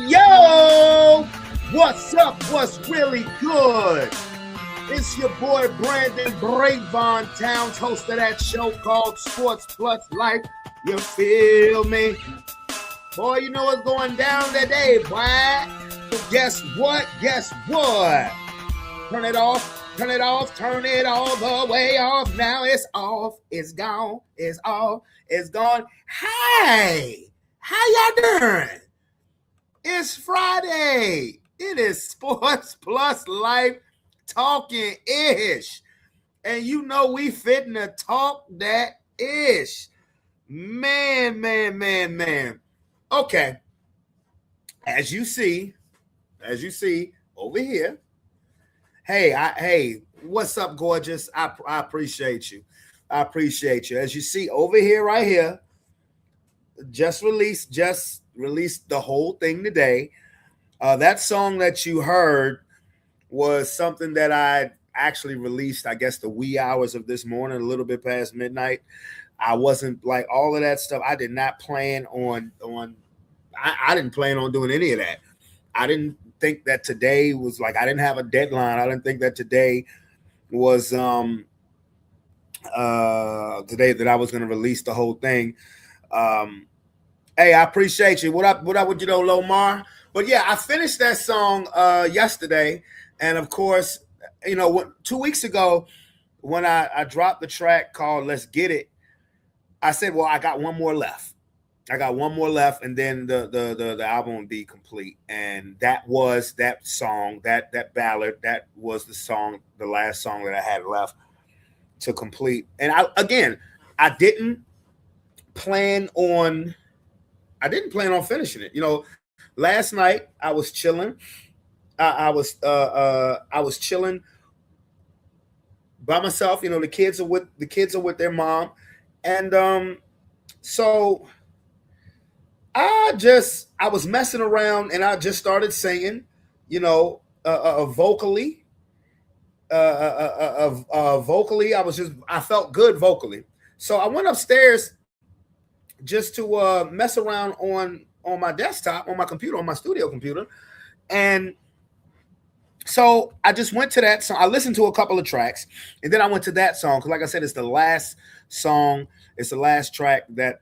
Yo! What's up? What's really good? It's your boy Brandon Bravon Towns, host of that show called Sports Plus Life. You feel me? Boy, you know what's going down today, boy. Guess what? Turn it off, turn it all the way off. Now it's off, it's gone, it's off, it's gone. Hey, how y'all doing? It's Friday. It is Sports Plus Life talking ish. And you know we fitting to talk that ish. Man. Okay. As you see, as you see over here. Hey, what's up, gorgeous? I appreciate you. I appreciate you. As you see over here, right here, just released the whole thing today. That song that you heard was something that I actually released, I guess, the wee hours of this morning, a little bit past midnight. I wasn't like all of that stuff. I did not plan on. I didn't plan on doing any of that. I didn't think that today was like I didn't have a deadline. I didn't think that today was today that I was going to release the whole thing. Um, hey, I appreciate you. What up with you though, Lomar? But yeah, I finished that song yesterday, and of course, 2 weeks ago when I dropped the track called "Let's Get It," I said, "Well, I got one more left. I got one more left, and then the album will be complete." And that was that song, that ballad, that was the last song that I had left to complete. And I plan on I didn't plan on finishing it. Last night I was chilling. I was chilling by myself. The kids are with their mom, and so I was messing around and I just started singing, vocally. Vocally, I felt good vocally. So I went upstairs just to mess around on my desktop, on my computer, on my studio computer, and so I just went to that song. I listened to a couple of tracks, and then I went to that song because, like I said, it's the last song. It's the last track that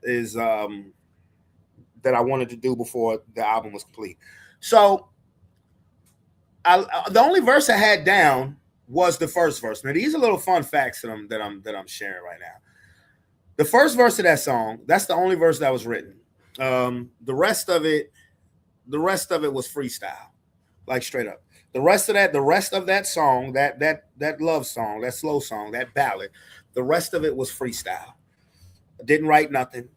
I wanted to do before the album was complete. So the only verse I had down was the first verse. Now these are little fun facts that I'm sharing right now. The first verse of that song, that's the only verse that was written. The rest of it was freestyle, like straight up. The rest of that song, that love song, that slow song, that ballad, the rest of it was freestyle. I didn't write nothing.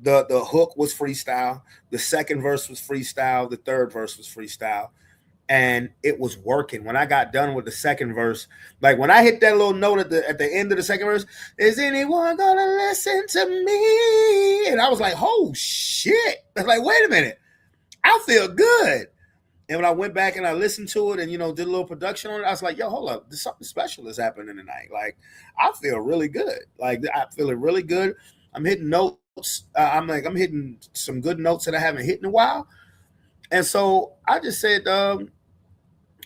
The hook was freestyle. The second verse was freestyle. The third verse was freestyle. And it was working. When I got done with the second verse, like when I hit that little note at the end of the second verse, is anyone gonna listen to me? And I was like, oh shit. I was like, wait a minute. I feel good. And when I went back and I listened to it and did a little production on it, I was like, yo, hold up. There's something special is happening tonight. Like, I feel really good. Like I feel it really good. I'm hitting notes. I'm hitting some good notes that I haven't hit in a while. And so I just said,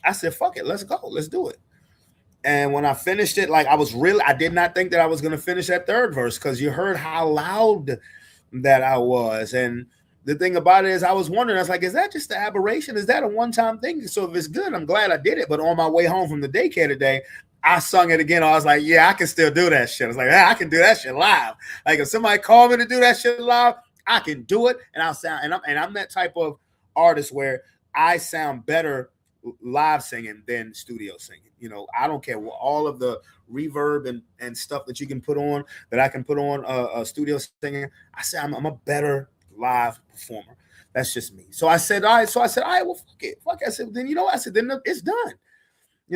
I said, fuck it, let's go, let's do it. And when I finished it, like I did not think that I was gonna finish that third verse because you heard how loud that I was. And the thing about it is I was wondering, I was like, is that just an aberration? Is that a one-time thing? So if it's good, I'm glad I did it. But on my way home from the daycare today, I sung it again. I was like, yeah, I can still do that shit. I was like, I can do that shit live. Like if somebody called me to do that shit live, I can do it. And I'll sound, and I'm that type of artist where I sound better live singing than studio singing. I don't care what all of the reverb and stuff that you can put on, that I can put on studio singing. I say I'm a better live performer. That's just me. So I said, all right. Well, fuck it. I said, then I said, then it's done.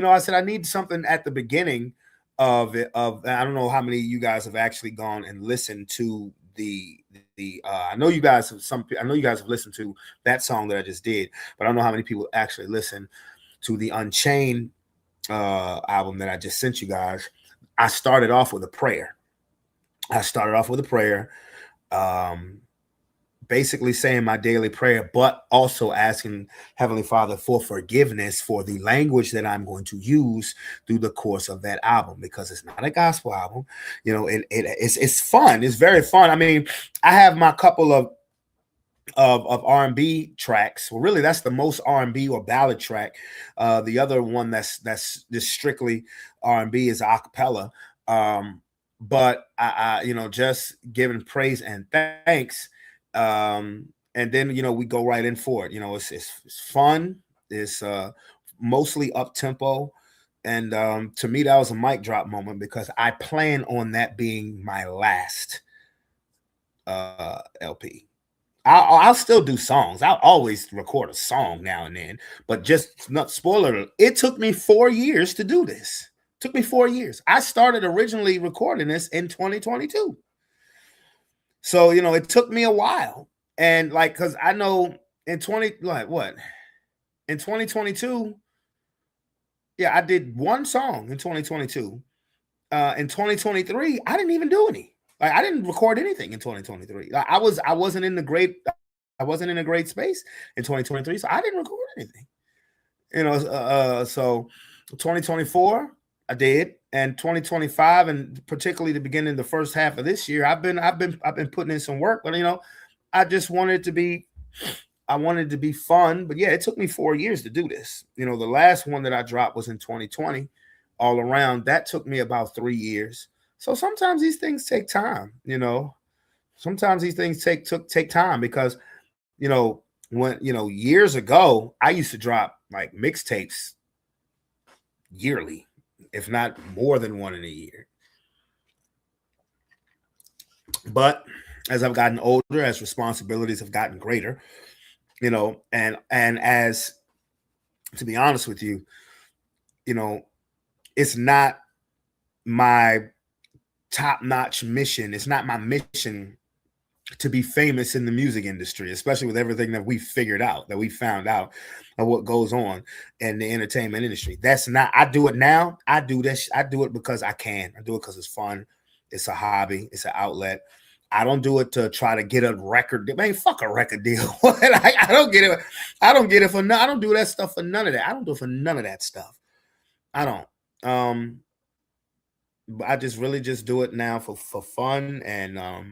I said I need something at the beginning of it. I don't know how many of you guys have actually gone and listened to I know you guys have listened to that song that I just did, but I don't know how many people actually listen to the Unchained album that I just sent you guys. I started off with a prayer. Basically saying my daily prayer, but also asking Heavenly Father for forgiveness for the language that I'm going to use through the course of that album, because it's not a gospel album. It's fun. It's very fun. I mean, I have my couple of R&B tracks. Well, really, that's the most R&B or ballad track. The other one that's just strictly R&B is a cappella. But I just giving praise and thanks. And then we go right in for it. It's fun. It's mostly up tempo, and to me that was a mic drop moment because I plan on that being my last LP. I'll still do songs. I'll always record a song now and then, but just not spoiler. It took me 4 years to do this. It took me 4 years. I started originally recording this in 2022. So, it took me a while. And like, cause I know in 2022, yeah, I did one song in 2022. In 2023, I didn't even do any. Like, I didn't record anything in 2023. I wasn't in a great space in 2023, so I didn't record anything. So 2024 I did, and 2025, and particularly the beginning, the first half of this year, I've been putting in some work, but I just wanted it to be. I wanted it to be fun, but yeah, it took me 4 years to do this. The last one that I dropped was in 2020. All around, that took me about 3 years. So sometimes these things take time. Sometimes these things take time because when years ago I used to drop like mixtapes yearly, if not more than one in a year. But as I've gotten older, as responsibilities have gotten greater, and as, to be honest with you, it's not my top-notch mission. It's not my mission to be famous in the music industry, especially with everything that we figured out, that we found out of what goes on in the entertainment industry. That's not, I do it now. I do this. I do it because I can. I do it because it's fun. It's a hobby. It's an outlet. I don't do it to try to get a record deal. Man, fuck a record deal. I don't get it. I don't get it for I don't do that stuff for none of that. I don't do it for none of that stuff. I don't. I just really just do it now for fun. And I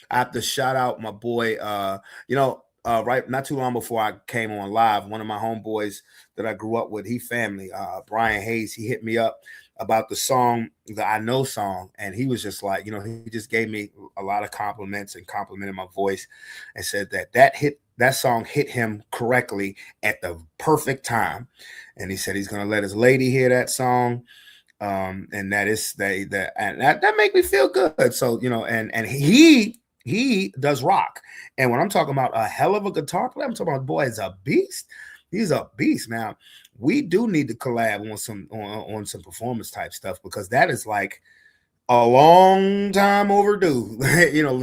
have to shout out my boy, right not too long before I came on live, one of my homeboys that I grew up with, he family, Brian Hayes, he hit me up about the song, the I Know song, and he was just like, he just gave me a lot of compliments and complimented my voice and said that song hit him correctly at the perfect time. And he said he's going to let his lady hear that song. And that make me feel good. So, and he does rock. And when I'm talking about a hell of a guitar player, I'm talking about, boy, is a beast. He's a beast. Now, we do need to collab on some performance type stuff, because that is like a long time overdue.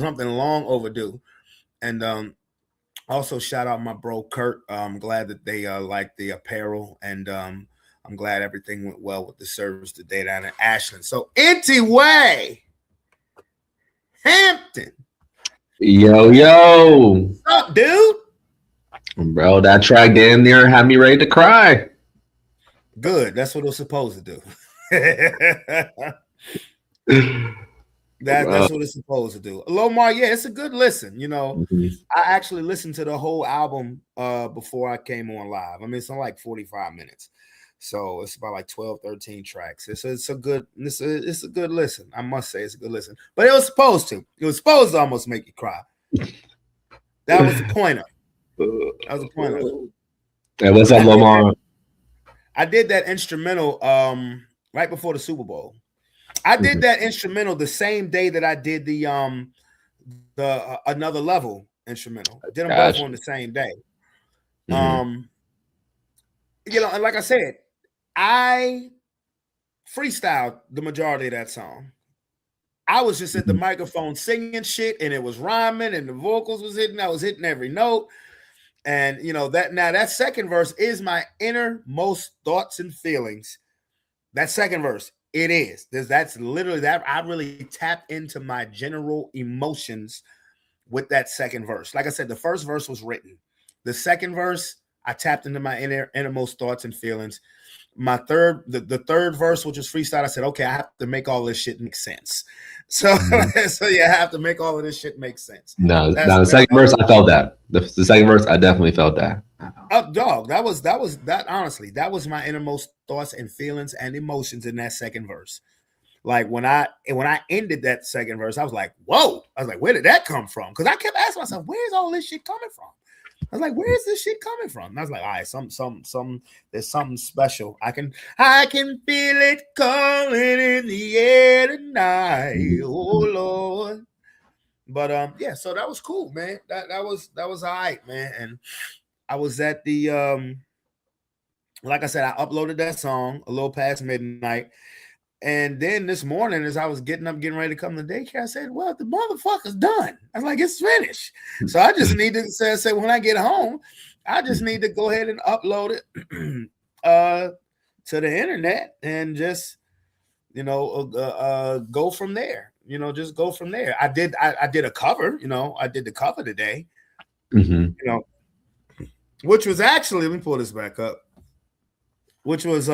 Something long overdue. And also shout out my bro Kurt. I'm glad that they like the apparel, and I'm glad everything went well with the service today down in Ashland. So anyway, Hampton. Yo. What's up, dude? Bro, that track damn near had me ready to cry. Good. That's what it was supposed to do. That's what it's supposed to do. Lomar, yeah, it's a good listen. I actually listened to the whole album before I came on live. I mean, it's on like 45 minutes. So it's about like 12, 13 tracks. It's a good listen. I must say it's a good listen. But it was supposed to. It was supposed to almost make you cry. That was the point of it. That was the point of it. Hey, what's up, Lamar? I did that instrumental right before the Super Bowl. I did that instrumental the same day that I did the Another Level instrumental. I did them both on the same day. And like I said, I freestyled the majority of that song. I was just at the microphone singing shit, and it was rhyming, and the vocals was hitting. I was hitting every note. And that second verse is my innermost thoughts and feelings. That second verse, it is. That's literally that. I really tap into my general emotions with that second verse. Like I said, the first verse was written. The second verse, I tapped into my innermost thoughts and feelings. My third verse, which was freestyle, I said, okay, I have to make all this shit make sense. So, so yeah, I have to make all of this shit make sense. No, the second verse, I felt that. The second verse, I definitely felt that. Dog, that was honestly, that was my innermost thoughts and feelings and emotions in that second verse. Like when I ended that second verse, I was like, whoa. I was like, where did that come from? Because I kept asking myself, where's all this shit coming from? I was like, where is this shit coming from? And I was like, all right, there's something special. I can feel it calling in the air tonight. Oh Lord. But yeah, so that was cool, man. That was all right, man. And I was at the like I said, I uploaded that song a little past midnight. And then this morning, as I was getting up, getting ready to come to daycare, I said, "Well, the motherfucker's done." I was like, "It's finished." So I just need to say when I get home, I just need to go ahead and upload it to the internet and just go from there. Just go from there. I did a cover. I did the cover today. Mm-hmm. Which was actually, let me pull this back up. Which was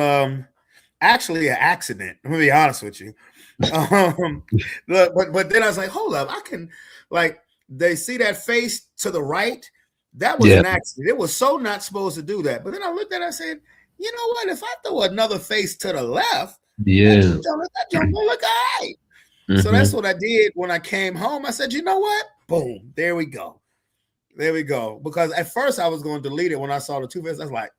actually an accident. I'm gonna be honest with you. But then I was like, hold up, I can like they see that face to the right. That was an accident. It was so not supposed to do that. But then I looked at it, I said, you know what? If I throw another face to the left, that don't look all right. So that's what I did when I came home. I said, you know what? Boom, there we go. There we go. Because at first I was going to delete it when I saw the two faces. I was like,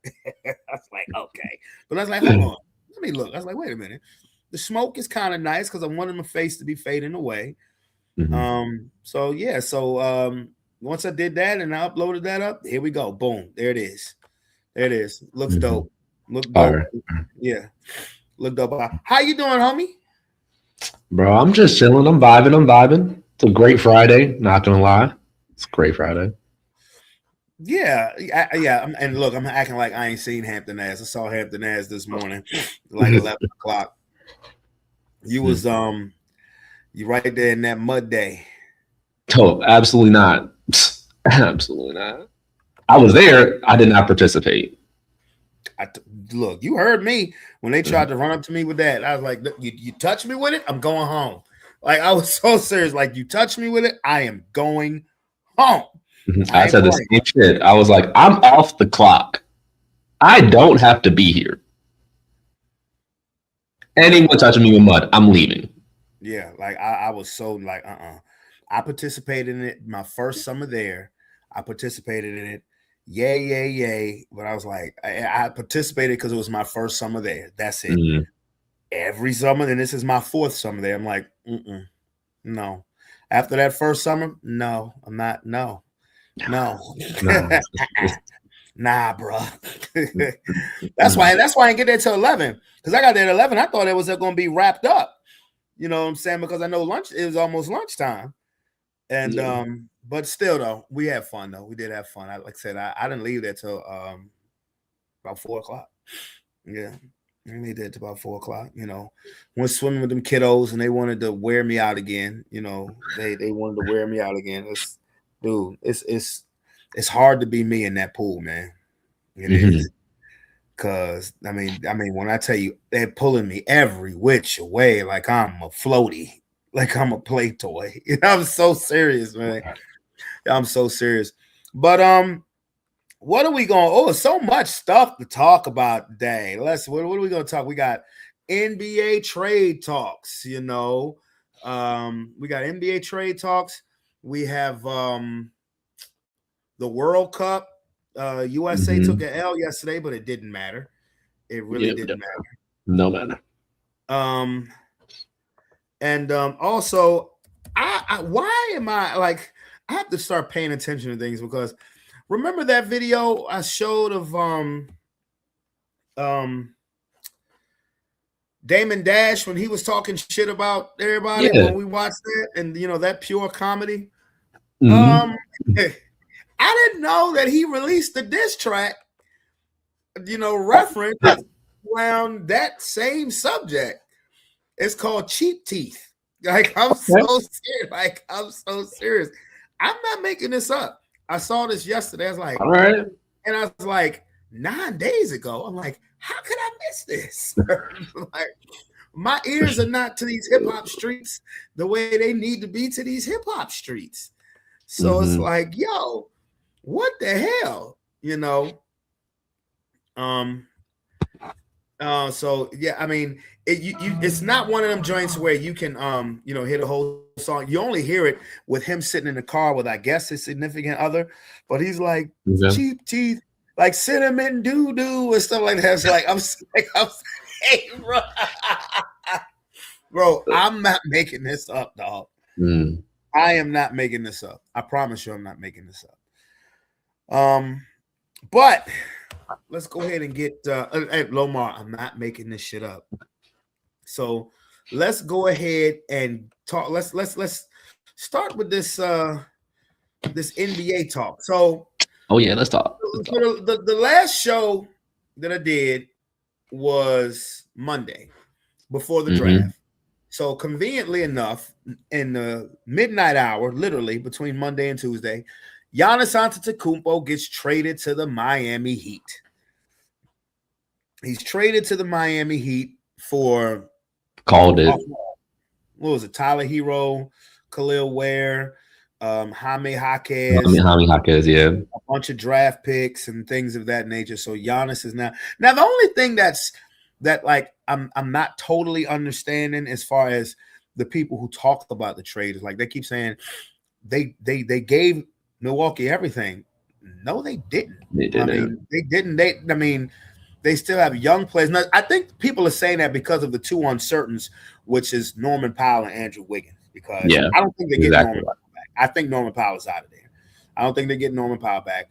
okay. But I was like, hold on. Let me look. I was like, wait a minute. The smoke is kind of nice because I wanted my face to be fading away. So yeah. So once I did that and I uploaded that up, here we go. Boom. There it is. There it is. Looks dope. Look dope. Yeah. Look dope. How you doing, homie? Bro, I'm just chilling. I'm vibing. It's a great Friday. Not gonna lie. It's a great Friday. Yeah. And look, I'm acting like I ain't seen Hampton Ass. I saw Hampton Ass this morning, like 11 o'clock. You was you right there in that mud day. Oh, absolutely not. Absolutely not. I was there. I did not participate. Look, you heard me when they tried to run up to me with that. I was like, you touch me with it, I'm going home. Like I was so serious. Like you touch me with it, I am going home. I said the same shit. I was like, I'm off the clock. I don't have to be here. Anyone touching me with mud, I'm leaving. Yeah, like I was so like, I participated in it my first summer there. I participated in it. Yay. But I was like, I participated because it was my first summer there. That's it. Every summer, and this is my fourth summer there. I'm like, no. After that first summer, no, I'm not. No. Nah, bro. That's why I didn't get there till 11. Because I got there at 11. I thought it was going to be wrapped up. You know what I'm saying? Because I know it was almost lunchtime. And but still though, we had fun though. We did have fun. Like I said, I didn't leave there till about 4 o'clock. Yeah. I leave there till about 4 o'clock. Went swimming with them kiddos and they wanted to wear me out again. They wanted to wear me out again. It's hard to be me in that pool, man. It is. Cause I mean, when I tell you they're pulling me every which way, like I'm a floaty, like I'm a play toy. I'm so serious, man. I'm so serious. But what are we going? Oh, so much stuff to talk about today. What are we gonna talk? We got NBA trade talks, we got NBA trade talks. We have the World Cup. USA took an L yesterday, but it didn't matter. It really didn't matter. No matter. And also, why am I like? I have to start paying attention to things because remember that video I showed of Damon Dash when he was talking shit about everybody when we watched that, and that pure comedy. I didn't know that he released the diss track, reference around that same subject. It's called Cheap Teeth. Like, I'm so serious. I'm not making this up. I saw this yesterday. I was like, all right. And I was like, 9 days ago. I'm like, how could I miss this? Like, my ears are not to these hip hop streets the way they need to be to these hip hop streets. So it's like, yo, what the hell? So yeah, I mean, it's not one of them joints where you can hit a whole song. You only hear it with him sitting in the car with, I guess, his significant other, but he's like cheap teeth, like cinnamon doo-doo and stuff like that. It's like I'm hey, bro, I'm not making this up, dog. I am not making this up. I promise you, I'm not making this up. But let's go ahead and get hey, Lomar. I'm not making this shit up. So let's go ahead and talk. Let's start with this NBA talk. So Oh yeah, let's talk. The last show that I did was Monday before the draft. So conveniently enough, in the midnight hour, literally between Monday and Tuesday, Giannis Antetokounmpo gets traded to the Miami Heat. He's traded to the Miami Heat for called it. What was it? Tyler Hero, Khalil Ware, Jaime Jaquez. Jaime Jaquez, yeah. A bunch of draft picks and things of that nature. So Giannis is now the only thing that like I'm not totally understanding as far as the people who talk about the trade is like they keep saying they gave Milwaukee everything. No, they didn't. They didn't. I mean, they didn't. They still have young players. Now, I think people are saying that because of the two uncertains, which is Norman Powell and Andrew Wiggins. Because I don't think they get Norman Powell back. I think Norman Powell is out of there. I don't think they get Norman Powell back.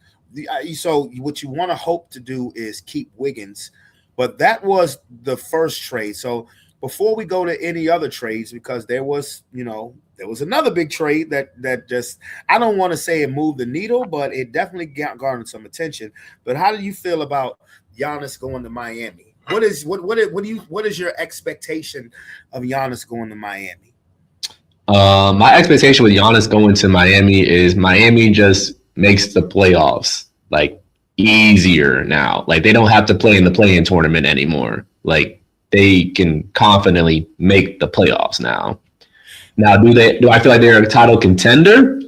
So what you want to hope to do is keep Wiggins. But that was the first trade. So before we go to any other trades, because there was another big trade that just, I don't want to say it moved the needle, but it definitely garnered some attention. But how do you feel about Giannis going to Miami? What is your expectation of Giannis going to Miami? My expectation with Giannis going to Miami is Miami just makes the playoffs like easier now. Like they don't have to play in the play-in tournament anymore. Like they can confidently make the playoffs now. Now, do I feel like they're a title contender?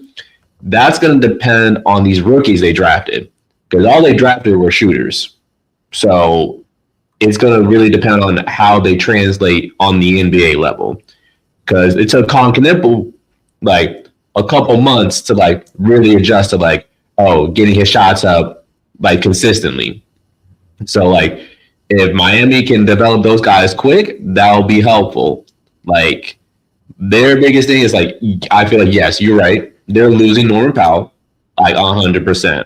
That's going to depend on these rookies they drafted, because all they drafted were shooters. So it's going to really depend on how they translate on the NBA level, because it took Colin Knippel like a couple months to like really adjust to like, getting his shots up like consistently. So like if Miami can develop those guys quick, that'll be helpful. Like their biggest thing is like, I feel like, yes, you're right. They're losing Norman Powell like 100%.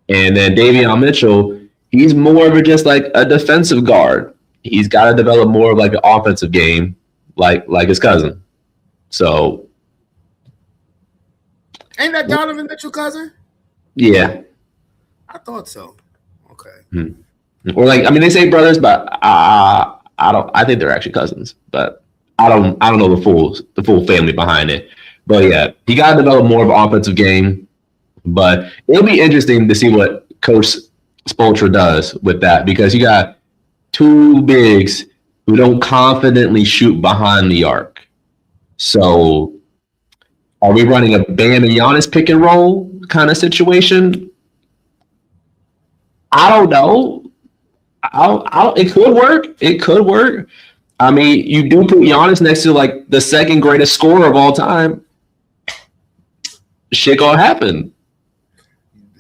And then Davion Mitchell, he's more of just like a defensive guard. He's got to develop more of like an offensive game, like his cousin. So, ain't that Donovan Mitchell cousin? Yeah, I thought so. Okay. Or like, I mean, they say brothers, but I don't. I think they're actually cousins, but I don't know the full family behind it. But yeah, he got to develop more of an offensive game. But it'll be interesting to see what Coach Spoelstra does with that, because you got two bigs who don't confidently shoot behind the arc. So are we running a Bam and Giannis pick and roll kind of situation? I don't know. It could work. It could work. I mean, you do put Giannis next to like the second greatest scorer of all time. Shit gonna happen.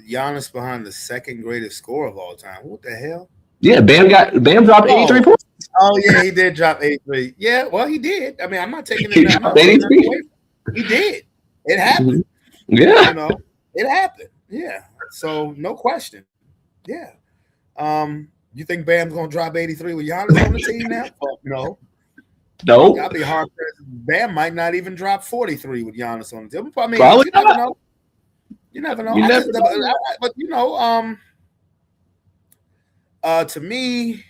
Giannis behind the second greatest scorer of all time. What the hell? Yeah, Bam dropped 83 points. Oh yeah, he did drop 83. Yeah, well, he did. I mean, I'm not taking it away. He did. It happened. Yeah, it happened. Yeah. So no question. Yeah. You think Bam's gonna drop 83 with Giannis on the team now? No. That'd be hard. Bam might not even drop 43 with Giannis on the team. I mean, probably you never know. You never know. But to me,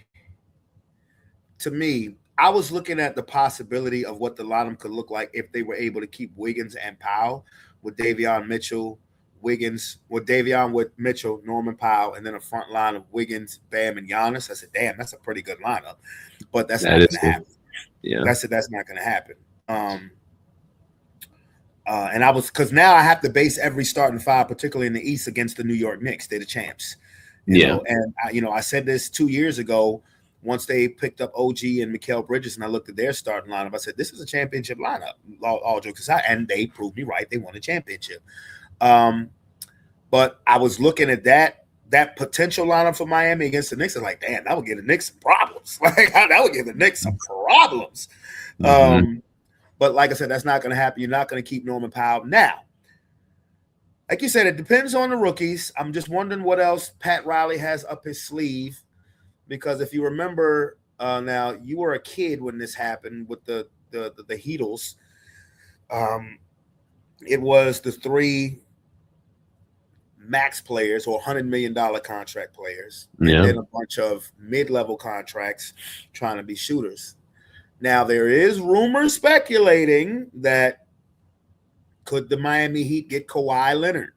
I was looking at the possibility of what the lineup could look like if they were able to keep Wiggins and Powell with Davion Mitchell, Wiggins, with Davion with Mitchell, Norman Powell, and then a front line of Wiggins, Bam, and Giannis. I said, damn, that's a pretty good lineup. But that's not going to happen. Yeah. That's not going to happen. And I was, because now I have to base every starting five, particularly in the East, against the New York Knicks. They're the champs. You know? And I said this 2 years ago. Once they picked up OG and Mikal Bridges, and I looked at their starting lineup, I said, this is a championship lineup, all jokes aside. And they proved me right. They won a championship. But I was looking at that potential lineup for Miami against the Knicks. I'm like, damn, that would give the Knicks some problems. Like, that would give the Knicks some problems. But But like I said, that's not going to happen. You're not going to keep Norman Powell. Now, like you said, it depends on the rookies. I'm just wondering what else Pat Riley has up his sleeve. Because if you remember, now you were a kid when this happened with the Heatles. It was the 3 max players or $100 million contract players, and then a bunch of mid-level contracts trying to be shooters. Now there is rumors speculating that could the Miami Heat get Kawhi Leonard?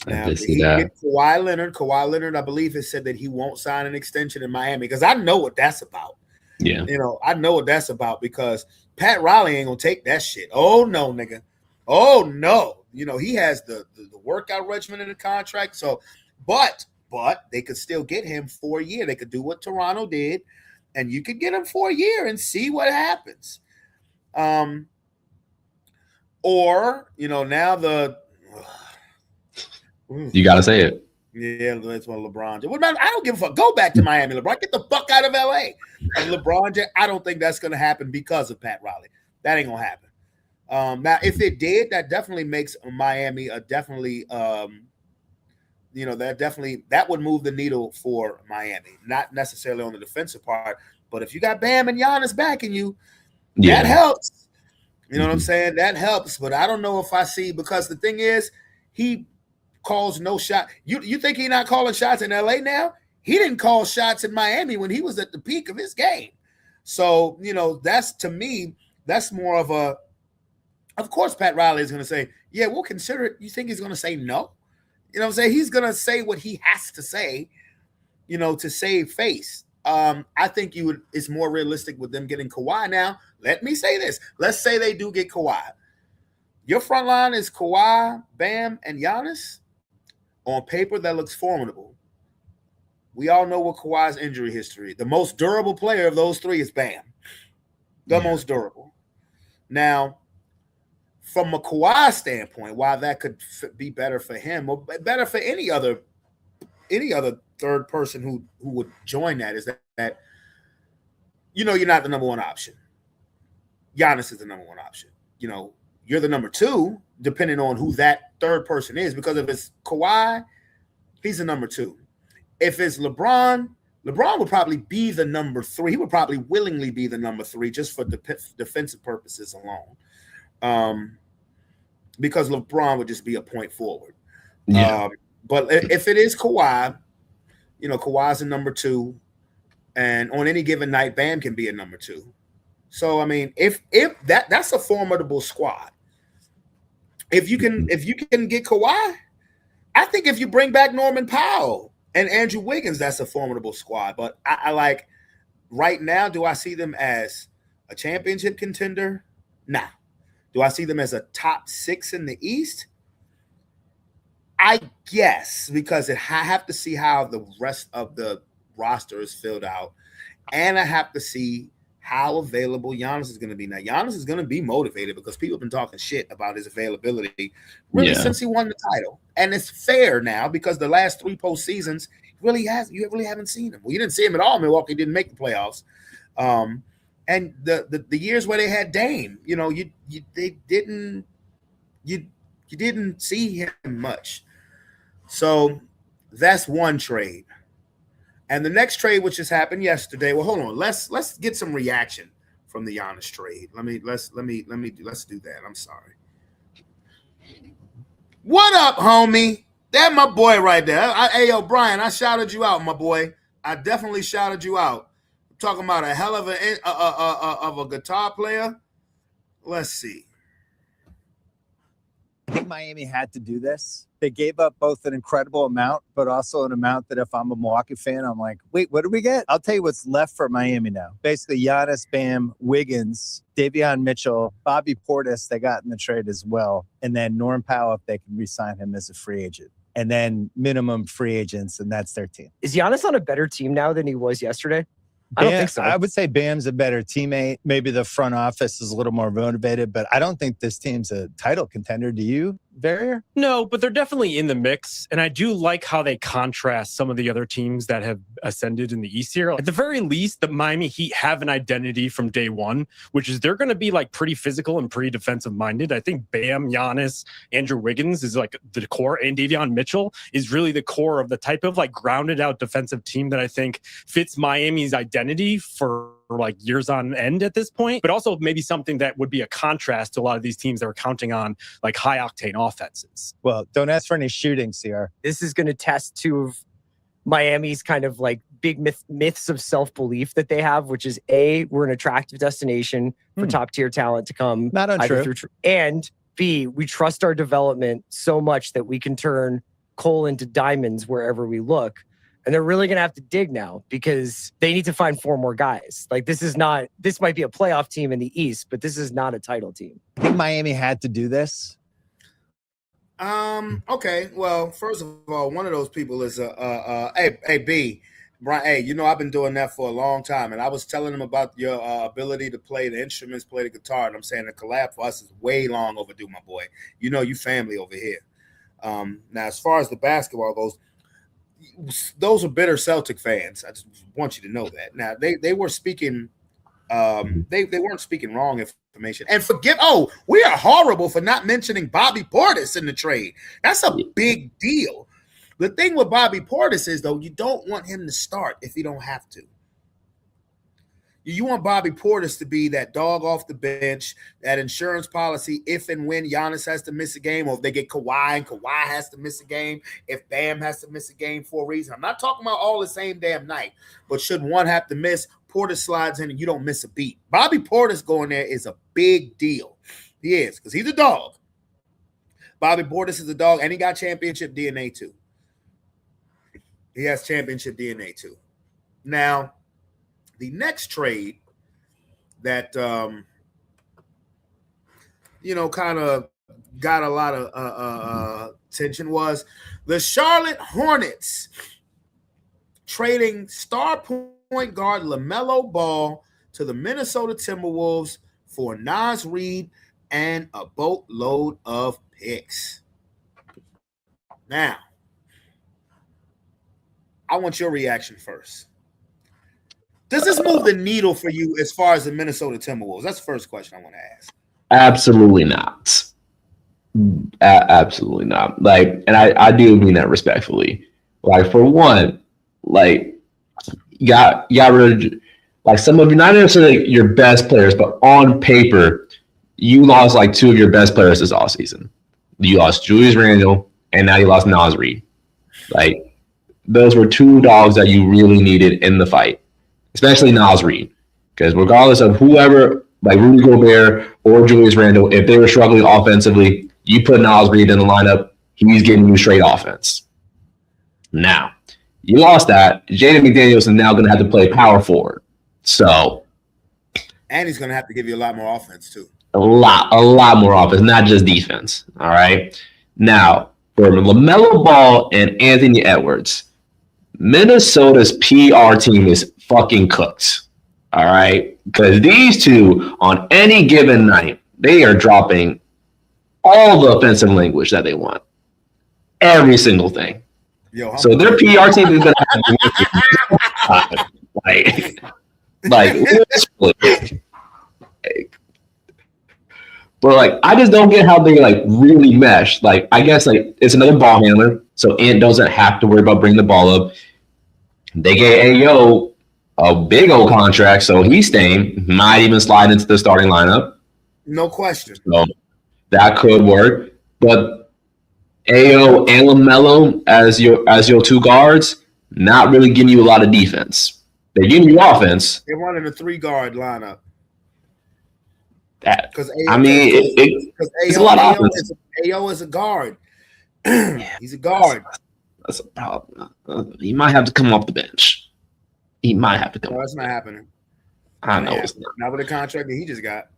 Now the Heat get Kawhi Leonard, I believe, has said that he won't sign an extension in Miami because I know what that's about. Yeah, I know what that's about because Pat Riley ain't gonna take that shit. Oh no, nigga. Oh no. He has the workout regimen in the contract. So, but they could still get him for a year. They could do what Toronto did, and you could get him for a year and see what happens. Or now you gotta say it. Yeah, that's what LeBron. What about? I don't give a fuck. Go back to Miami, LeBron. Get the fuck out of LA. And LeBron, I don't think that's gonna happen because of Pat Riley. That ain't gonna happen. Now, if it did, that definitely makes Miami a definitely, that would move the needle for Miami. Not necessarily on the defensive part, but if you got Bam and Giannis backing you, that helps. You know what I'm saying? That helps. But I don't know if I see, because the thing is, he calls no shot. You think he's not calling shots in LA now? He didn't call shots in Miami when he was at the peak of his game. So, that's, to me, that's more of a. Of course, Pat Riley is going to say, yeah, we'll consider it. You think he's going to say no? You know what I'm saying? He's going to say what he has to say, to save face. I think it's more realistic with them getting Kawhi. Now, let me say this. Let's say they do get Kawhi. Your front line is Kawhi, Bam, and Giannis. On paper, that looks formidable. We all know what Kawhi's injury history. The most durable player of those 3 is Bam. The most durable. Now, from a Kawhi standpoint, why that could be better for him or better for any other third person who would join that is that you're not the number 1 option. Giannis is the number 1 option. You're the number 2, depending on who that third person is. Because if it's Kawhi, he's the number 2. If it's LeBron would probably be the number 3. He would probably willingly be the number 3 just for defensive purposes alone. Because LeBron would just be a point forward. Yeah. But if it is Kawhi, Kawhi's a number 2, and on any given night, Bam can be a number 2. So I mean, if that's a formidable squad. If you can get Kawhi, I think if you bring back Norman Powell and Andrew Wiggins, that's a formidable squad. But I like right now, do I see them as a championship contender? Nah. Do I see them as a top 6 in the East? I guess, because I have to see how the rest of the roster is filled out. And I have to see how available Giannis is going to be. Now, Giannis is going to be motivated because people have been talking shit about his availability really since he won the title. And it's fair now because the last 3 postseasons, you really haven't seen him. Well, you didn't see him at all. Milwaukee didn't make the playoffs. And the years where they had Dame, you didn't see him much. So that's one trade. And the next trade, which just happened yesterday. Well, hold on. Let's get some reaction from the Giannis trade. Let's do that. I'm sorry. What up, homie? That my boy right there. Hey, yo, Brian, I shouted you out, my boy. I definitely shouted you out. I'm talking about a hell of a guitar player. Let's see. I think Miami had to do this. They gave up both an incredible amount, but also an amount that if I'm a Milwaukee fan, I'm like, wait, what do we get? I'll tell you what's left for Miami now. Basically, Giannis, Bam, Wiggins, Davion Mitchell, Bobby Portis, they got in the trade as well. And then Norm Powell, if they can re-sign him as a free agent. And then minimum free agents, and that's their team. Is Giannis on a better team now than he was yesterday? I don't think so. I would say Bam's a better teammate. Maybe the front office is a little more motivated, but I don't think this team's a title contender. Do you? barrier? No, but they're definitely in the mix. And I do like how they contrast some of the other teams that have ascended in the East here. At the very least, the Miami Heat have an identity from day one, which is they're going to be like pretty physical and pretty defensive minded. I think Bam, Giannis, Andrew Wiggins is like the core, and Davion Mitchell is really the core of the type of like grounded out defensive team that I think fits Miami's identity for like years on end at this point, but also maybe something that would be a contrast to a lot of these teams that are counting on like high octane offenses. Well, don't ask for any shooting, CR. This is going to test two of Miami's kind of like big myths of self-belief that they have, which is A, we're an attractive destination for top tier talent to come. Not untrue. And B, we trust our development so much that we can turn coal into diamonds wherever we look. And they're really going to have to dig now because they need to find 4 more guys. Like this might be a playoff team in the East, but this is not a title team. I think Miami had to do this. Okay. Well, first of all, one of those people is hey B, Brian. Hey, I've been doing that for a long time, and I was telling him about your ability to play the instruments, play the guitar, and I'm saying the collab for us is way long overdue, my boy. You family over here. Now, as far as the basketball goes, those are bitter Celtic fans. I just want you to know that. Now they were speaking. They weren't speaking wrong information. And we are horrible for not mentioning Bobby Portis in the trade. That's a big deal. The thing with Bobby Portis is, though, you don't want him to start if you don't have to. You want Bobby Portis to be that dog off the bench, that insurance policy if and when Giannis has to miss a game, or if they get Kawhi and Kawhi has to miss a game, if Bam has to miss a game for a reason. I'm not talking about all the same damn night, but should one have to miss, Portis slides in and you don't miss a beat. Bobby Portis going there is a big deal. He is, because he's a dog. Bobby Portis is a dog, and he got championship DNA too. He has championship DNA too. Now, the next trade that, kind of got a lot of attention was the Charlotte Hornets trading star point guard LaMelo Ball to the Minnesota Timberwolves for Naz Reid and a boatload of picks. Now, I want your reaction first. Does this move the needle for you as far as the Minnesota Timberwolves? That's the first question I want to ask. Absolutely not. Absolutely not. Like, and I do mean that respectfully. Like, for one, like, you got rid of, like, some of you, not necessarily your best players, but on paper, you lost like 2 of your best players this offseason. You lost Julius Randle, and now you lost Naz Reid. Like, those were 2 dogs that you really needed in the fight, especially Naz Reid, because regardless of whoever, like Rudy Gobert or Julius Randle, if they were struggling offensively, you put Naz Reid in the lineup, he's getting you straight offense. Now, you lost that. Jaden McDaniels is now going to have to play power forward. So, and he's going to have to give you a lot more offense too. A lot more offense, not just defense. All right. Now, for LaMelo Ball and Anthony Edwards, Minnesota's PR team is fucking cooked. All right. Because these two, on any given night, they are dropping all the offensive language that they want. Every single thing. So their PR team is going to have to but like, I just don't get how they like really mesh. Like, I guess like it's another ball handler, so Ant doesn't have to worry about bringing the ball up. They gave Ayo a big old contract, so he's staying. Might even slide into the starting lineup. No question. So that could work. But Ayo and LaMelo as your 2 guards, not really giving you a lot of defense. They're giving you offense. They're running a 3-guard lineup. Because it's a lot of offense. Ayo is a guard. He's a guard. That's a problem. He might have to come off the bench. He might have to come. No, that's not happening. I know it's not. Not with the contract that he just got.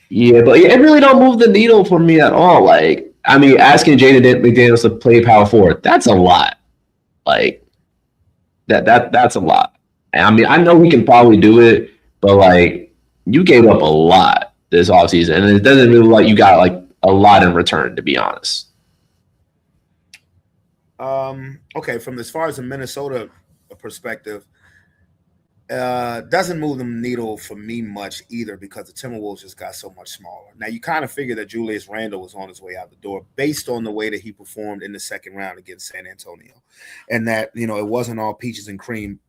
Yeah, but it really don't move the needle for me at all. Like, I mean, asking Jaden McDaniels to play power forward, that's a lot. Like, that's a lot. I mean, I know we can probably do it, but like, you gave up a lot this offseason, and it doesn't really like you got like a lot in return, to be honest. Okay, from as far as a Minnesota perspective, doesn't move the needle for me much either because the Timberwolves just got so much smaller. Now you kind of figure that Julius Randle was on his way out the door based on the way that he performed in the second round against San Antonio, and that it wasn't all peaches and cream.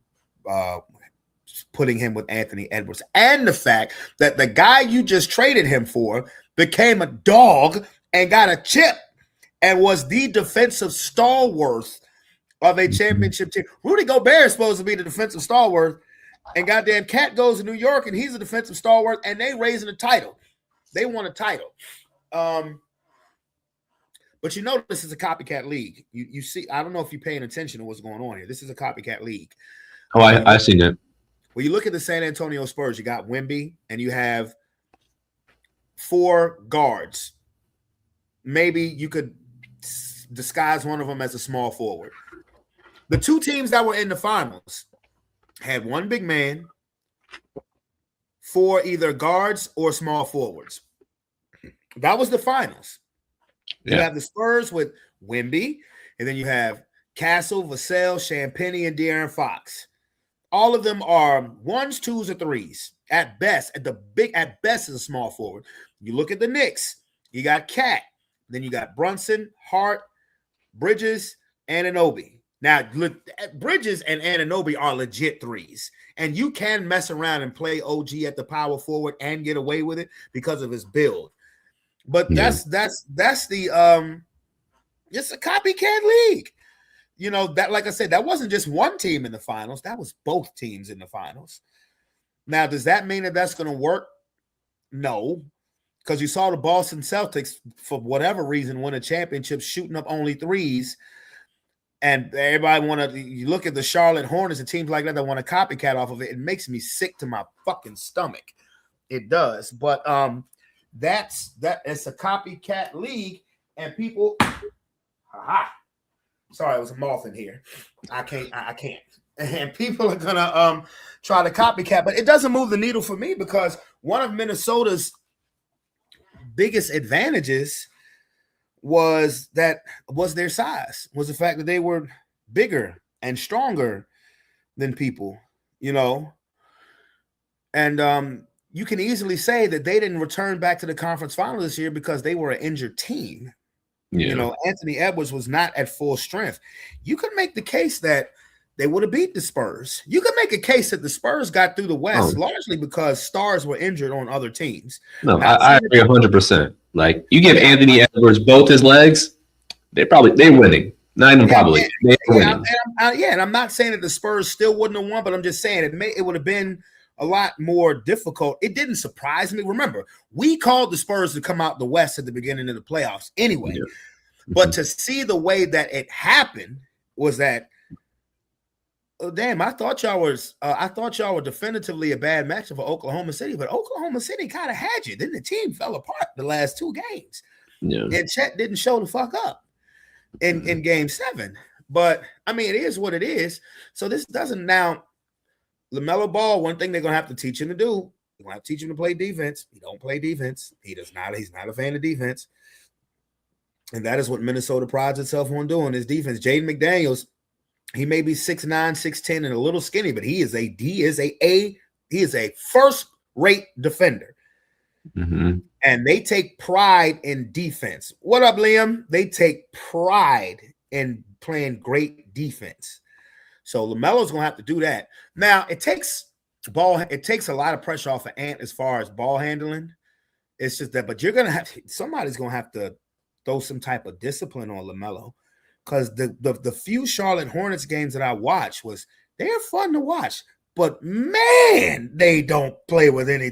Putting him with Anthony Edwards, and the fact that the guy you just traded him for became a dog and got a chip and was the defensive stalwart of a championship team. Rudy Gobert is supposed to be the defensive stalwart, and goddamn Cat goes to New York and he's a defensive stalwart, and they raising a title. They won a title. But this is a copycat league. You see, I don't know if you're paying attention to what's going on here. This is a copycat league. Oh, I've seen it. When you look at the San Antonio Spurs, you got Wemby and you have 4 guards. Maybe you could disguise one of them as a small forward. The 2 teams that were in the finals had 1 big man, 4 either guards or small forwards. That was the finals. You have the Spurs with Wemby, and then you have Castle, Vassell, Champagnie, and De'Aaron Fox. All of them are 1s, 2s, or 3s at best. At best is a small forward. You look at the Knicks. You got Cat. Then you got Brunson, Hart, Bridges, Anunoby. Now, Bridges and Anunoby are legit 3s, and you can mess around and play OG at the power forward and get away with it because of his build. But that's the it's a copycat league. That, like I said, that wasn't just one team in the finals. That was both teams in the finals. Now, does that mean that that's going to work? No, because you saw the Boston Celtics, for whatever reason, win a championship shooting up only 3s. And everybody you look at the Charlotte Hornets and teams like that want to copycat off of it. It makes me sick to my fucking stomach. It does. But it's a copycat league, and people, sorry, it was a moth in here. I can't. And people are gonna try to copycat, but it doesn't move the needle for me because one of Minnesota's biggest advantages was their size, was the fact that they were bigger and stronger than people, and you can easily say that they didn't return back to the conference final this year because they were an injured team. Yeah. Anthony Edwards was not at full strength. You could make the case that they would have beat the Spurs. You could make a case that the Spurs got through the West largely because stars were injured on other teams. No, I agree 100%. Like, you give Anthony Edwards both his legs, they're winning. Not even probably. They're winning. And I'm not saying that the Spurs still wouldn't have won, but I'm just saying it would have been a lot more difficult. It didn't surprise me. Remember, we called the Spurs to come out the West at the beginning of the playoffs anyway. Yeah. But to see the way that it happened was that, oh, damn, I thought y'all were definitively a bad matchup for Oklahoma City, but Oklahoma City kind of had you. Then the team fell apart the last 2 games. Yeah. And Chet didn't show the fuck up in game 7. But I mean, it is what it is. So this doesn't now. LaMelo Ball, one thing they're going to have to teach him to do, they're going to have to teach him to play defense. He don't play defense. He's not a fan of defense. And that is what Minnesota prides itself on doing, is defense. Jaden McDaniels, he may be 6'9", 6'10", and a little skinny, but he is a first-rate defender. Mm-hmm. And they take pride in defense. What up, Liam? They take pride in playing great defense. So LaMelo's gonna have to do that. Now it takes a lot of pressure off of Ant as far as ball handling. It's just that, but somebody's gonna have to throw some type of discipline on LaMelo, because the few Charlotte Hornets games that I watched they're fun to watch, but man, they didn't play with any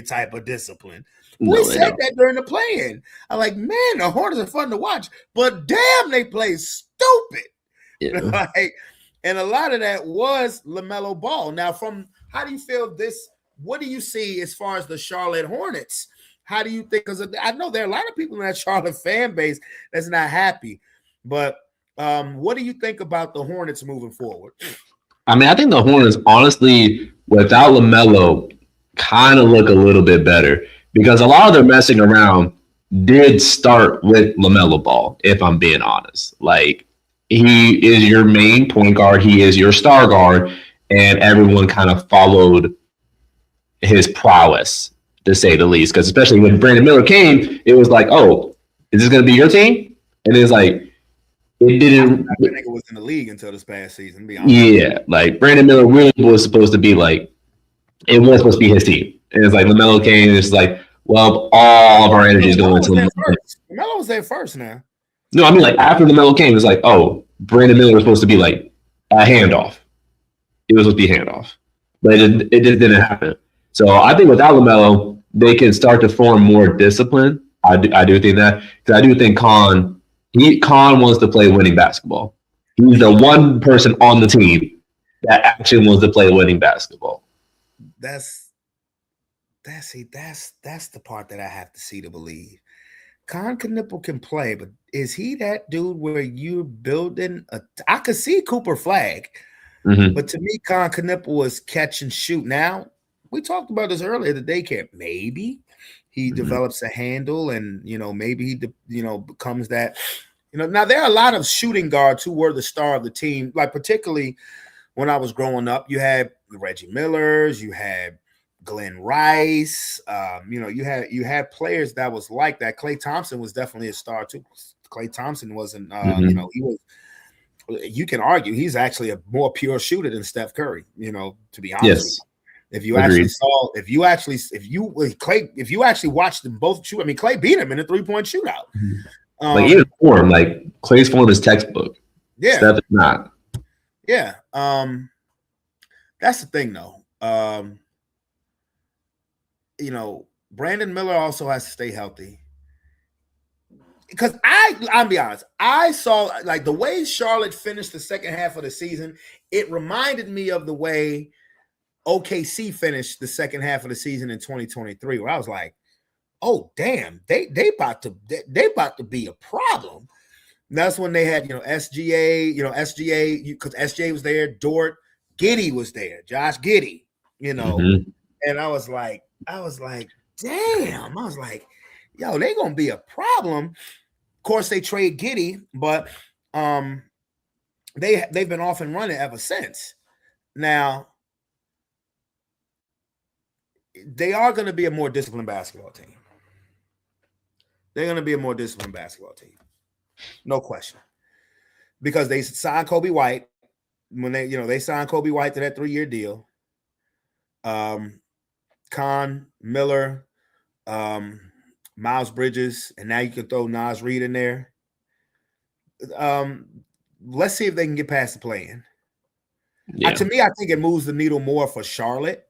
type of discipline. We said that during the play-in. I'm like, man, the Hornets are fun to watch, but damn, they play stupid. Yeah. And a lot of that was LaMelo Ball. Now, how do you feel this? What do you see as far as the Charlotte Hornets? How do you think? Because I know there are a lot of people in that Charlotte fan base that's not happy. But what do you think about the Hornets moving forward? I mean, I think the Hornets, honestly, without LaMelo, kind of look a little bit better, because a lot of their messing around did start with LaMelo Ball, if I'm being honest. Like, he is your main point guard. He is your star guard, and everyone kind of followed his prowess, to say the least. Because especially when Brandon Miller came, it was like, oh, is this going to be your team? And it's like, it didn't. That nigga was in the league until this past season. Be honest. Yeah, like Brandon Miller really was supposed to be like, it was supposed to be his team. And it's like LaMelo came, and it's like, well, all of our energy is going to LaMelo. LaMelo was there first now. No, I mean, like, after LaMelo came, it's like, oh, Brandon Miller was supposed to be like a handoff. It was supposed to be a handoff. But it just didn't happen. So I think without LaMelo, they can start to form more discipline. I do think that. Because I do think Khan wants to play winning basketball. He's the one person on the team that actually wants to play winning basketball. That's the part that I have to see to believe. Con Knipple can play, but is he that dude where you're building I could see Cooper Flag, but to me, Con Knipple was catch and shoot. Now, we talked about this earlier, the day camp. Maybe he develops a handle, and maybe he becomes that. Now there are a lot of shooting guards who were the star of the team, like particularly when I was growing up. You had the Reggie Millers, you had Glenn Rice, you had players that was like that. Klay Thompson was definitely a star too. Klay Thompson wasn't, he was. You can argue he's actually a more pure shooter than Steph Curry. To be honest. Yes. If you actually watched them both shoot, I mean, Klay beat him in a 3-point shootout. Like even form, like Klay's form is textbook. Yeah, Steph is not. Yeah, that's the thing, though. Brandon Miller also has to stay healthy. Because I'll be honest, I saw like the way Charlotte finished the second half of the season. It reminded me of the way OKC finished the second half of the season in 2023, where I was like, "Oh damn, they about to be a problem." And that's when they had SGA, because SGA was there, Dort, Giddey was there, Josh Giddey, and I was like, damn, I was like, yo, they gonna be a problem. Of course, they trade Giddey, but they've been off and running ever since. Now, they are going to be a more disciplined basketball team. They're going to be a more disciplined basketball team, no question, because they signed Kobe White when they signed Kobe White to that 3-year deal. Khan, Miller, Miles Bridges, and now you can throw Naz Reid in there. Let's see if they can get past the play-in. Yeah. To me, I think it moves the needle more for Charlotte.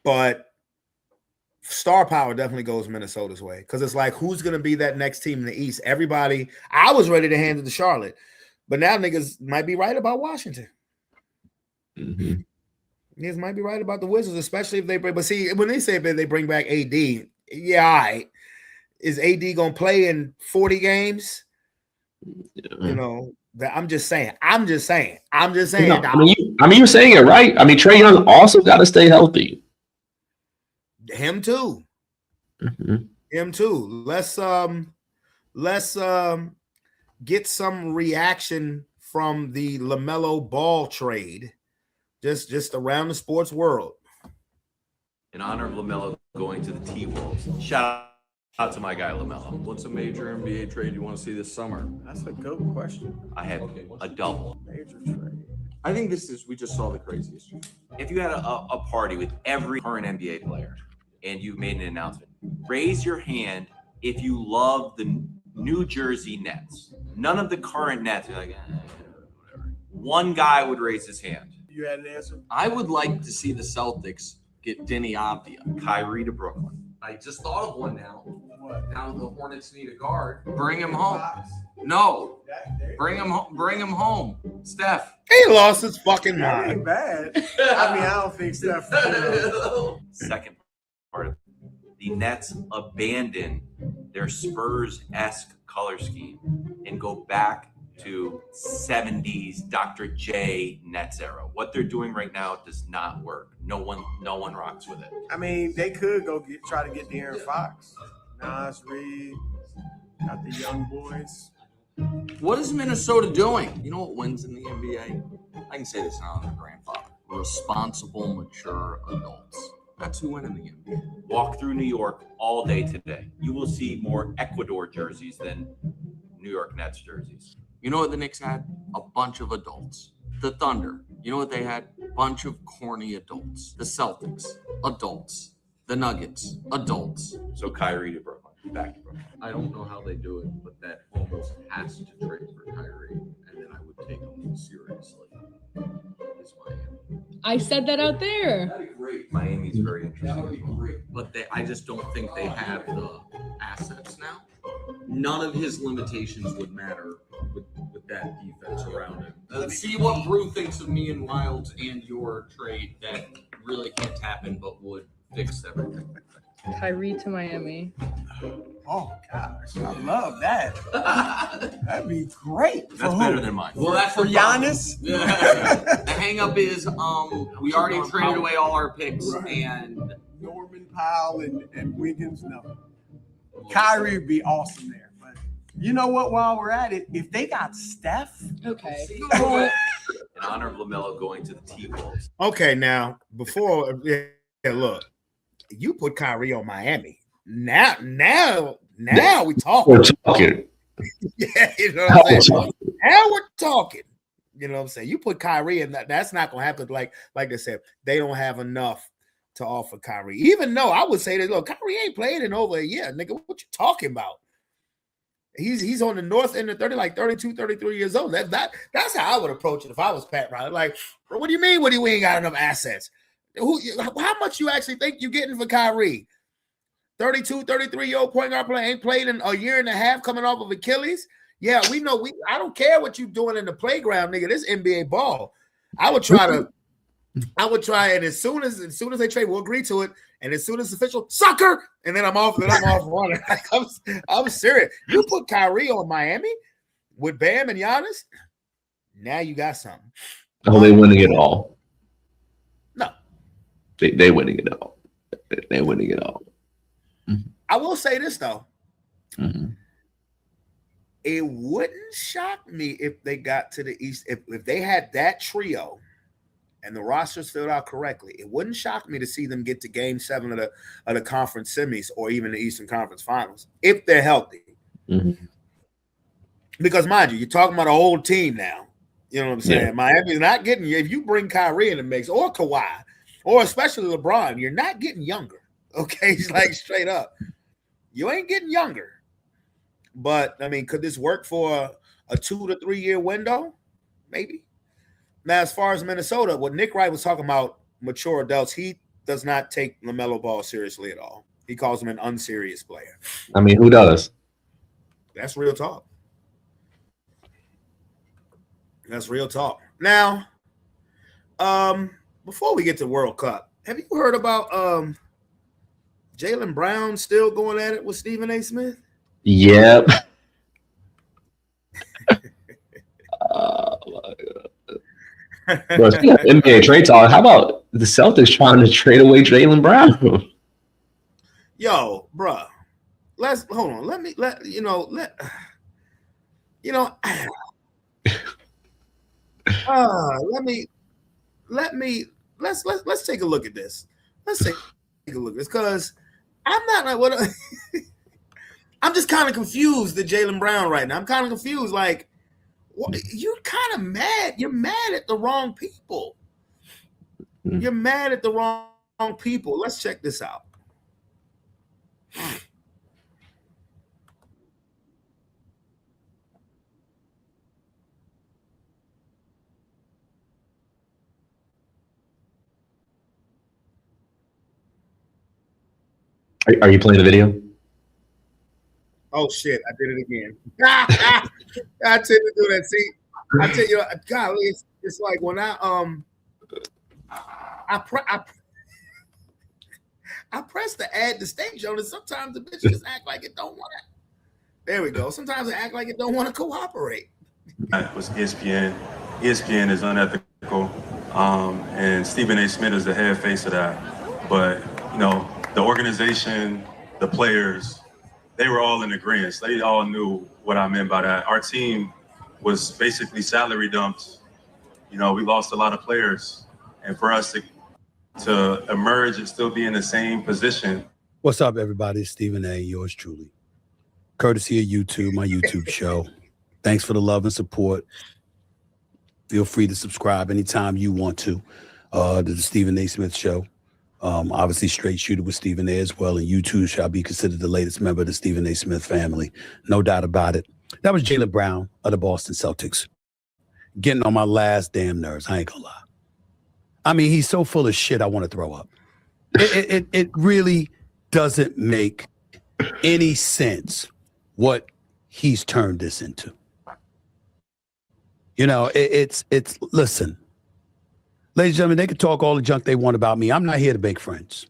But star power definitely goes Minnesota's way, because it's like, who's going to be that next team in the East? Everybody, I was ready to hand it to Charlotte, but now niggas might be right about Washington. Niggas might be right about the Wizards, especially if they bring. But see, when they say they bring back AD, yeah, all right. Is AD going to play in 40 games? Yeah. I'm just saying. No, I mean, you're saying it right. I mean, Trae Young also got to stay healthy. Him too. Him too. Let's get some reaction from the LaMelo Ball trade, just around the sports world. In honor of LaMelo going to the T-Wolves, shout out to my guy LaMelo. What's a major NBA trade you want to see this summer? That's a good question. I have a double. Major trade. I think we just saw the craziest. If you had a party with every current NBA player and you made an announcement, raise your hand if you love the New Jersey Nets. None of the current Nets. You're like, whatever. One guy would raise his hand. You had an answer? I would like to see the Celtics get Denny Avdia. Kyrie to Brooklyn. I just thought of one now. What? Now the Hornets need a guard. Bring him home. No. Bring him home. Bring him home. Steph. He lost his fucking mind. Ain't bad. I mean, I don't think Steph. Second part of it. The Nets abandon their Spurs-esque color scheme and go back to 70s Dr. J Nets era. What they're doing right now does not work. No one rocks with it. I mean, they could try to get De'Aaron Fox, Naz Reid, got the young boys. What is Minnesota doing? You know what wins in the NBA? I can say this now, I'm a grandfather. Responsible, mature adults. That's who win in the NBA. Walk through New York all day today. You will see more Ecuador jerseys than New York Nets jerseys. You know what the Knicks had? A bunch of adults. The Thunder, you know what they had? A bunch of corny adults. The Celtics, adults. The Nuggets, adults. So Kyrie to Brooklyn, back to Brooklyn. I don't know how they do it, but that almost has to trade for Kyrie, and then I would take them seriously. It's Miami. I said that out there. That'd be great. Miami's very interesting. That would be great. But I just don't think they have the assets now. None of his limitations would matter with that defense around him. Let's see what Brew thinks of me and Wilds and your trade that really can't happen but would fix everything. Kyrie to Miami. Oh gosh, I love that. That'd be great. That's better than mine. Well, that's For the problem. Giannis. The hang up is we already traded away all our picks and Norman Powell and Wiggins. No, Kyrie would be awesome there. But you know what? While we're at it, if they got Steph, Okay. In honor of LaMelo going to the T-Wolves. Okay, now before look, you put Kyrie on Miami. Now we talking. We're talking. Yeah, you know what I'm saying? Now we're talking. You know what I'm saying? You put Kyrie in that's not gonna happen. Like I said, they don't have enough to offer Kyrie. Even though I would say that look, Kyrie ain't played in over a year, nigga. What you talking about? He's on the north end of 30, like 32, 33 years old. That's how I would approach it if I was Pat Riley. Like, what do you mean? We ain't got enough assets? How much you actually think you're getting for Kyrie? 32, 33-year-old point guard player ain't played in a year and a half coming off of Achilles. Yeah, we know. I don't care what you doing in the playground, nigga. This NBA ball. I would try, and as soon as they trade, we'll agree to it. And as soon as it's official, sucker, and then I'm off running. Like, I'm serious. You put Kyrie on Miami with Bam and Giannis, now you got something. Oh, they winning it all. No. They winning it all. They're winning it all. Mm-hmm. I will say this though. Mm-hmm. It wouldn't shock me if they got to the East, if they had that trio and the rosters filled out correctly. It wouldn't shock me to see them get to Game 7 of the conference semis or even the Eastern Conference Finals if they're healthy. Mm-hmm. Because mind you, you're talking about a whole team now. You know what I'm saying? Yeah. Miami's not getting you. If you bring Kyrie in the mix or Kawhi or especially LeBron, you're not getting younger. Okay, it's like straight up. You ain't getting younger. But, I mean, could this work for a 2 to 3 year window? Maybe. Now, as far as Minnesota, what Nick Wright was talking about, mature adults, he does not take LaMelo Ball seriously at all. He calls him an unserious player. I mean, who does? That's real talk. That's real talk. Now, before we get to World Cup, have you heard about Jaylen Brown still going at it with Stephen A. Smith? Yep. Oh my God. Bro, NBA trade talk. How about the Celtics trying to trade away Jaylen Brown? Yo, bruh. Let's hold on. Let's take a look at this. Let's take a look at this because I'm not like what I'm just kind of confused at Jaylen Brown right now. I'm kind of confused. Like, you're kind of mad. You're mad at the wrong people. You're mad at the wrong people. Let's check this out. Are you playing the video? Oh shit! I did it again. I tend to do that. See, I tell you, golly, it's like when I press the add the stage on it. Sometimes the bitch just act like it don't want to. There we go. Sometimes it act like it don't want to cooperate. That was ESPN. ESPN is unethical, and Stephen A. Smith is the head face of that. But you know, the organization, the players, they were all in agreement. They all knew what I meant by that. Our team was basically salary dumped. You know, we lost a lot of players, and for us to emerge and still be in the same position. What's up, everybody? It's Stephen A., yours truly. Courtesy of YouTube, my YouTube show. Thanks for the love and support. Feel free to subscribe anytime you want to the Stephen A. Smith Show. Obviously, Straight Shooter with Stephen A. as well, and you too shall be considered the latest member of the Stephen A. Smith family. No doubt about it. That was Jaylen Brown of the Boston Celtics. Getting on my last damn nerves. I ain't gonna lie. I mean, he's so full of shit, I want to throw up. It really doesn't make any sense what he's turned this into. You know, it's listen, ladies and gentlemen, they can talk all the junk they want about me. I'm not here to make friends.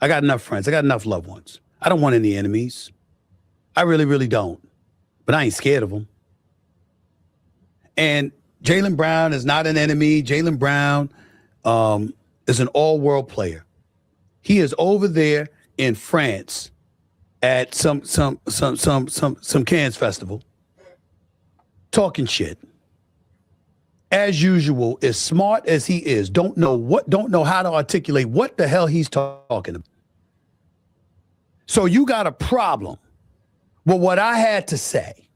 I got enough friends. I got enough loved ones. I don't want any enemies. I really, really don't. But I ain't scared of them. And Jaylen Brown is not an enemy. Jaylen Brown is an all-world player. He is over there in France at some Cannes festival talking shit. As usual, as smart as he is, don't know how to articulate what the hell he's talking about. So you got a problem with what I had to say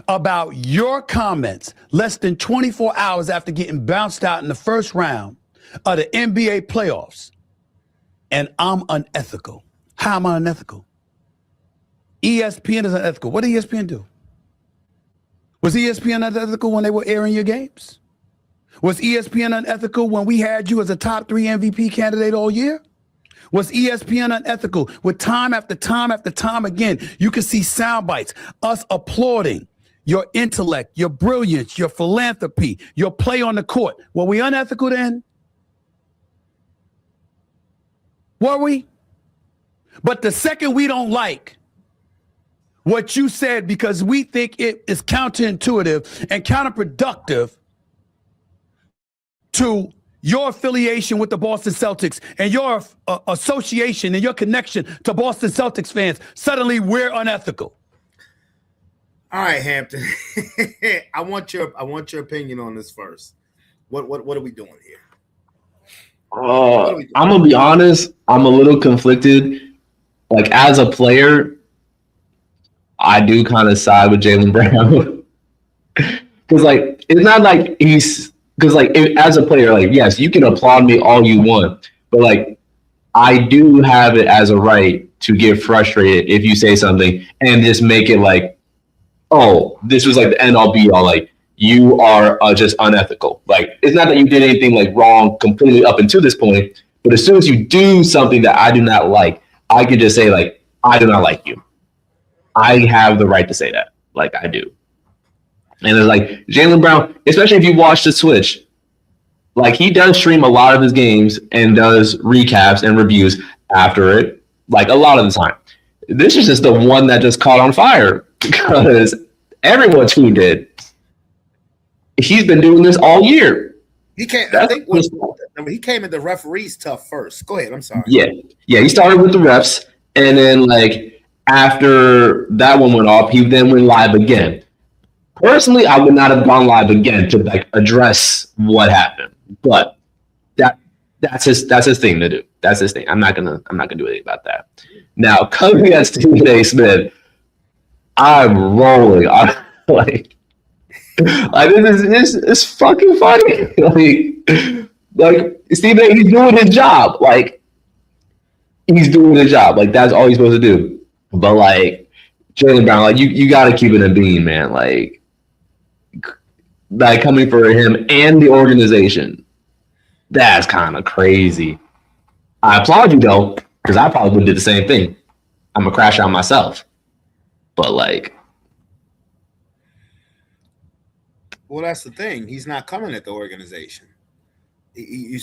about your comments less than 24 hours after getting bounced out in the first round of the NBA playoffs. And I'm unethical. How am I unethical? ESPN is unethical. What did ESPN do? Was ESPN unethical when they were airing your games? Was ESPN unethical when we had you as a top 3 MVP candidate all year? Was ESPN unethical with time after time after time again? You can see sound bites, us applauding your intellect, your brilliance, your philanthropy, your play on the court. Were we unethical then? Were we? But the second we don't like what you said because we think it is counterintuitive and counterproductive to your affiliation with the Boston Celtics and your association and your connection to Boston Celtics fans, suddenly we're unethical. All right, Hampton. I want your opinion on this first. What are we doing here? I'm gonna be honest. I'm a little conflicted. Like as a player, I do kind of side with Jaylen Brown because, like, it's not like he's because, like, as a player, like, yes, you can applaud me all you want, but like, I do have it as a right to get frustrated if you say something and just make it like, oh, this was like the end all be all. Like, you are just unethical. Like, it's not that you did anything like wrong completely up until this point, but as soon as you do something that I do not like, I could just say like, I do not like you. I have the right to say that. Like, I do. And it's like Jaylen Brown, especially if you watch the Switch, like he does stream a lot of his games and does recaps and reviews after it, like a lot of the time. This is just the one that just caught on fire because everyone tuned in. He's been doing this all year. He came. He came at the referees tough first. Go ahead. I'm sorry. Yeah. He started with the refs, and then like after that one went off, he then went live again. Personally, I would not have gone live again to like address what happened, but that's his thing to do. That's his thing. I'm not gonna do anything about that. Now, coming at Stephen A. Smith, I'm rolling. I'm like this is fucking funny. like Stephen A. He's doing his job. Like he's doing his job. Like that's all he's supposed to do. But like Jaylen Brown, like you got to keep it in being, man. Like coming for him and the organization, that's kind of crazy. I applaud you though, because I probably would have did the same thing. I'm gonna crash out myself. But like, well, that's the thing. He's not coming at the organization. You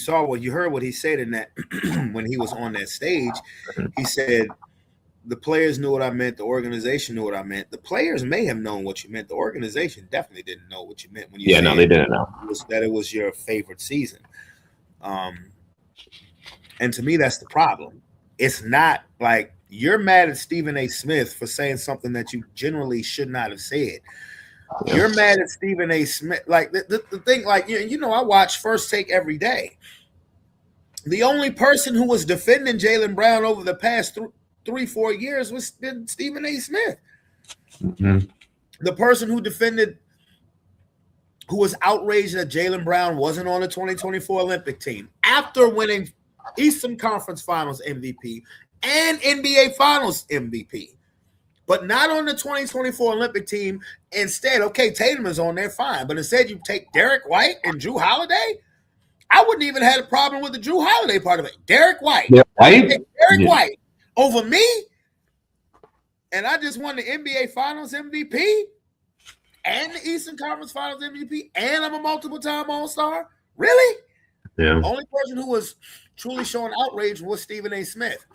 heard what he said in that when he was on that stage. He said the players knew what I meant. The organization knew what I meant. The players may have known what you meant. The organization definitely didn't know what you meant when you. Yeah, no, they didn't know that it was your favorite season. And to me, that's the problem. It's not like you're mad at Stephen A. Smith for saying something that you generally should not have said. You're mad at Stephen A. Smith. Like the thing, like you know, I watch First Take every day. The only person who was defending Jaylen Brown over the past 3-4 years was Stephen A. Smith. Mm-hmm. The person who was outraged that Jaylen Brown wasn't on the 2024 Olympic team after winning Eastern Conference Finals MVP and NBA Finals MVP, but not on the 2024 Olympic team. Instead, okay, Tatum is on there, fine, but instead you take Derek White and Drew Holiday. I wouldn't even have a problem with the Drew Holiday part of it. Derek White, White over me, and I just won the NBA Finals MVP and the Eastern Conference Finals MVP, and I'm a multiple-time All-Star. Really? Yeah. The only person who was truly showing outrage was Stephen A. Smith.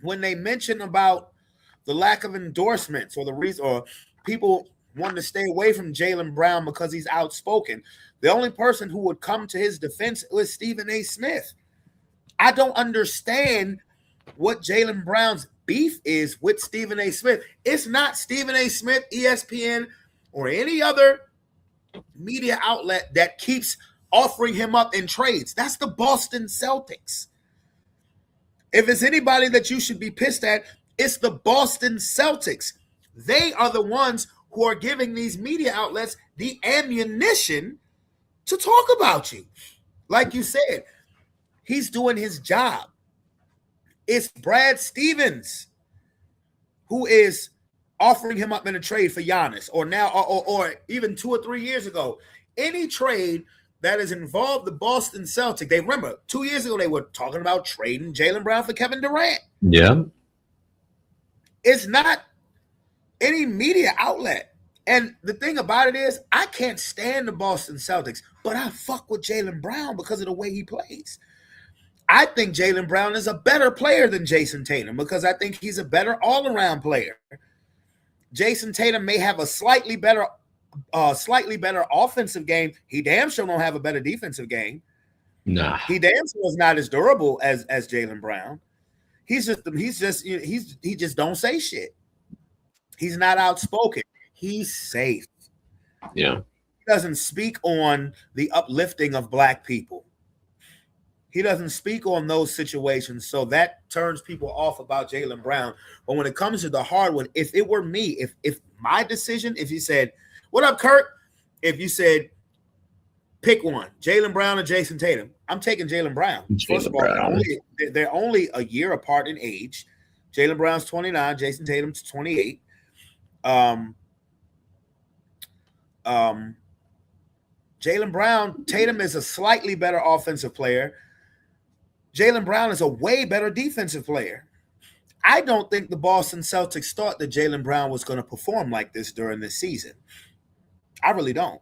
When they mentioned about the lack of endorsements or the reason, or people wanting to stay away from Jaylen Brown because he's outspoken, the only person who would come to his defense was Stephen A. Smith. I don't understand what Jaylen Brown's beef is with Stephen A. Smith. It's not Stephen A. Smith, ESPN, or any other media outlet that keeps offering him up in trades. That's the Boston Celtics. If it's anybody that you should be pissed at, it's the Boston Celtics. They are the ones who are giving these media outlets the ammunition to talk about you. Like you said, he's doing his job. It's Brad Stevens who is offering him up in a trade for Giannis, or now, or even 2 or 3 years ago. Any trade that has involved the Boston Celtics, they remember 2 years ago they were talking about trading Jaylen Brown for Kevin Durant. Yeah. It's not any media outlet. And the thing about it is, I can't stand the Boston Celtics, but I fuck with Jaylen Brown because of the way he plays. I think Jaylen Brown is a better player than Jason Tatum because I think he's a better all-around player. Jason Tatum may have a slightly better offensive game. He damn sure don't have a better defensive game. Nah. He damn sure is not as durable as Jaylen Brown. He just don't say shit. He's not outspoken. He's safe. Yeah. He doesn't speak on the uplifting of Black people. He doesn't speak on those situations, so that turns people off about Jaylen Brown. But when it comes to the hard one, if it were me, if my decision, if you said, "What up, Kurt?" If you said, "Pick one, Jaylen Brown or Jason Tatum," I'm taking Jaylen Brown. First of all, they're only a year apart in age. Jaylen Brown's 29, Jason Tatum's 28. Jaylen Brown, Tatum is a slightly better offensive player. Jaylen Brown is a way better defensive player. I don't think the Boston Celtics thought that Jaylen Brown was going to perform like this during this season. I really don't.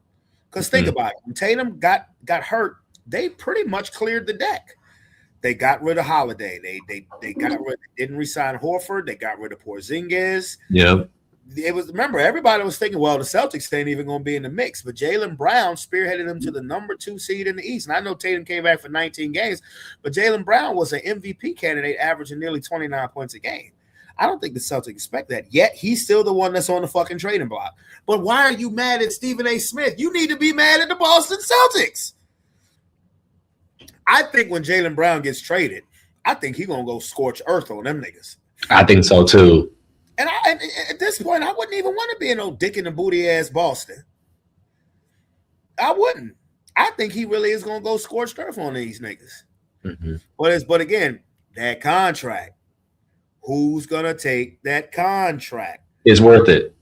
Because think about it. When Tatum got hurt, they pretty much cleared the deck. They got rid of Holiday. They didn't re-sign Horford. They got rid of Porzingis. Yeah. Remember, everybody was thinking, well, the Celtics ain't even going to be in the mix. But Jaylen Brown spearheaded them to the number 2 seed in the East. And I know Tatum came back for 19 games, but Jaylen Brown was an MVP candidate averaging nearly 29 points a game. I don't think the Celtics expect that. Yet he's still the one that's on the fucking trading block. But why are you mad at Stephen A. Smith? You need to be mad at the Boston Celtics. I think when Jaylen Brown gets traded, I think he's going to go scorch earth on them niggas. I think so too. And at this point, I wouldn't even want to be in no dick in the booty ass Boston. I wouldn't. I think he really is going to go scorched earth on these niggas. Mm-hmm. But again, that contract. Who's going to take that contract? It's worth it.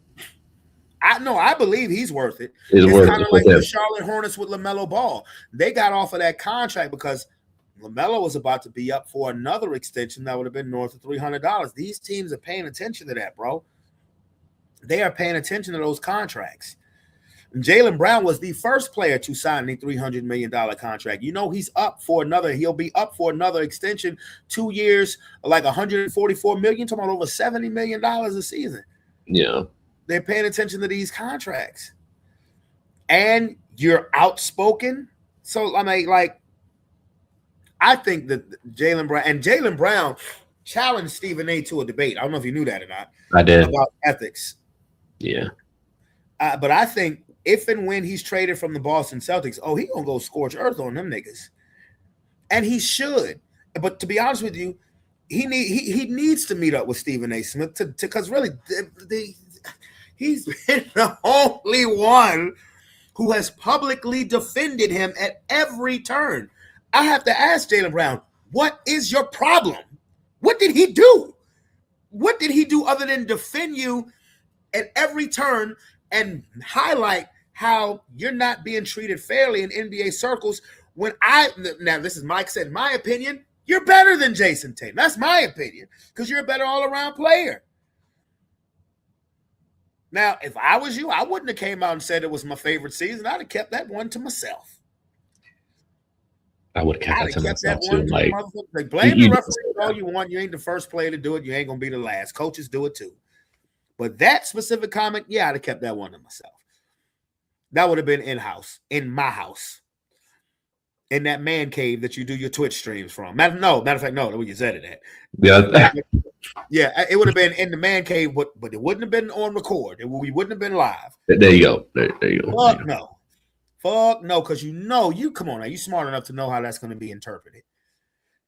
I believe he's worth it. It's kind of like the Charlotte Hornets with LaMelo Ball. They got off of that contract because LaMelo was about to be up for another extension that would have been north of $300. These teams are paying attention to that, bro. They are paying attention to those contracts. And Jaylen Brown was the first player to sign the $300 million contract. You know, he'll be up for another extension, 2 years, like $144 million, talking about over $70 million a season. Yeah. They're paying attention to these contracts. And you're outspoken. So, I mean, like, I think that Jaylen Brown challenged Stephen A. to a debate. I don't know if you knew that or not. I did. About ethics. Yeah. But I think if and when he's traded from the Boston Celtics, he gonna go scorch earth on them niggas, and he should. But to be honest with you, he needs to meet up with Stephen A. Smith because really he's been the only one who has publicly defended him at every turn. I have to ask Jaylen Brown, what is your problem? What did he do? What did he do other than defend you at every turn and highlight how you're not being treated fairly in NBA circles? Now this is Mike said, my opinion, you're better than Jason Tatum. That's my opinion, because you're a better all-around player. Now, if I was you, I wouldn't have came out and said it was my favorite season. I'd have kept that one to myself. I would have kept that to myself too. Like, blame the referee all you want. You ain't the first player to do it. You ain't gonna be the last. Coaches do it too. But that specific comment, I'd have kept that one to myself. That would have been in-house, in my house, in that man cave that you do your Twitch streams from. Matter of fact, no, you said it at. Yeah. Yeah, it would have been in the man cave, but it wouldn't have been on record. We wouldn't have been live. There you go. There you go. Fuck no, because you come on now, you smart enough to know how that's going to be interpreted.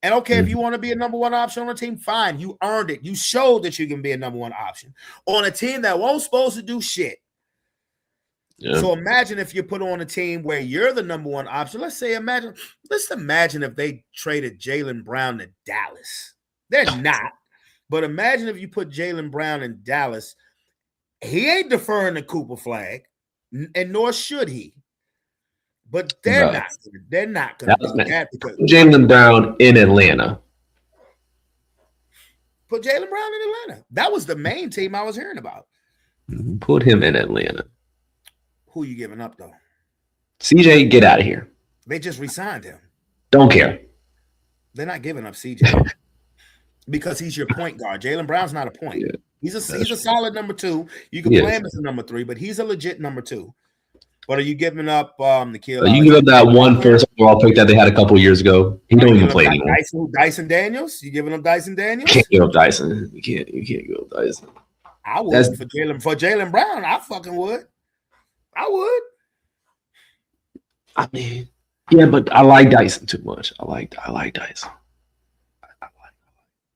And okay, if you want to be a number one option on a team, fine. You earned it. You showed that you can be a number one option on a team that won't supposed to do shit. Yeah. So imagine if you put on a team where you're the number one option. Let's imagine if they traded Jaylen Brown to Dallas. They're not. But imagine if you put Jaylen Brown in Dallas. He ain't deferring the Cooper flag, and nor should he. But they're not. They're not going to do that because Jaylen Brown in Atlanta. Put Jaylen Brown in Atlanta. That was the main team I was hearing about. Put him in Atlanta. Who you giving up though? CJ, get out of here. They just re-signed him. Don't care. They're not giving up CJ because he's your point guard. Jaylen Brown's not a point. Yeah, he's a solid number two. You can play him as a number three, but he's a legit number two. But are you giving up the kill? You give up that one first overall pick that they had a couple years ago. He don't even play anymore. Dyson Daniels? You giving up Dyson Daniels? Can't give up Dyson. You can't give up Dyson. I would for Jaylen Brown. I fucking would. I would. I mean, yeah, but I like Dyson too much. I like Dyson.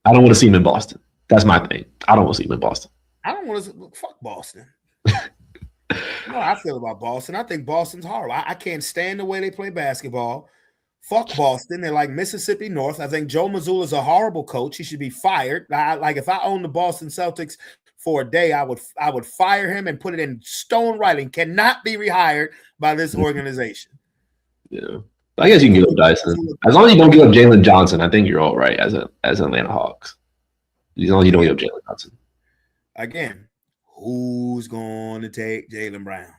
I don't want to see him in Boston. That's my thing. I don't want to see him in Boston. I don't want to fuck Boston. You know how I feel about Boston. I think Boston's horrible. I can't stand the way they play basketball. Fuck Boston. They're like Mississippi North. I think Joe Mazzulla's a horrible coach. He should be fired. If I owned the Boston Celtics for a day, I would fire him and put it in stone writing. Cannot be rehired by this organization. Yeah. I guess you can give up Dyson. As long as you don't give up Jalen Johnson, I think you're all right as Atlanta Hawks. As long as you don't give up Jalen Johnson. Again, who's going to take Jaylen Brown?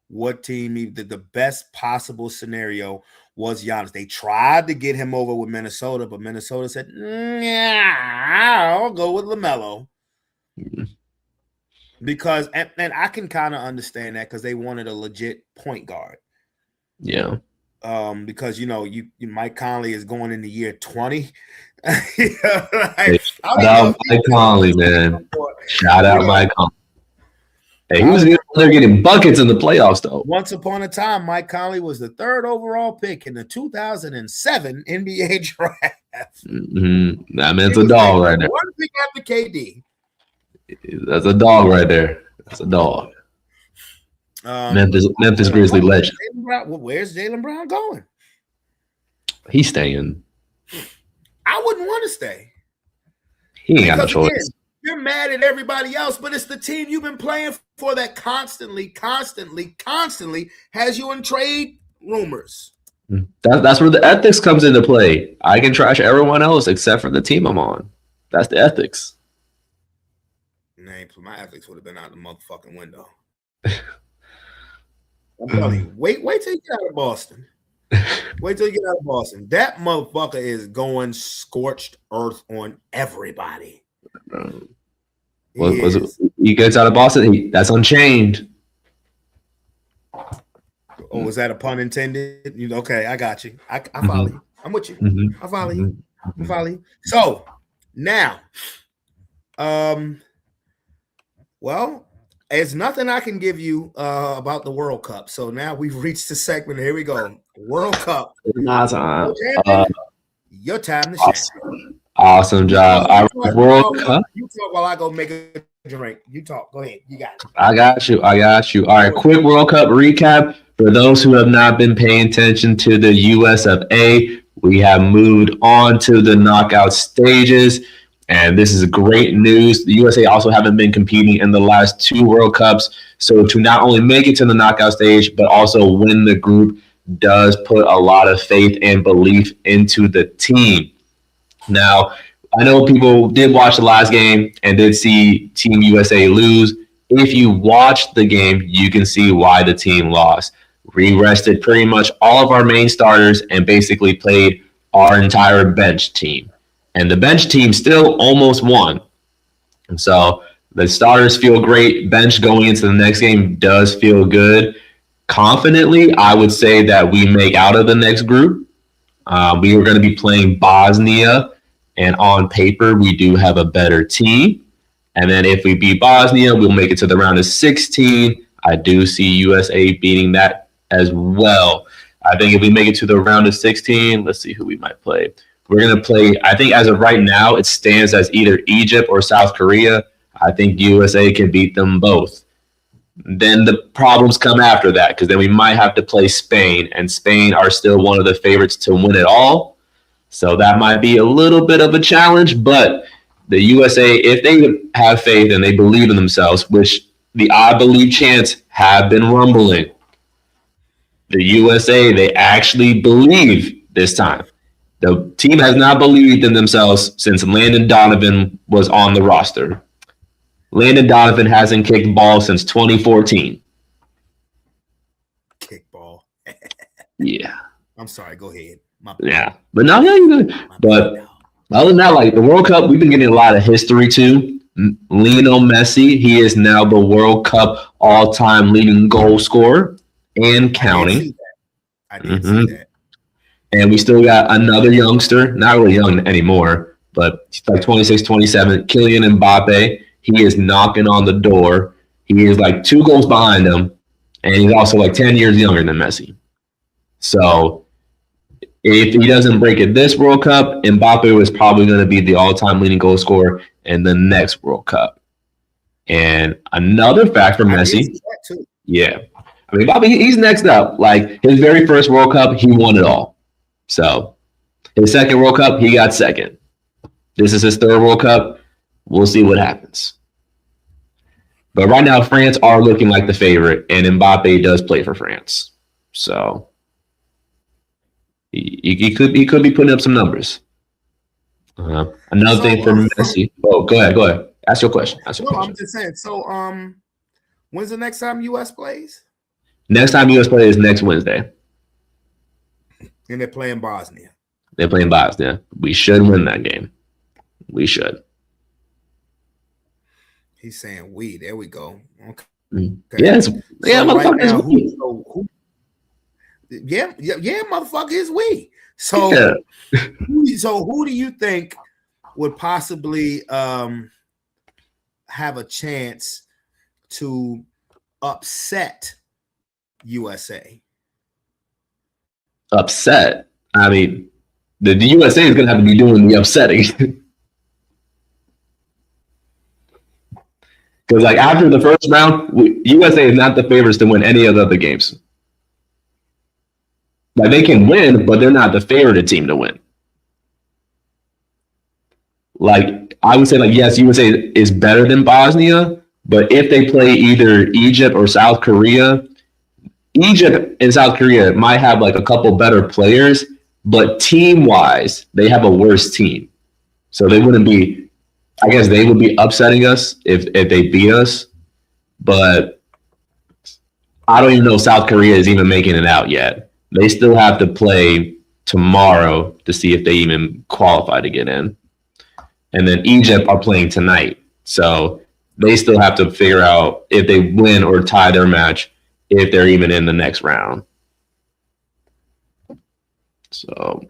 What team? The best possible scenario was Giannis. They tried to get him over with Minnesota, but Minnesota said, I'll go with LaMelo. Mm-hmm. Because, and I can kind of understand that because they wanted a legit point guard. Yeah. Because Mike Conley is going into year 20. Shout out Mike Conley, man. Shout out Mike Conley. Hey, he was there getting buckets in the playoffs, though. Once upon a time, Mike Conley was the 3rd overall pick in the 2007 NBA draft. Mm-hmm. That man's a dog right there. One pick after KD. That's a dog right there. That's a dog. Memphis Grizzly legend. Where's Jaylen Brown going? He's staying. I wouldn't want to stay. He ain't got no choice. Again, you're mad at everybody else, but it's the team you've been playing for that constantly has you in trade rumors. That's where the ethics comes into play. I can trash everyone else except for the team I'm on. That's the ethics. My ethics would have been out the motherfucking window. I'm telling you, wait till you get out of Boston. Wait till you get out of Boston. That motherfucker is going scorched earth on everybody. He gets out of Boston. That's Unchained. Oh, was that a pun intended? Okay, I got you. I follow you. I'm with you. I follow you. I follow you. So, Now, well, there's nothing I can give you about the World Cup. So now we've reached the segment. Here we go. World Cup. Your time to shine. Awesome job. All right, World Cup. You talk while I go make a drink. You talk. Go ahead. You got it. I got you. All right, quick World Cup recap. For those who have not been paying attention to the US of A, we have moved on to the knockout stages. And this is great news. The USA also haven't been competing in the last 2 World Cups. So to not only make it to the knockout stage, but also win the group does put a lot of faith and belief into the team. Now, I know people did watch the last game and did see Team USA lose. If you watched the game, you can see why the team lost. We rested pretty much all of our main starters and basically played our entire bench team. And the bench team still almost won. And so the starters feel great. Bench going into the next game does feel good. Confidently, I would say that we make out of the next group. We were going to be playing Bosnia, and on paper, we do have a better team. And then if we beat Bosnia, we'll make it to the round of 16. I do see USA beating that as well. I think if we make it to the round of 16, let's see who we might play. We're going to play, I think as of right now, it stands as either Egypt or South Korea. I think USA can beat them both. Then the problems come after that, because then we might have to play Spain, and Spain are still one of the favorites to win it all. So that might be a little bit of a challenge, but the USA, if they have faith and they believe in themselves, which the I believe chants have been rumbling, the USA, they actually believe this time. The team has not believed in themselves since Landon Donovan was on the roster. Landon Donovan hasn't kicked ball since 2014. Kick ball. Yeah. I'm sorry. Go ahead. Yeah. But no, yeah, you're good. But other than that, like the World Cup, we've been getting a lot of history too. Lionel Messi, he is now the World Cup all-time leading goal scorer and counting. I did see that. And we still got another youngster, not really young anymore, but he's like 26, 27, Kylian Mbappe. He is knocking on the door. He is like 2 goals behind him, and he's also like 10 years younger than Messi. So if he doesn't break it this World Cup, Mbappe was probably going to be the all-time leading goal scorer in the next World Cup. And another fact for Messi, yeah. I mean, Mbappe, he's next up. Like his very first World Cup, he won it all. So his second World Cup, he got second. This is his third World Cup. We'll see what happens. But right now, France are looking like the favorite, and Mbappe does play for France. So he could be putting up some numbers. Another thing for Messi. Oh, go ahead. Ask your question. I'm just saying. So, when's the next time US plays? Next time US plays is next Wednesday. And they're playing Bosnia. They're playing Bosnia. We should win that game. We should. He's saying we. There we go. Okay. Yes. Yeah, motherfucker. Motherfucker is we. So, so who do you think would possibly have a chance to upset USA? Upset? I mean, the USA is going to have to be doing the upsetting. Because like after the first round, USA is not the favorites to win any of the other games. Like they can win, but they're not the favorite team to win. Like I would say, like yes, USA is better than Bosnia, but if they play either Egypt or South Korea, Egypt and South Korea might have like a couple better players, but team-wise, they have a worse team. So they wouldn't be. I guess they would be upsetting us if they beat us, but I don't even know if South Korea is even making it out yet. They still have to play tomorrow to see if they even qualify to get in. And then Egypt are playing tonight. So they still have to figure out if they win or tie their match, if they're even in the next round. So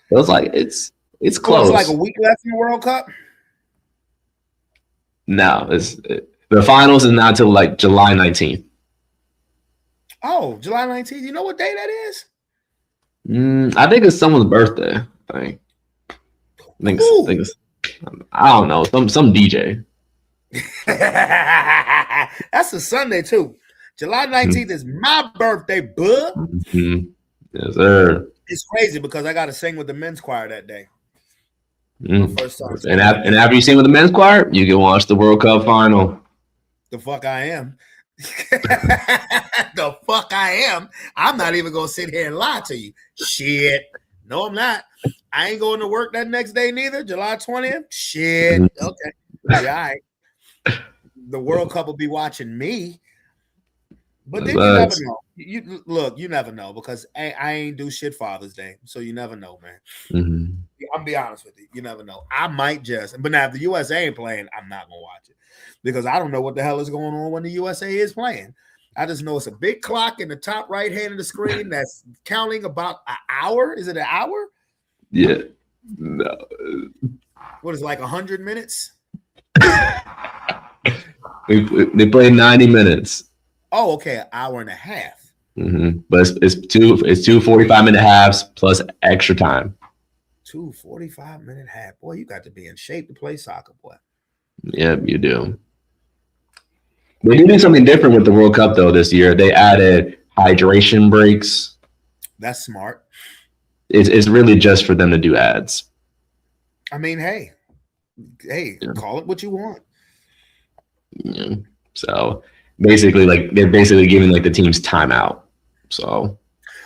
it was like it's It's So close. it's like a week left in the World Cup. No, the finals is not till like July 19th. Oh, July 19th. You know what day that is? I think it's someone's birthday. I think it's, I don't know, some DJ. That's a Sunday too. July 19th is my birthday, bud. Mm-hmm. Yes, sir. It's crazy because I got to sing with the men's choir that day. First time. And after you sing with the men's choir, you can watch the World Cup final. The fuck I am. The fuck I am. I'm not even gonna sit here and lie to you. Shit. No, I'm not. I ain't going to work that next day neither. July 20th. Shit. Okay. Yeah, all right. The World Cup will be watching me. But then you never know. You never know because I ain't do shit Father's Day. So you never know, man. Mm-hmm. I'll be honest with you. You never know. I might just, but now if the USA ain't playing, I'm not gonna watch it because I don't know what the hell is going on when the USA is playing. I just know it's a big clock in the top right hand of the screen that's counting about an hour. Is it an hour? Yeah. No. What is it, like 100 minutes? They play 90 minutes. Oh, okay, an hour and a half. Mm-hmm. But it's two 45-minute halves plus extra time. 2 45-minute half. Boy, you got to be in shape to play soccer, boy. Yeah, you do. They do something different with the World Cup though this year. They added hydration breaks. That's smart. It's really just for them to do ads. I mean, hey, yeah. Call it what you want. Yeah. So basically, like they're basically giving like the teams timeout. So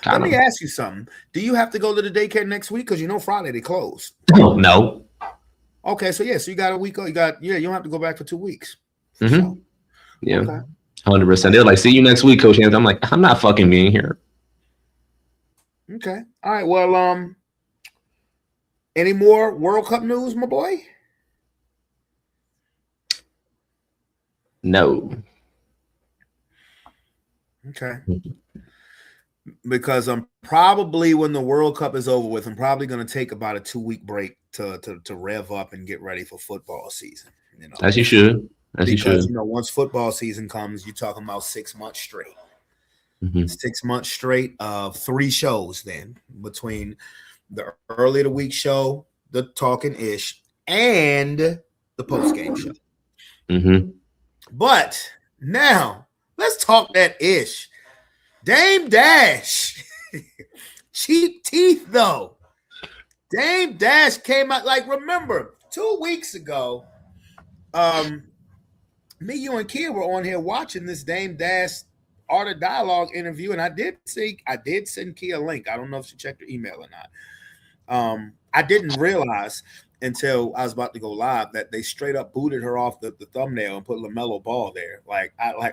let me ask you something. Do you have to go to the daycare next week? Because you know Friday they close. No. Okay, so so you got a week. You don't have to go back for 2 weeks. Mm-hmm. So, yeah, 100%. They're like, see you next week, Coach Anthony. I'm like, I'm not fucking being here. Okay. All right. Well, any more World Cup news, my boy? No. Okay. Because I'm probably when the World Cup is over with, I'm probably going to take about a 2-week break to rev up and get ready for football season. You know, as you should. Because you know, once football season comes, you're talking about 6 months straight. Mm-hmm. 6 months straight of 3 shows. Then between the early of the week show, the Talkin Ish, and the post game show. Mm-hmm. But now let's talk that Ish. Dame Dash. Cheap teeth, though. Dame Dash came out, like, remember, 2 weeks ago, me, you, and Kia were on here watching this Dame Dash Art of Dialogue interview, and I did send Kia a link. I don't know if she checked her email or not. I didn't realize until I was about to go live that they straight up booted her off the thumbnail and put LaMelo Ball there.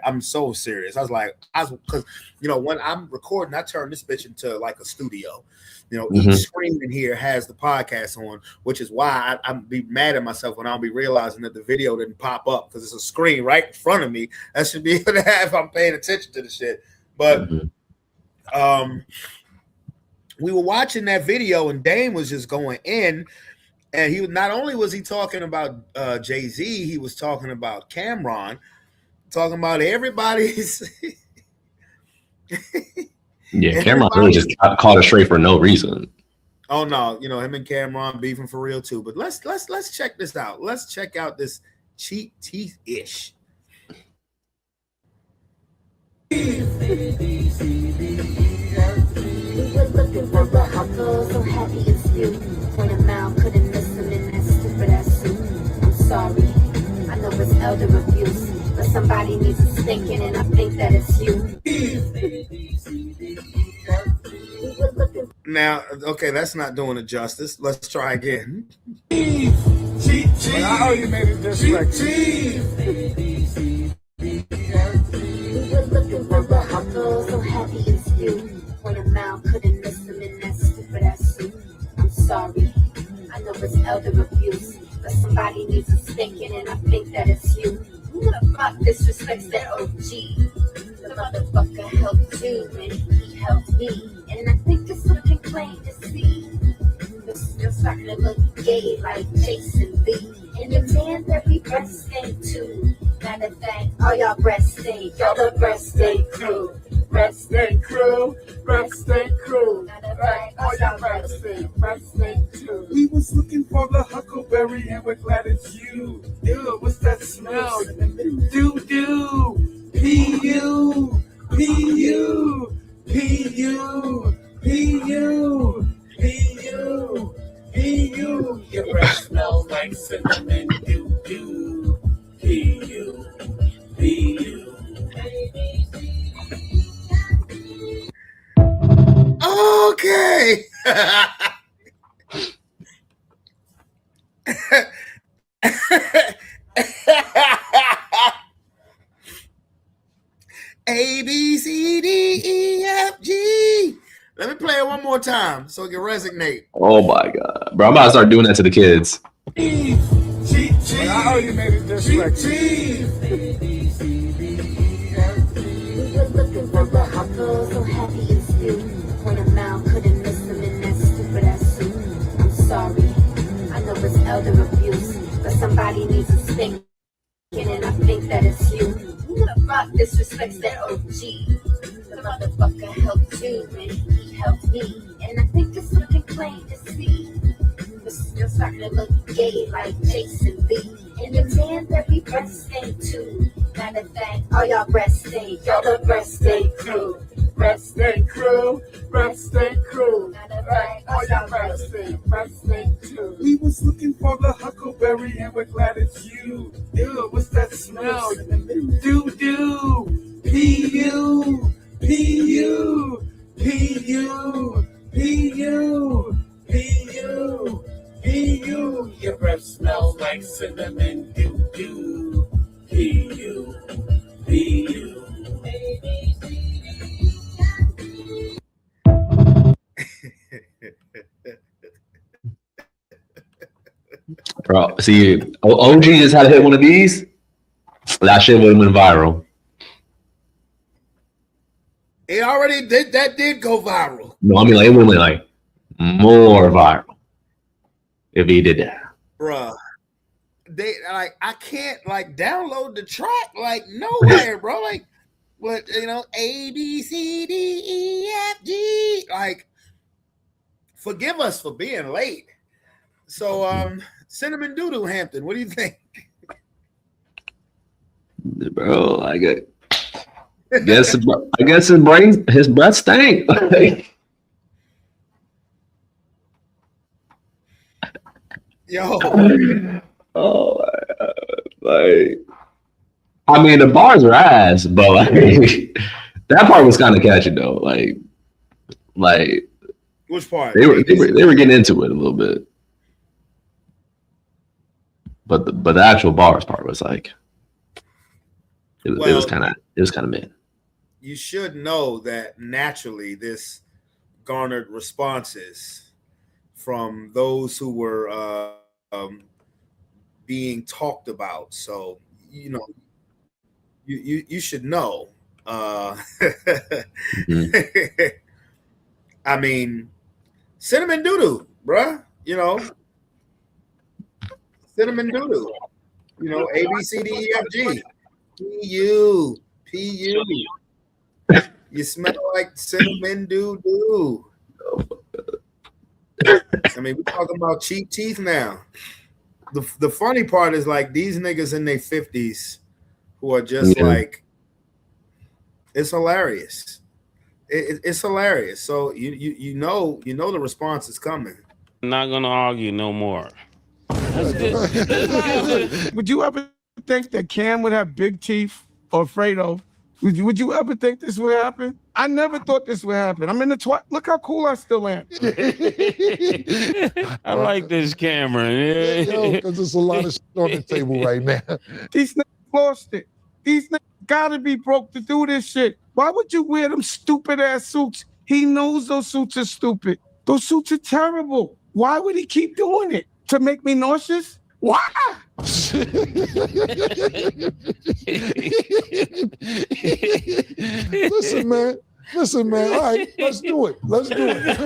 I'm so serious. Because you know, when I'm recording, I turn this bitch into like a studio. You know, each screen in here has the podcast on, which is why I'm be mad at myself when I'll be realizing that the video didn't pop up because it's a screen right in front of me. That should be able to have if I'm paying attention to the shit. But we were watching that video and Dame was just going in. And he not only was he talking about Jay-Z, he was talking about Cameron, talking about everybody's. Yeah, Cameron really just caught it straight for no reason. Oh no, you know him and Cameron beefing for real too. But let's check this out. Let's check out this cheap teeth ish. For the hustle, so happy it's you. Point him out, couldn't miss him in that stupid ass suit. I'm sorry, I know it's elder abuse, but somebody needs a stinking, and I think that it's you. Now, okay, that's not doing it justice. Let's try again. I heard you made it disrespectful. For the hustle, so happy it's you. Point him out, couldn't miss him in that stupid ass suit. I'm sorry, I know it's elder abuse, but somebody needs a stinking, and I think that it's you. Who the fuck disrespects that OG? The motherfucker helped you, and he helped me, and I think it's something plain to see. You're starting to look gay like Jason B. And the man that we breast stink too. Matter of fact, all y'all breast stink. Y'all the breast stink crew. Breast stink crew. Breast stink crew. Matter of fact, all y'all breast stink. Breast stink too. We was looking for the huckleberry and we're glad it's you. Ew, what's that smell? Doo-doo. P-U. P-U. P-U. P-U. P-U. P-U. Your breath smells like cinnamon. Doo-doo. P-U. P-U. Okay. A, B, C, D, E, F, G. Let me play it one more time so it can resonate. Oh my god, bro! I'm about to start doing that to the kids. I already made it dyslexic. We were looking for the huckle, so happy and spewed. Point of mouth, couldn't miss them in that stupid ass suit. I'm sorry, I know it's elder abuse, but somebody needs a spanking, and I think that it's you. Who the fuck disrespects that OG? The motherfucker helped you, and he helped me, and I think it's looking plain to see. We're still starting to look gay like Jason B. And the man that we breast stink too. Matter of fact, all y'all breast stink. Y'all the breast stink crew. Breast stink crew. Breast stink crew. Matter of fact, all y'all breast stink. Breast stink too. We was looking for the huckleberry and we're glad it's you. Ew, what's that smell? Doo-doo. P-U. P-U. P-U. P-U. P-U. P-U. Your breath smells like cinnamon. Doo-doo. P-U. P-U. Bro, see, OG just had to hit one of these. That shit would have went viral. It already did. That did go viral. No, I mean, like, it would have went like more viral if he did that. Bruh. They like I can't like download the track like nowhere, bro. Like what A B C D E F G. Like, forgive us for being late. So Cinnamon Doodoo Hampton, what do you think? Bro, I guess his breath stank. Yo. Oh, like, I mean, the bars are ass, but like, that part was kind of catchy though. Like, which part? They were getting into it a little bit, but the actual bars part was like, it was kind of mid. You should know that naturally this garnered responses from those who were being talked about. So, you should know. I mean, Cinnamon Doodoo, bruh. Cinnamon Doodoo. A, B, C, D, E, F, G. P-U. P-U. You smell like cinnamon doo-doo. I mean, we're talking about cheap teeth now. The funny part is like these niggas in their 50s who are just like, it's hilarious. It's hilarious. So you know the response is coming. I'm not gonna argue no more. Would you ever think that Cam would have big teeth or Fredo? Would you ever think this would happen? I never thought this would happen. I'm in the Look how cool I still am. I like this camera. Yo, because there's a lot of shit on the table right now. These niggas lost it. These niggas gotta be broke to do this shit. Why would you wear them stupid ass suits? He knows those suits are stupid. Those suits are terrible. Why would he keep doing it? To make me nauseous? Why? Listen, man, Listen, man. All right, let's do it. Let's do it.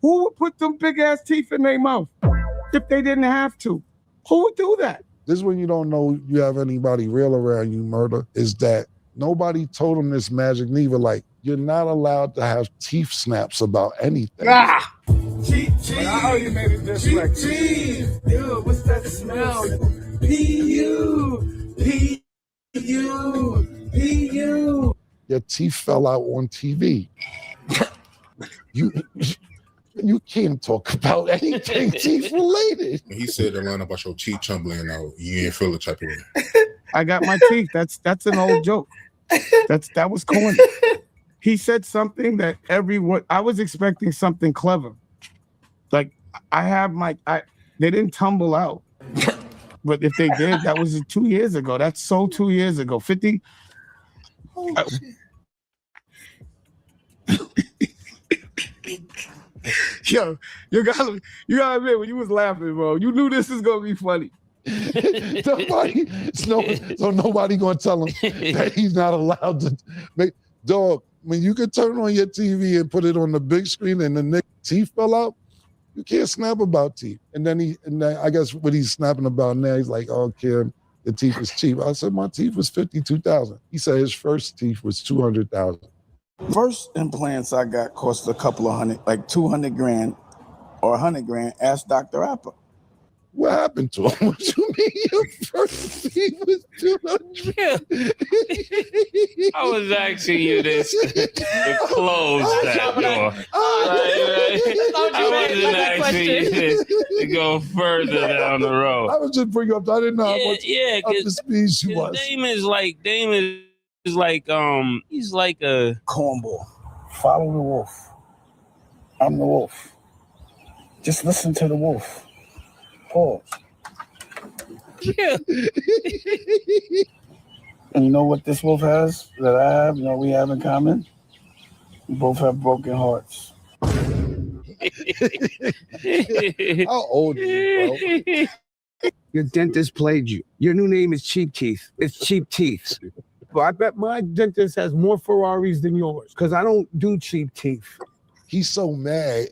Who would put them big ass teeth in their mouth if they didn't have to? Who would do that? This is when you don't know you have anybody real around you, Murder, is that nobody told him this magic neither. Like, you're not allowed to have teeth snaps about anything. Ah! Cheap, cheap. I heard you made it dyslexic. Ew, what's that smell? P-U, P-U, P-U. Your teeth fell out on TV. You can't talk about anything teeth related. He said the line about your teeth tumbling out. You ain't feel the type of way. I got my teeth. That's an old joke. That was corny. He said something that everyone. I was expecting something clever. Like they didn't tumble out. But if they did, that was 2 years ago. That's so 2 years ago. 50. Yo, you gotta admit, when you was laughing, bro, you knew this is gonna be funny. Nobody gonna tell him that he's not allowed to make. Dog, when you could turn on your TV and put it on the big screen and the nigga teeth fell out, you can't snap about teeth. And then I guess what he's snapping about now, he's like, "Oh, Kim, the teeth was cheap." I said, "My teeth was $52,000." He said his first teeth was $200,000. First implants I got cost a couple of hundred, like 200 grand or 100 grand. Ask Dr. Apple. What happened to him? What you mean your first teeth was 200? I was asking you this to close that door. I wasn't asking you to go further down the road. I was just bringing up. I didn't know how much up to speed she was. Dame is like he's like a cornball. Follow the wolf. I'm the wolf. Just listen to the wolf. Pause. Yeah. And you know what this wolf has that I have? You know what we have in common? We both have broken hearts. How old are you, bro? Your dentist played you. Your new name is Cheap Teeth. It's Cheap Teeth. But I bet my dentist has more Ferraris than yours because I don't do cheap teeth. He's so mad.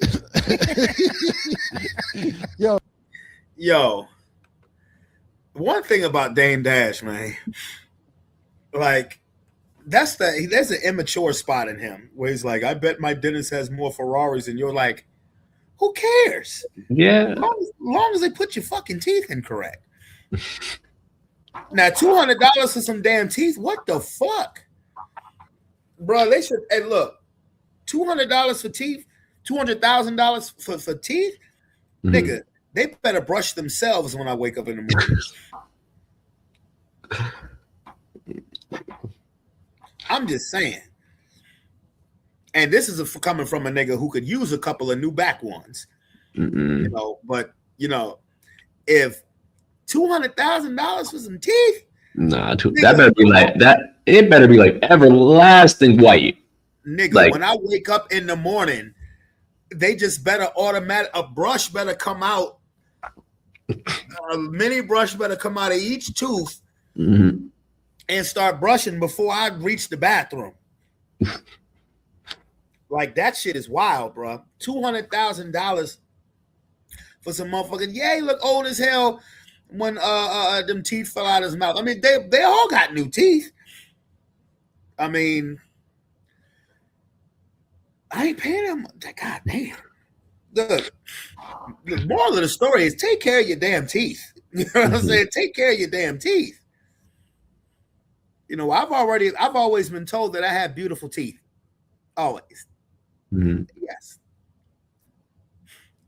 Yo, one thing about Dame Dash, man, like there's an immature spot in him where he's like, I bet my dentist has more Ferraris, and you're like, who cares? Yeah. As long as they put your fucking teeth in correct. Now, $200 for some damn teeth? What the fuck? Bro, they should, hey, look, $200 for teeth, $200,000 for teeth? Mm-hmm. Nigga, they better brush themselves when I wake up in the morning. I'm just saying. And this is coming from a nigga who could use a couple of new back ones. Mm-mm. You know, but, you know, if $200,000 for some teeth? Nah, that better be like that. It better be like everlasting white. Nigga, like, when I wake up in the morning, they just better a brush better come out. A mini brush better come out of each tooth and start brushing before I reach the bathroom. Like, that shit is wild, bro. $200,000 for some motherfucker. Yeah, he look old as hell when them teeth fell out of his mouth. I mean, they all got new teeth. I mean, I ain't paying them. God damn. Look, the moral of the story is take care of your damn teeth. You know what I'm saying? Take care of your damn teeth. You know, I've always been told that I have beautiful teeth. Always. Mm-hmm. Yes.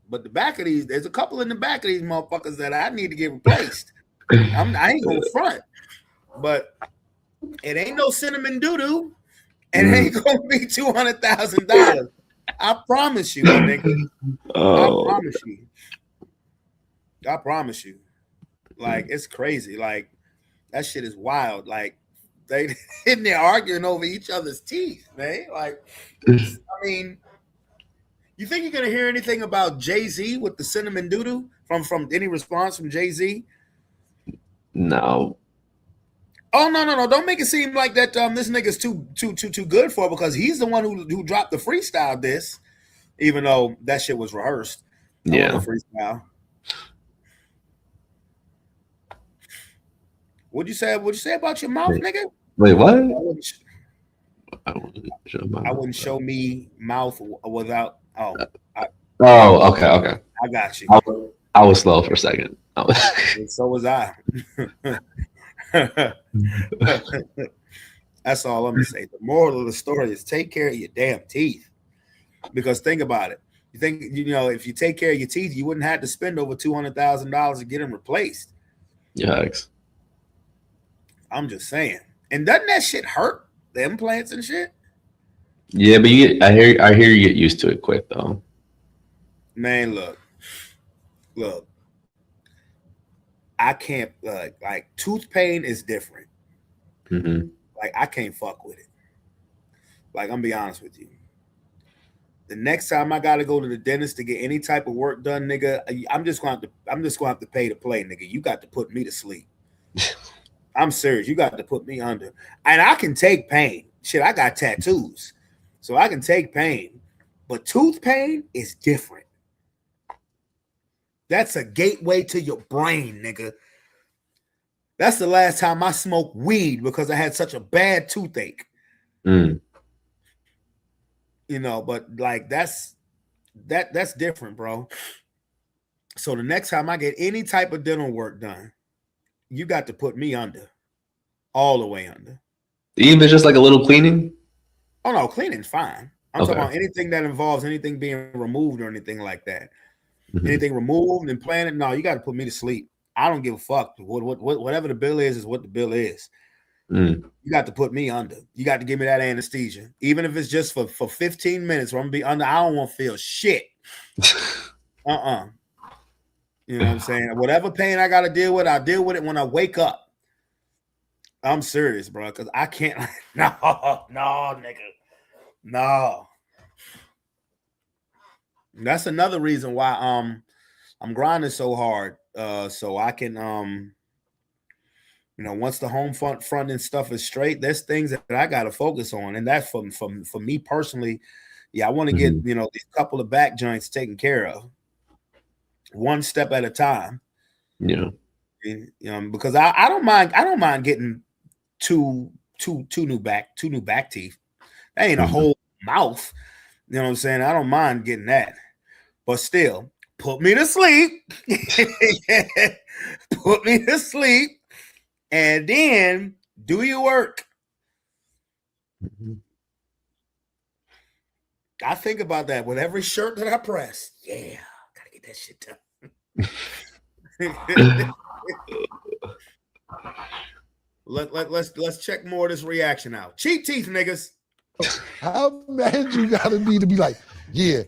But the back of these, there's a couple in the back of these motherfuckers that I need to get replaced. I ain't gonna front. But it ain't no cinnamon doo-doo. And it ain't gonna be $200,000. I promise you, my nigga. Oh. I promise you. Like, it's crazy. Like, that shit is wild. Like, they in there arguing over each other's teeth, man. Like, I mean, you think you're gonna hear anything about Jay-Z with the cinnamon doo-doo from any response from Jay-Z? No. Oh no! Don't make it seem like that. This nigga's too good for it, because he's the one who dropped the freestyle diss, even though that shit was rehearsed. Yeah. Freestyle. What'd you say? What'd you say about your mouth, nigga? Wait, what? I wouldn't show me mouth without. Oh. Okay. I got you. I was slow for a second. So was I. That's all I'm gonna say. The moral of the story is take care of your damn teeth. Because think about it. You think, if you take care of your teeth, you wouldn't have to spend over $200,000 to get them replaced. Yikes. I'm just saying. And doesn't that shit hurt? The implants and shit? Yeah, but I hear you get used to it quick though. Man, look. I can't like tooth pain is different. Mm-hmm. Like I can't fuck with it. Like I'm gonna be honest with you. The next time I gotta go to the dentist to get any type of work done, nigga, I'm just gonna have to pay to play, nigga. You got to put me to sleep. I'm serious. You got to put me under. And I can take pain. Shit, I got tattoos. So I can take pain. But tooth pain is different. That's a gateway to your brain, nigga. That's the last time I smoked weed because I had such a bad toothache. But like that's different, bro. So the next time I get any type of dental work done, you got to put me under. All the way under. Even if it's just like a little cleaning? Oh no, cleaning's fine. I'm talking about anything that involves anything being removed or anything like that. Mm-hmm. Anything removed, implanted, no, you got to put me to sleep. I don't give a fuck. Whatever the bill is what the bill is. You got to put me under. You got to give me that anesthesia. Even if it's just for 15 minutes where I'm going to be under, I don't want to feel shit. You know what I'm saying? Whatever pain I got to deal with, I'll deal with it when I wake up. I'm serious, bro, because I can't. No, nigga. No. That's another reason why I'm grinding so hard. So I can once the home front and stuff is straight, there's things that I gotta focus on. And that's for me personally. Yeah, I want to get these couple of back joints taken care of. One step at a time. Yeah. Because I don't mind getting two new back teeth. That ain't a whole mouth. You know what I'm saying? I don't mind getting that. But still, put me to sleep. Put me to sleep. And then do your work. I think about that with every shirt that I press. Yeah, gotta get that shit done. Let's check more of this reaction out. Cheap teeth, niggas. How mad you gotta be to be like, yeah,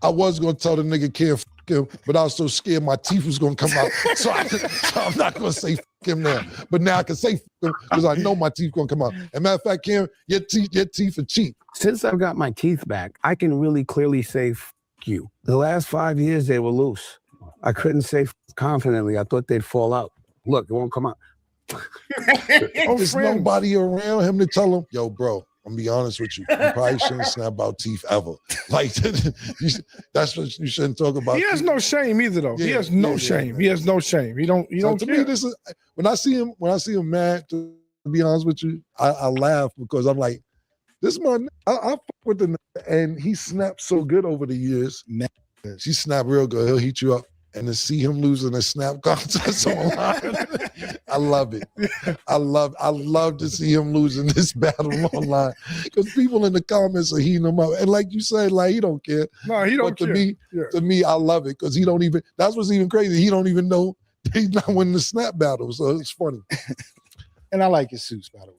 I was gonna tell the nigga can't fuck him, but I was so scared my teeth was gonna come out. So I'm not gonna say fuck him now. But now I can say fuck him because I know my teeth gonna come out. And matter of fact, Kim, your teeth are cheap. Since I've got my teeth back, I can really clearly say fuck you. The last 5 years they were loose. I couldn't say confidently. I thought they'd fall out. Look, it won't come out. There's nobody around him to tell him, yo, bro, I'm gonna be honest with you. You probably shouldn't snap out teeth ever. Like that's what you shouldn't talk about. He has no shame either, though. He has no shame. He has no shame. You don't to care. me, this is when I see him mad, to be honest with you, I laugh because I'm like, this man, I fuck with the and he snapped so good over the years. She snapped real good. He'll heat you up. And to see him losing a snap contest online, I love it. I love to see him losing this battle online because people in the comments are heating him up. And like you said, like he don't care. No, he don't care. To me, I love it because he don't even. That's what's even crazy. He don't even know he's not winning the snap battle. So it's funny. And I like his suits, by the way.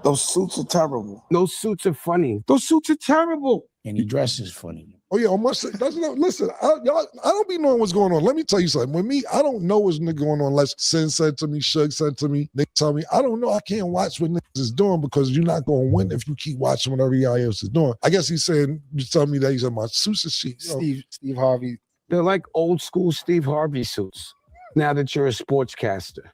Those suits are terrible. Those suits are funny. Those suits are terrible. And he dresses funny. Oh yeah, listen, I don't be knowing what's going on. Let me tell you something. With me, I don't know what's going on unless Sin said to me, Shug said to me, Nick tell me. I don't know. I can't watch what niggas is doing because you're not going to win if you keep watching what everybody else is doing. I guess he's saying, you telling me that he's on my suits sheet. Steve Harvey. They're like old school Steve Harvey suits now that you're a sportscaster.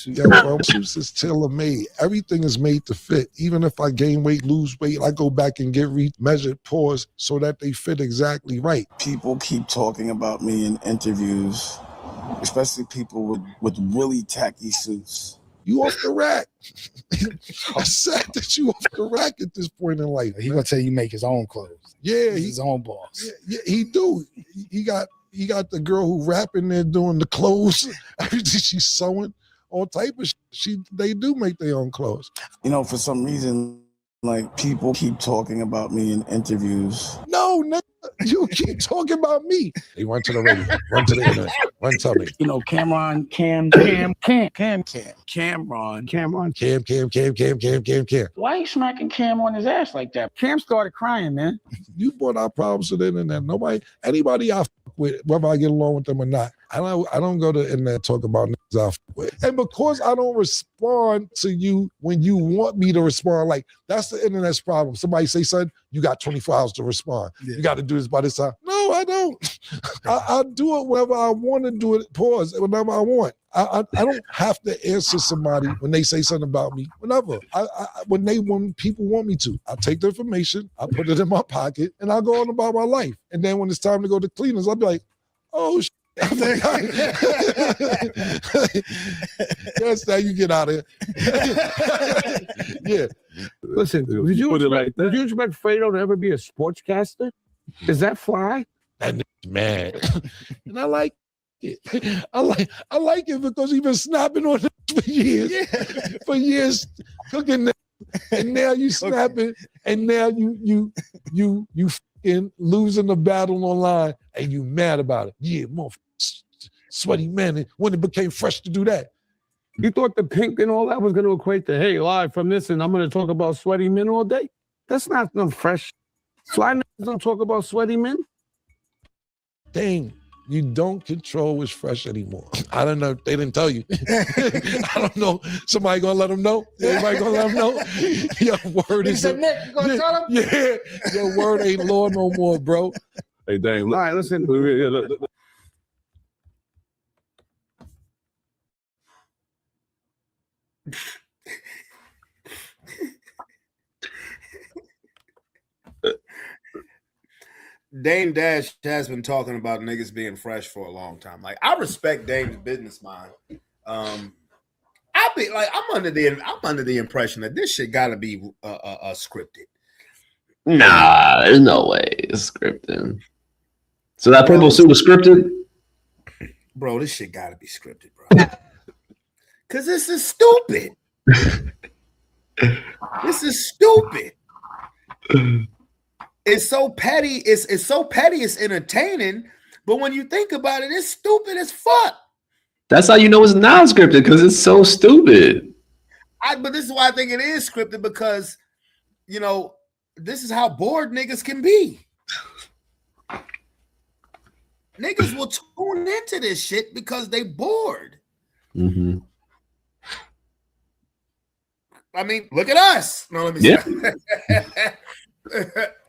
Yo, bro, suits is tailor made. Everything is made to fit. Even if I gain weight, lose weight, I go back and get measured pause so that they fit exactly right. People keep talking about me in interviews, especially people with really tacky suits. You off the rack. It's sad that you off the rack at this point in life. He gonna tell you make his own clothes. Yeah, He's his own boss. Yeah, he do. He got the girl who rapping there doing the clothes. Everything she's sewing, all type of shit. They do make their own clothes. You know, for some reason, like people keep talking about me in interviews. No, you keep talking about me. They run to the radio, run to the internet, run to me. You know, Cameron. Cam. Why you smacking Cam on his ass like that? Cam started crying, man. You brought our problems to the internet. Anybody I fuck with, whether I get along with them or not, I don't go to the internet and talk about niggas I fuck with. And because I don't respond to you when you want me to respond, like that's the internet's problem. Somebody say something, you got 24 hours to respond. Yeah. You got to do this by this time. No, I don't. I do it whenever I want to do it. Pause whenever I want. I don't have to answer somebody when they say something about me. Whenever when people want me to, I take the information, I put it in my pocket, and I go on about my life. And then when it's time to go to cleaners, I'll be like, oh. That's how you get out of here. Yeah. Listen, did you expect Fredo to ever be a sportscaster? Is that fly? That nigga's mad. And I like it. I like it because he's been snapping on it for years. Yeah. For years, cooking that. And now you snapping, and now you fucking losing the battle online, and you mad about it. Yeah, motherfucker, sweaty man. When it became fresh to do that. You thought the pink and all that was going to equate to, hey, live from this, and I'm going to talk about sweaty men all day? That's not no fresh. Fly niggas don't talk about sweaty men. Dang, you don't control what's fresh anymore. I don't know. They didn't tell you. I don't know. Somebody gonna let them know? Everybody gonna let them know? Your word is Nick, you gonna tell them? Yeah, your word ain't law no more, bro. Hey, dang. All right, listen. Dame Dash has been talking about niggas being fresh for a long time. Like, I respect Dame's business mind. I'm under the impression that this shit gotta be scripted. Nah, there's no way it's scripted. So that purple suit was scripted? Bro, this shit gotta be scripted, bro. Cause this is stupid. This is stupid. It's so petty. It's so petty. It's entertaining, but when you think about it, it's stupid as fuck. That's how you know it's not scripted, because it's so stupid. But this is why I think it is scripted, because you know this is how bored niggas can be. Niggas will tune into this shit because they bored. Mm-hmm. I mean, look at us. No, let me say.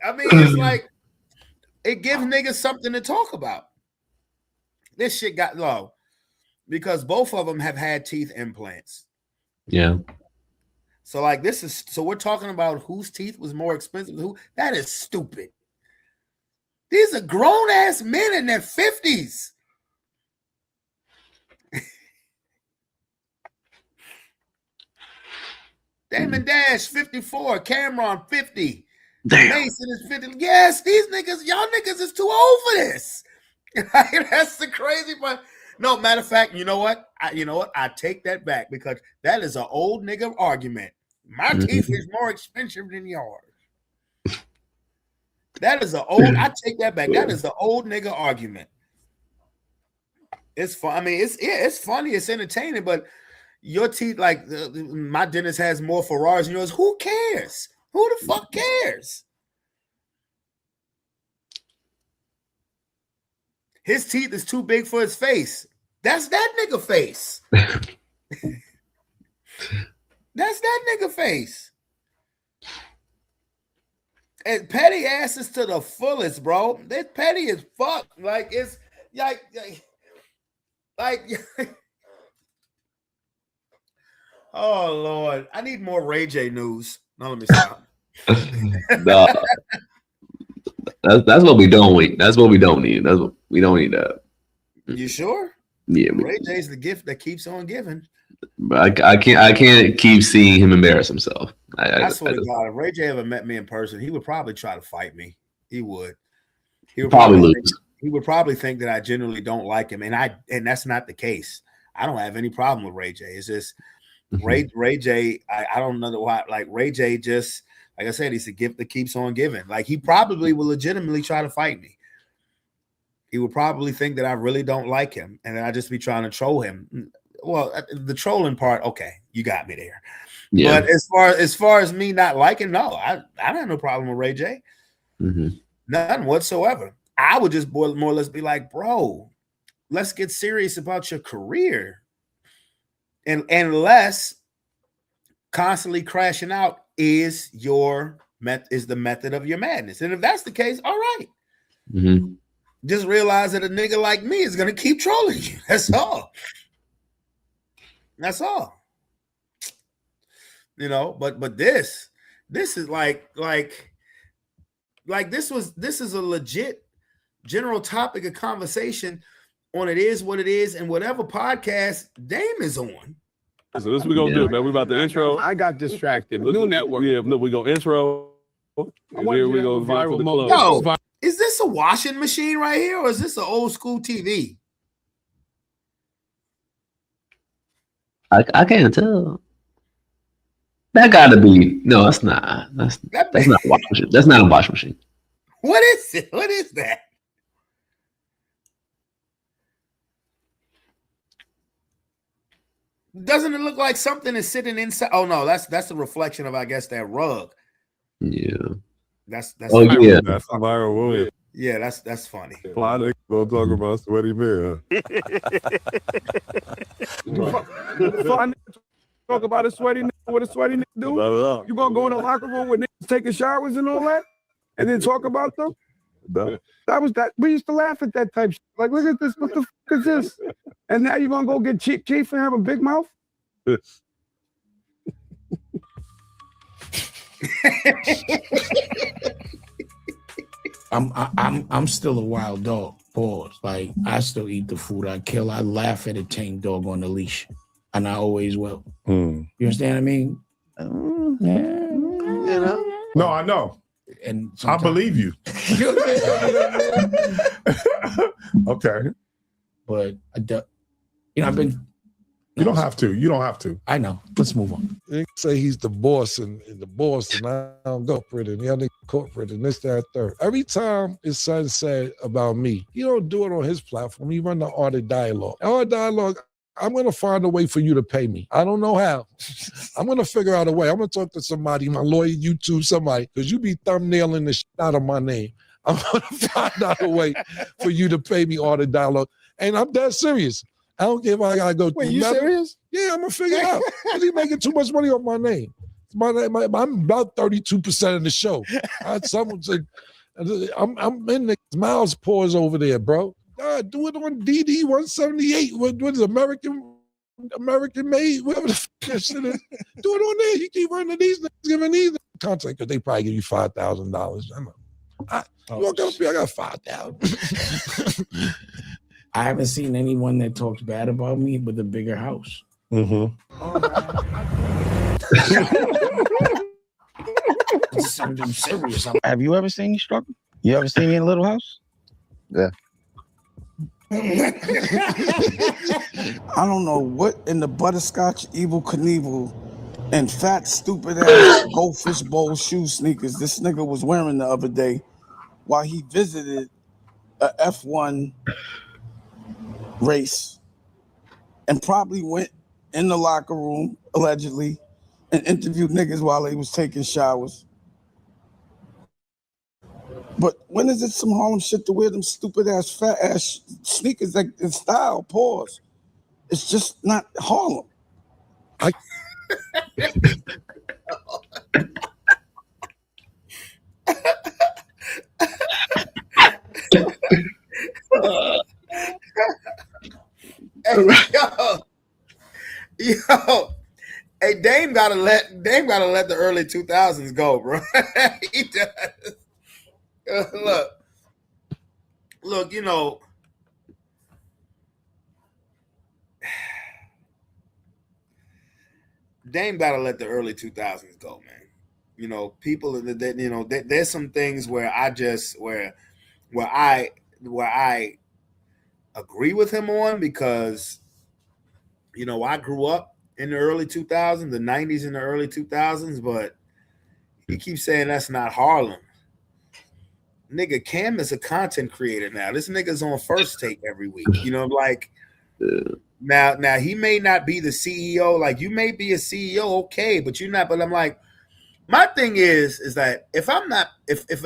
I mean, it's like it gives niggas something to talk about. This shit got low because both of them have had teeth implants. Yeah. So like we're talking about whose teeth was more expensive. That is stupid. These are grown ass men in their 50s. Damon Dash 54, Cameron 50. Damn. Mason is 50. Yes, these niggas, y'all niggas is too old for this. That's the crazy part. No, matter of fact, you know what? I take that back because that is an old nigga argument. My teeth is more expensive than yours. That is I take that back. That is the old nigga argument. It's fun. I mean, it's funny, it's entertaining, but your teeth, like my dentist has more Ferraris than yours. Who cares? Who the fuck cares? His teeth is too big for his face. That's that nigga face. That's that nigga face. And petty asses to the fullest, bro. They're petty as fuck. Like it's like Oh Lord, I need more Ray J news. No, let me stop. No, that's what we don't need. That's what we don't need. We don't need that. You sure? Yeah, Ray J's the gift that keeps on giving. But I can't keep seeing him embarrass himself. I swear to God, if Ray J ever met me in person, he would probably try to fight me. He would. He would probably think, lose. he would probably think that I genuinely don't like him, and that's not the case. I don't have any problem with Ray J. It's just Ray J. I don't know why. Like Ray J. Just like I said, he's a gift that keeps on giving. Like he probably will legitimately try to fight me. He would probably think that I really don't like him, and that I just be trying to troll him. Well, the trolling part, okay, you got me there. Yeah. But as far as me not liking, no, I don't have no problem with Ray J. None whatsoever. I would just more or less be like, bro, let's get serious about your career, and less constantly crashing out is the method of your madness. And if that's the case, all right. Just realize that a nigga like me is gonna keep trolling you. That's all. That's all. You know, but this is like this is a legit general topic of conversation on It Is What It Is and whatever podcast Dame is on. So this we gonna do, man. We about to intro. I got distracted. New network. Yeah, no, we gonna intro. And then we go viral mode. Yo, is this a washing machine right here, or is this an old school TV? I can't tell. That gotta be no. That's not. That's not a washing machine. That's not a washing machine. What is it? What is that? Doesn't it look like something is sitting inside? Oh no, that's a reflection of, I guess, that rug. Yeah. That's oh yeah. That's a viral William. Yeah, that's funny. A lot of niggas talk about sweaty man. Talk about a sweaty nigga, what a sweaty nigga do? You gonna go in the locker room with niggas taking showers and all that, and then talk about them? No. That was that. We used to laugh at that type. Shit. Like, look at this. What the fuck is this? And now you gonna go get Chief and have a big mouth? I'm still a wild dog. Pause. Like I still eat the food I kill. I laugh at a tame dog on the leash, and I always will. You understand what I mean? Yeah. You know. No, I know. And I believe you. Okay. But I've been. You don't have to. You don't have to. I know. Let's move on. They say he's the boss and I don't go for it and the other corporate and this, that, third. Every time his son said about me, he don't do it on his platform. He run the Art of Dialogue. Art of Dialogue, I'm going to find a way for you to pay me. I don't know how. I'm going to figure out a way. I'm going to talk to somebody, my lawyer, YouTube, somebody, because you be thumbnailing the shit out of my name. I'm going to find out a way for you to pay me Art of Dialogue. And I'm dead serious. I don't care if I gotta go. Wait, you serious? Yeah, I'm gonna figure it out. Cause he's making too much money off my name. I'm about 32% of the show. Someone said, I'm in the Miles pause over there, bro. Do it on DD 178. What is American made? Whatever the fuck that shit is. Do it on there. You keep running these niggas giving these content because they probably give you $5,000. I got 5,000. I haven't seen anyone that talks bad about me with a bigger house. Mm-hmm. I'm serious. Have you ever seen me struggle? You ever seen me in a little house? Yeah. I don't know what in the butterscotch Evil Knievel and fat stupid ass goldfish bowl shoe sneakers this nigga was wearing the other day while he visited a F1 race and probably went in the locker room allegedly and interviewed niggas while they was taking showers. But when is it some Harlem shit to wear them stupid ass fat ass sneakers that in style? Pause. It's just not Harlem. Hey, gotta let the early 2000s go, bro. He does. Look, you know, Dame gotta let the early 2000s go, man. You know, people that you know, there's some things where I agree with him on because you know I grew up in the early 2000s, the 90s and the early 2000s, but he keeps saying that's not Harlem. Nigga, Cam is a content creator now. This nigga's on First Take every week. You know, like now he may not be the CEO. Like you may be a CEO, okay, but you're not. But I'm like, my thing is that if a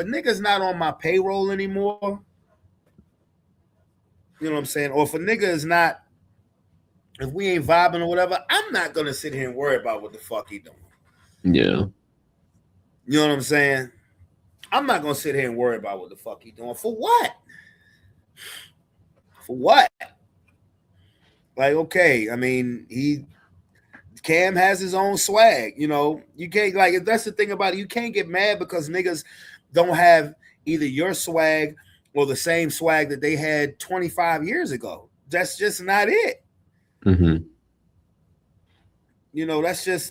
nigga's not on my payroll anymore, you know what I'm saying, or if a nigga is not, if we ain't vibing or whatever, I'm not gonna sit here and worry about what the fuck he doing. Yeah. You know what I'm saying? I'm not gonna sit here and worry about what the fuck he doing. For what? For what? Like, okay, I mean, Cam has his own swag. You know, you can't like that's the thing about it. You can't get mad because niggas don't have either your swag or the same swag that they had 25 years ago. That's just not it. Mm-hmm. You know, that's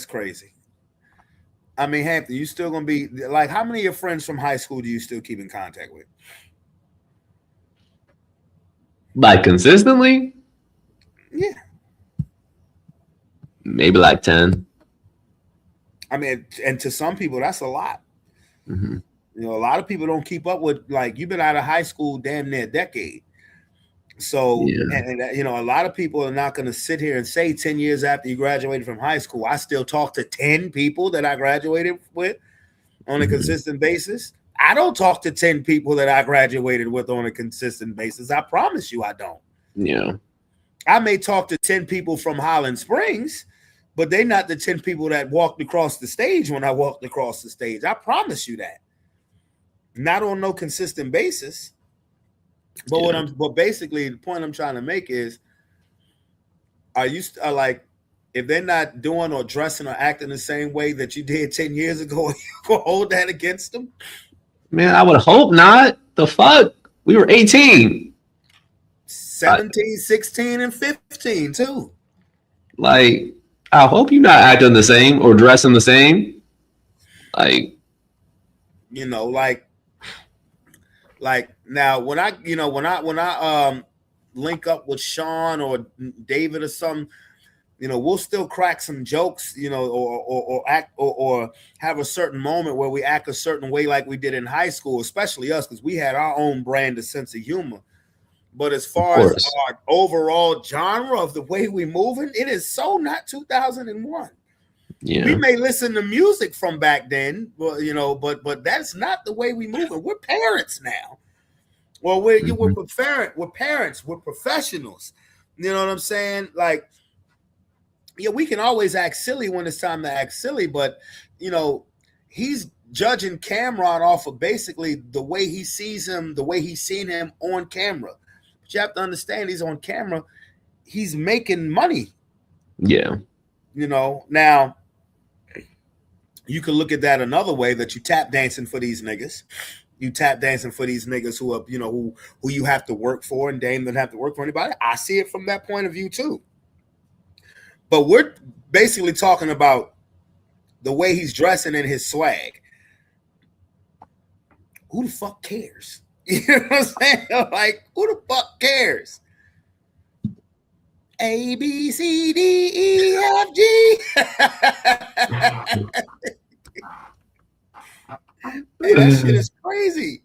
crazy. I mean, Hampton, you still gonna be like, how many of your friends from high school do you still keep in contact with? Like consistently? Yeah. Maybe like 10. I mean, and to some people, that's a lot. Mm-hmm. You know, a lot of people don't keep up with, like, you've been out of high school damn near a decade. So, and you know, a lot of people are not going to sit here and say 10 years after you graduated from high school, I still talk to 10 people that I graduated with on a consistent basis. I don't talk to 10 people that I graduated with on a consistent basis. I promise you I don't. Yeah. I may talk to 10 people from Highland Springs, but they're not the 10 people that walked across the stage when I walked across the stage. I promise you that. Not on no consistent basis. But but basically the point I'm trying to make is, are you like, if they're not doing or dressing or acting the same way that you did 10 years ago, you gonna hold that against them? Man, I would hope not. The fuck? We were 18. 17, 16, and 15 too. Like, I hope you're not acting the same or dressing the same. Like, you know, like now when I link up with Sean or David or something, you know, we'll still crack some jokes, you know, or act or have a certain moment where we act a certain way like we did in high school, especially us, because we had our own brand of sense of humor. But as far as our overall genre of the way we moving, it is so not 2001. Yeah. We may listen to music from back then, well, you know, but that's not the way we moving. We're parents now. Well, we're parents, we're professionals. You know what I'm saying? Like, yeah, we can always act silly when it's time to act silly, but you know, he's judging Cameron off of basically the way he sees him, the way he's seen him on camera. But you have to understand, he's on camera, he's making money. Yeah. You know, now you can look at that another way, that you tap dancing for these niggas. You tap dancing for these niggas who are, you know, who you have to work for, and Dame doesn't have to work for anybody. I see it from that point of view too. But we're basically talking about the way he's dressing and his swag. Who the fuck cares? You know what I'm saying? Like, who the fuck cares? A, B, C, D, E, F, G. Hey, that shit is crazy.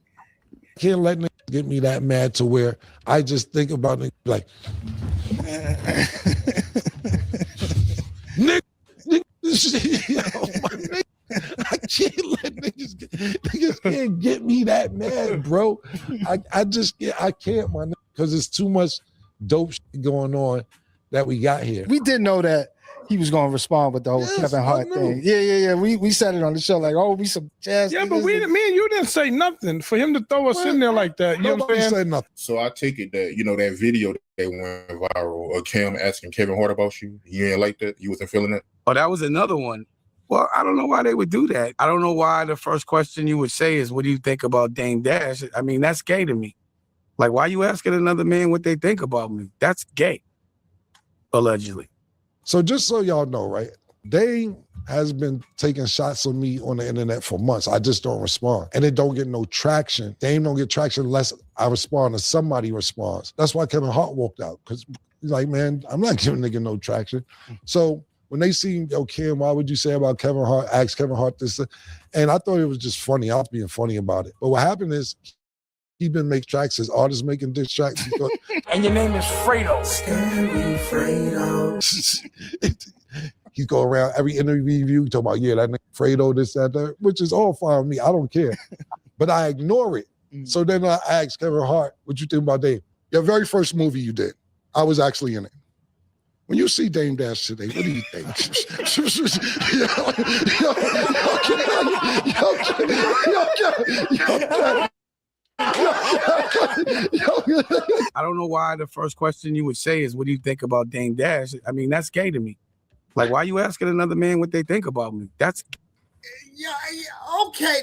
Can't let niggas get me that mad to where I just think about it like, nigga, I can't let niggas can't get me that mad, bro. I can't, my nigga, because it's too much dope shit going on that we got here. We did know that. he was gonna respond with the whole Kevin Hart thing. Yeah. We said it on the show, like, oh, we some jazz. Yeah, but me and you didn't say nothing for him to throw us in there like that. You know what I'm saying? Said nothing. So I take it that, that video that went viral of Cam asking Kevin Hart about you. You ain't like that? You wasn't feeling that? Oh, that was another one. Well, I don't know why they would do that. I don't know why the first question you would say is, what do you think about Dame Dash? I mean, that's gay to me. Like, why are you asking another man what they think about me? That's gay, allegedly. So just so y'all know, right? Dame has been taking shots on me on the internet for months. I just don't respond. And it don't get no traction. Dame don't get traction unless I respond or somebody responds. That's why Kevin Hart walked out. Because he's like, man, I'm not giving nigga no traction. So when they see, yo, Kim, why would you say about Kevin Hart? Ask Kevin Hart this. And I thought it was just funny. I was being funny about it. But what happened is, he been making tracks, his artists making diss tracks. And your name is Fredo. Scary Fredo. He go around every interview talking about, yeah, that nigga Fredo, this, that, which is all fine with me. I don't care. But I ignore it. So then I asked Kevin Hart, what you think about Dame? Your very first movie you did, I was actually in it. When you see Dame Dash today, what do you think? I don't know why the first question you would say is, what do you think about Dame Dash? I mean, that's gay to me. Like, why are you asking another man what they think about me? That's okay.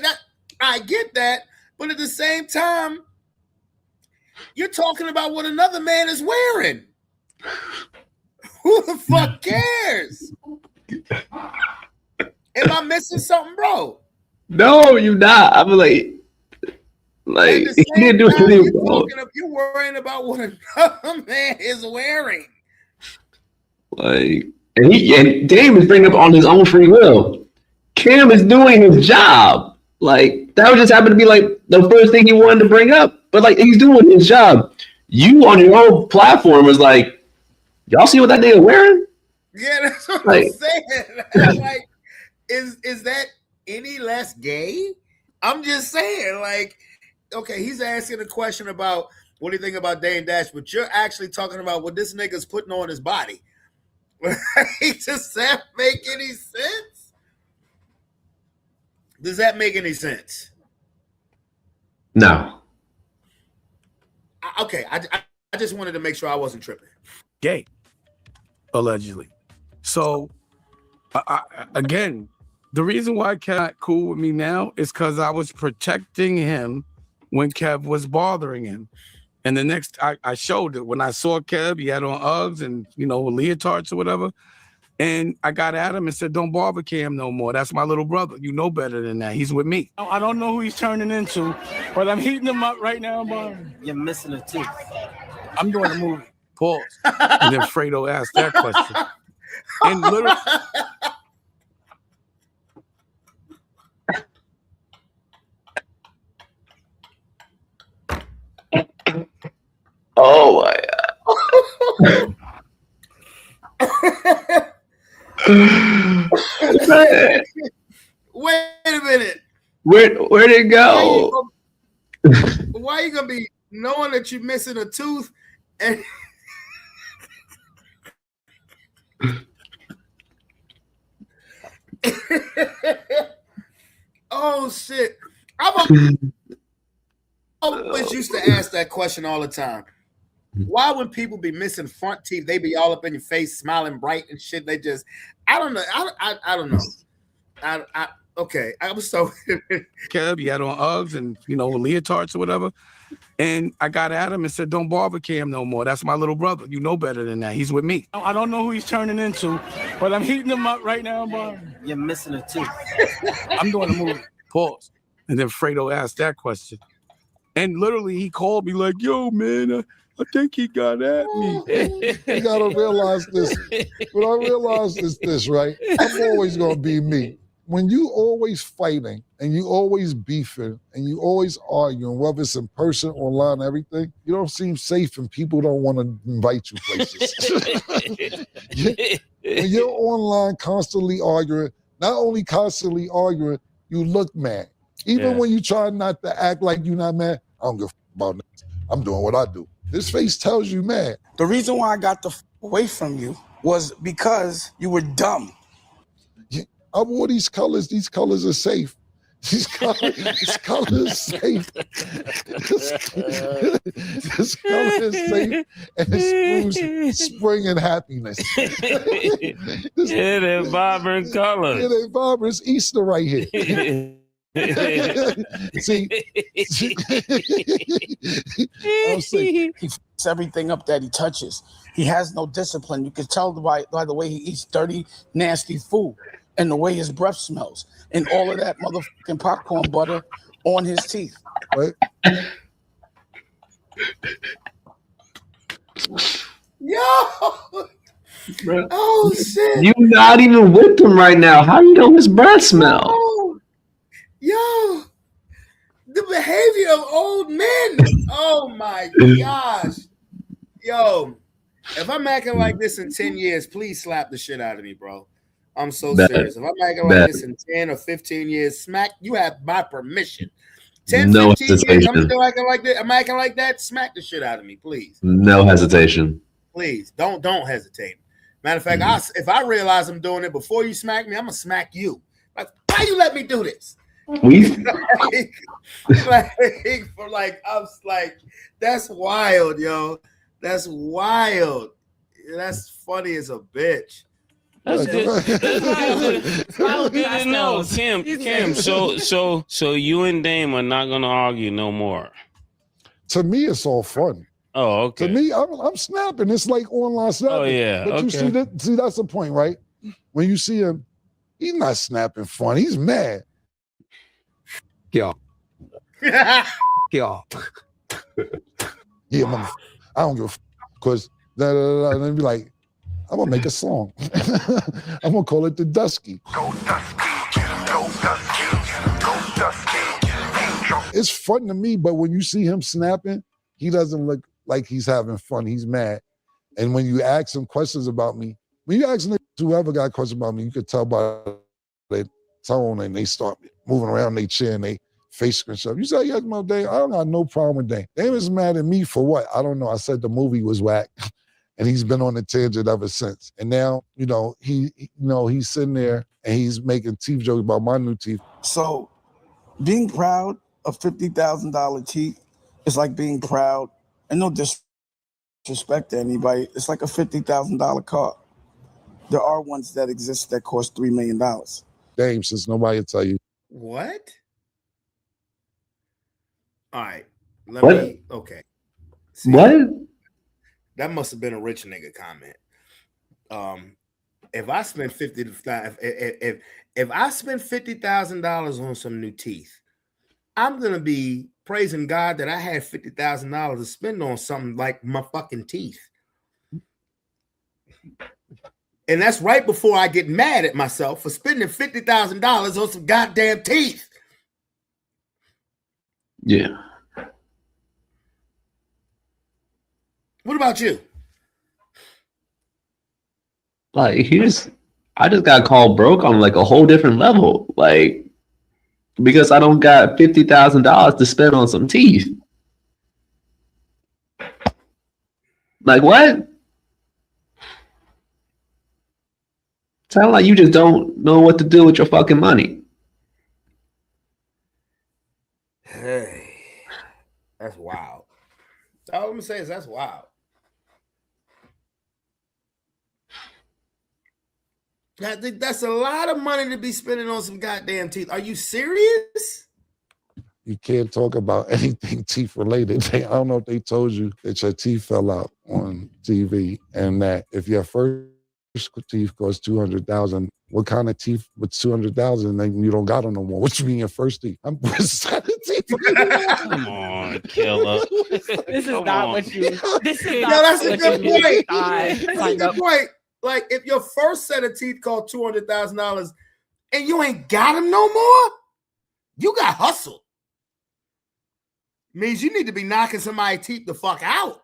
I get that, but at the same time, you're talking about what another man is wearing. Who the fuck cares? Am I missing something, bro? No, you're not. I'm like he didn't do anything wrong. You're worrying about what another man is wearing. Like, and Dame is bringing up on his own free will. Cam is doing his job. Like, that would just happen to be like the first thing he wanted to bring up. But like, he's doing his job. You on your own platform was like, y'all see what that nigga wearing? Yeah, that's what I'm saying. Like, is that any less gay? I'm just saying, like, okay, he's asking a question about what do you think about Dame Dash, but you're actually talking about what this nigga's putting on his body. Does that make any sense? Does that make any sense? No. Okay, I just wanted to make sure I wasn't tripping. Gay, allegedly. So, again, the reason why Kev not cool with me now is because I was protecting him when Kev was bothering him. And the next, I showed it when I saw Kev, he had on Uggs and, leotards or whatever. And I got at him and said, don't bother Cam no more. That's my little brother. You know better than that. He's with me. I don't know who he's turning into, but I'm heating him up right now, bro. You're missing a tooth. I'm doing a movie. Pause. And then Fredo asked that question. And literally... Oh my God. Wait a minute. Where'd it go? Why are you gonna be knowing that you're missing a tooth and oh shit. I always used to ask that question all the time. Why when people be missing front teeth, they be all up in your face, smiling bright and shit? They just, I don't know. I don't know. Okay. I was so Kev, he had on Uggs and leotards or whatever. And I got at him and said, don't bother Cam no more. That's my little brother. You know better than that. He's with me. I don't know who he's turning into, but I'm heating him up right now, bro. You're missing a tooth. I'm doing a movie. Pause. And then Fredo asked that question. And literally he called me like, yo, man, I think he got at me. You gotta realize this. What I realize is this, right? I'm always gonna be me. When you always fighting and you always beefing and you always arguing, whether it's in person, online, everything, you don't seem safe and people don't want to invite you places. When you're online constantly arguing, not only constantly arguing, you look mad. Even when you try not to act like you're not mad, I don't give a f about that. I'm doing what I do. This face tells you mad. The reason why I got the away from you was because you were dumb. I wore these colors. These colors are safe. This color is safe. This color is safe, and it screws spring and happiness. They're vibrant colors. Yeah, they vibrant. It's Easter right here. See, I'm saying, he fucks everything up that he touches. He has no discipline. You can tell by the way he eats dirty, nasty food and the way his breath smells and all of that motherfucking popcorn butter on his teeth. Right? Yo! Oh shit! You not even with him right now. How you know his breath smell? Yo, the behavior of old men. Oh my gosh. Yo, if I'm acting like this in 10 years, please slap the shit out of me, bro. I'm so serious. If I'm acting like this in 10 or 15 years, smack, you have my permission. 10, No 15 years, I'm hesitation. still acting like that. I'm acting like that. Smack the shit out of me, please. No hesitation. Please, don't hesitate. Matter of fact, if I realize I'm doing it before you smack me, I'm gonna smack you. Like, why you let me do this? That's wild, yo. That's wild. That's funny as a bitch. That's good. That's good to know, Kim. So you and Dame are not gonna argue no more. To me, it's all fun. Oh, okay. To me, I'm snapping. It's like online snapping. Oh, yeah. But you see that? See, that's the point, right? When you see him, he's not snapping fun. He's mad. Y'all. Yeah, motherfucker. I don't give a because and then be like, I'm gonna make a song. I'm gonna call it the Dusky. It's fun to me, but when you see him snapping, he doesn't look like he's having fun. He's mad. And when you ask him questions about me, when you ask whoever got questions about me, you could tell by their tone and they start moving around their chair and they face and stuff. You say, yes, my Dame. I don't got no problem with Dame. Dame is mad at me for what? I don't know. I said the movie was whack. And he's been on the tangent ever since. And now, he's sitting there and he's making teeth jokes about my new teeth. So being proud of $50,000 teeth is like being proud, and no disrespect to anybody, it's like a $50,000 car. There are ones that exist that cost $3 million. Dame, since nobody will tell you. What? All right. Okay. See, what? That must have been a rich nigga comment. If I spend if I spend $50,000 on some new teeth, I'm gonna be praising God that I had $50,000 to spend on something like my fucking teeth. And that's right before I get mad at myself for spending $50,000 on some goddamn teeth. Yeah. What about you? Like I just got called broke on like a whole different level. Like, because I don't got $50,000 to spend on some teeth. Like what? Sound like you just don't know what to do with your fucking money. Hey, that's wild. All I'm gonna say is that's wild. That's a lot of money to be spending on some goddamn teeth. Are you serious? You can't talk about anything teeth related. I don't know if they told you that your teeth fell out on TV and that if your first teeth costs $200,000, what kind of teeth with $200,000 then you don't got them no more? What you mean your first teeth? I'm Come on, killer. This is not what you. This is No, not that's a what good you point. thought. That's a good point. Like if your first set of teeth cost $200,000 and you ain't got them no more, you got hustled. Means you need to be knocking somebody's teeth the fuck out.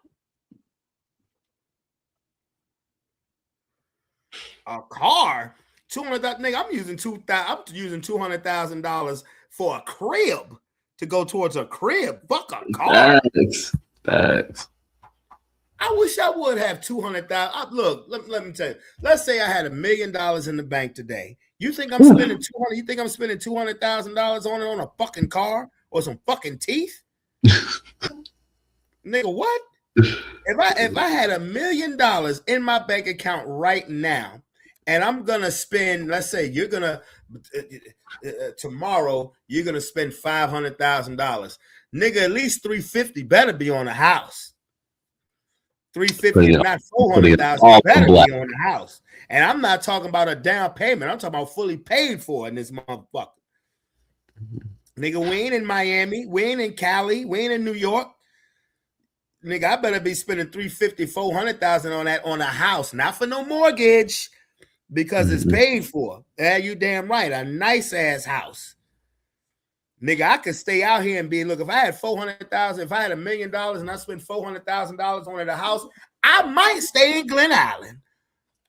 A car, $200,000. Nigga, I'm using $200,000 for a crib to go towards a crib. Fuck a car. Facts. I wish I would have 200,000. Look, let me tell you. Let's say I had $1 million in the bank today. You think I'm spending 200? You think I'm spending $200,000 on it on a fucking car or some fucking teeth? Nigga, what? If I had $1 million in my bank account right now, and I'm gonna spend, let's say you're gonna tomorrow you're gonna spend $500,000, nigga, at least $350 better be on a house. 350, not 400,000, better be on the house. And I'm not talking about a down payment. I'm talking about fully paid for in this motherfucker. Nigga, we ain't in Miami, we ain't in Cali, we ain't in New York. Nigga, I better be spending 350, 400,000 on that on a house, not for no mortgage, because it's paid for. Yeah, you damn right, a nice ass house. Nigga, I could stay out here and be, look, if I had 400,000, if I had $1 million and I spent $400,000 on a house, I might stay in Glen Island.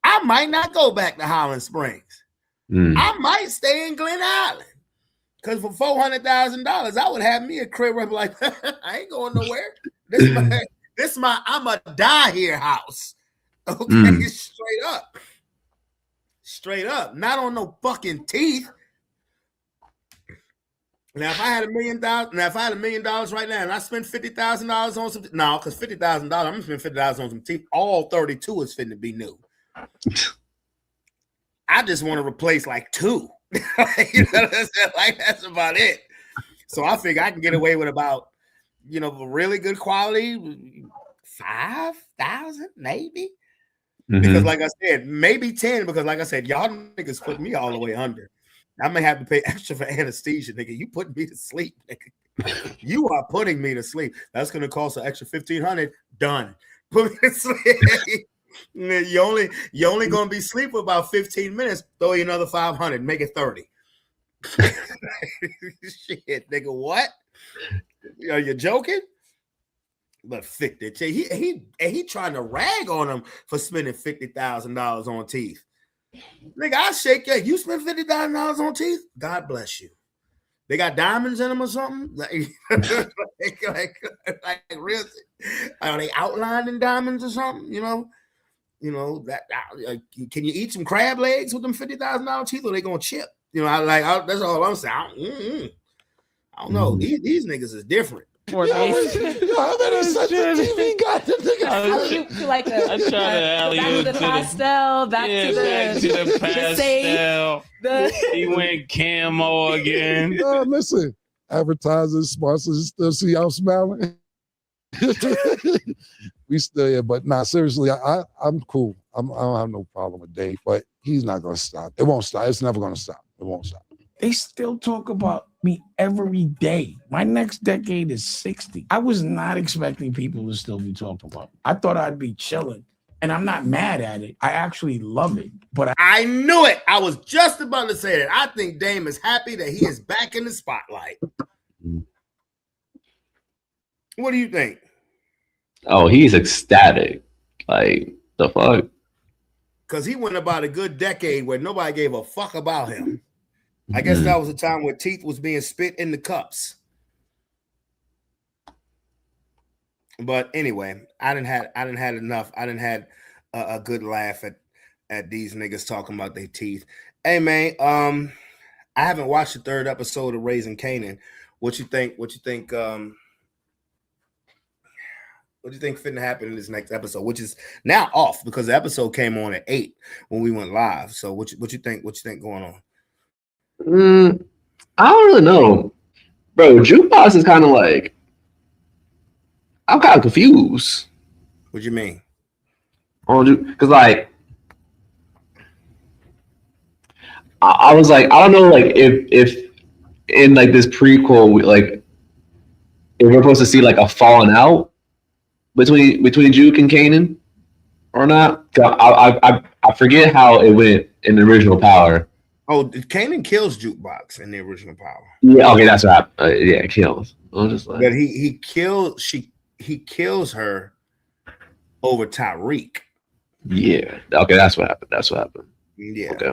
I might not go back to Holland Springs. I might stay in Glen Island. Because for $400,000, I would have me a crib where I'm like, I ain't going nowhere. This my I'm a die here house. Okay, straight up. Not on no fucking teeth. Now, if I had $1 million, right now, and I spent $50,000 on some, no, because $50,000, I'm gonna spend $50,000 on some teeth. All 32 is finna be new. I just want to replace like 2. You know what I'm saying? Like that's about it. So I figure I can get away with about, really good quality, 5,000 maybe. Because like I said, maybe 10. Because like I said, y'all niggas put me all the way under. I may have to pay extra for anesthesia, nigga. You putting me to sleep, nigga. You are putting me to sleep. That's gonna cost an extra $1,500. Done. Put me to sleep. You only gonna be asleep for about 15 minutes. Throw you another 500. Make it 30. Shit, nigga. What? Are you joking? But $50. He trying to rag on him for spending $50,000 on teeth. Nigga, I shake your. You spend $50,000 on teeth? God bless you. They got diamonds in them or something? Like real? Are they outlined in diamonds or something? That. Can you eat some crab legs with them $50,000 teeth, or they gonna chip? That's all I'm saying. I don't know. These niggas is different. How many such a TV got the to like back to the pastel, back to the pastel. He went camo again. Listen, advertisers, sponsors, still see y'all smiling. We still here, but seriously, I'm cool. I don't have no problem with Dave, but he's not gonna stop. It won't stop. It's never gonna stop. It won't stop. They still talk about me every day. My next decade is 60. I was not expecting people to still be talking about me. I thought I'd be chilling, and I'm not mad at it. I actually love it. But I knew it. I was just about to say that. I think Dame is happy that he is back in the spotlight. What do you think? Oh, he's ecstatic. Like, the fuck? Because he went about a good decade where nobody gave a fuck about him. I guess that was a time where teeth was being spit in the cups. But anyway, I didn't had enough. I didn't had a good laugh at these niggas talking about their teeth. Hey man, I haven't watched the 3rd episode of Raising Kanan. What you think? What you think finna happen in this next episode, which is now off because the episode came on at 8 when we went live. So what you think? What you think going on? I don't really know, bro. Jukebox is kind of like, I'm kind of confused. What you mean? Because like, I was like, I don't know, like if in like this prequel, like if we're supposed to see like a falling out between Juke and Kanan or not. I forget how it went in the original Power. Oh, Kanan kills Jukebox in the original Power. Yeah, okay, that's right. Yeah, kills. I'm just like, but he kills her over Tyreek. Yeah. Okay, that's what happened. Yeah. Okay.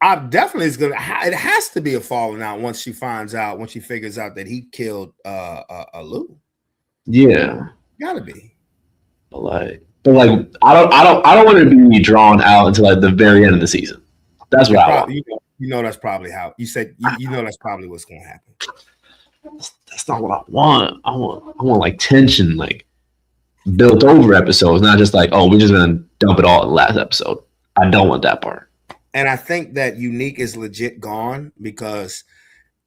I definitely is gonna. It has to be a falling out once she figures out that he killed Lou. Yeah. Gotta be. But I don't want to be drawn out until like the very end of the season. That's what I want. You know that's probably how you said. You know that's probably what's gonna happen. That's not what I want. I want like tension, like built over episodes, not just like, oh, we're just gonna dump it all in the last episode. I don't want that part. And I think that Unique is legit gone because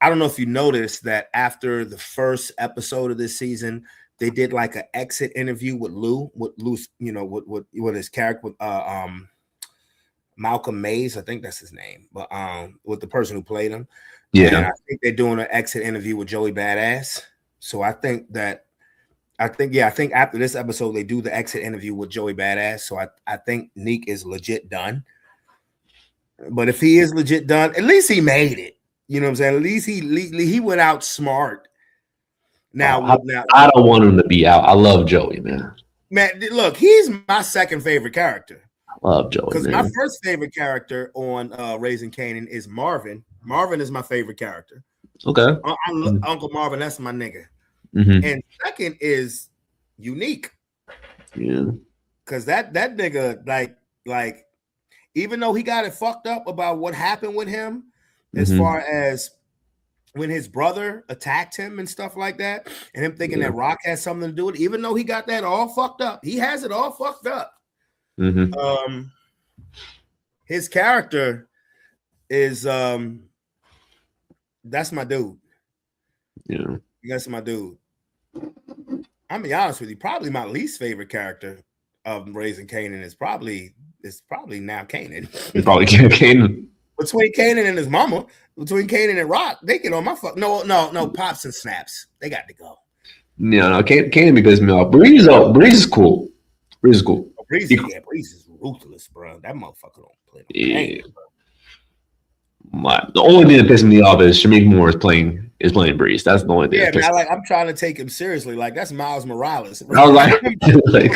I don't know if you noticed that after the first episode of this season, they did like an exit interview with Lou, with his character with Malcolm Mays, I think that's his name, but with the person who played him. Yeah. And I think they're doing an exit interview with Joey Badass. So I think after this episode, they do the exit interview with Joey Badass. So I think Neek is legit done. But if he is legit done, at least he made it. You know what I'm saying? At least he went out smart. Now, I don't want him to be out. I love Joey, man. Man, look, he's my second favorite character. I love Joey. Because my first favorite character on Raising Kanan is Marvin. Marvin is my favorite character. Okay. Uncle Marvin, that's my nigga. Mm-hmm. And second is Unique. Yeah. Because that nigga, like, even though he got it fucked up about what happened with him, as far as when his brother attacked him and stuff like that, and him thinking that Rock has something to do with it, even though he got that all fucked up, he has it all fucked up. Mm-hmm. His character is that's my dude. Yeah, that's my dude. I'm gonna be honest with you. Probably my least favorite character of Raising Kanan is probably now Kanan. It's probably Kanan. Between Kanan and his mama, between Kanan and Rock, they get on my fuck. No, Pops and Snaps. They got to go. No, Kanan be pissing me off. Breeze is cool. Breeze is cool. Breeze is ruthless, bro. That motherfucker don't play. Yeah. The only thing that pisses me off is Shamik Moore is playing Breeze. That's the only thing. Yeah, man. I'm trying to take him seriously. Like that's Miles Morales. I was like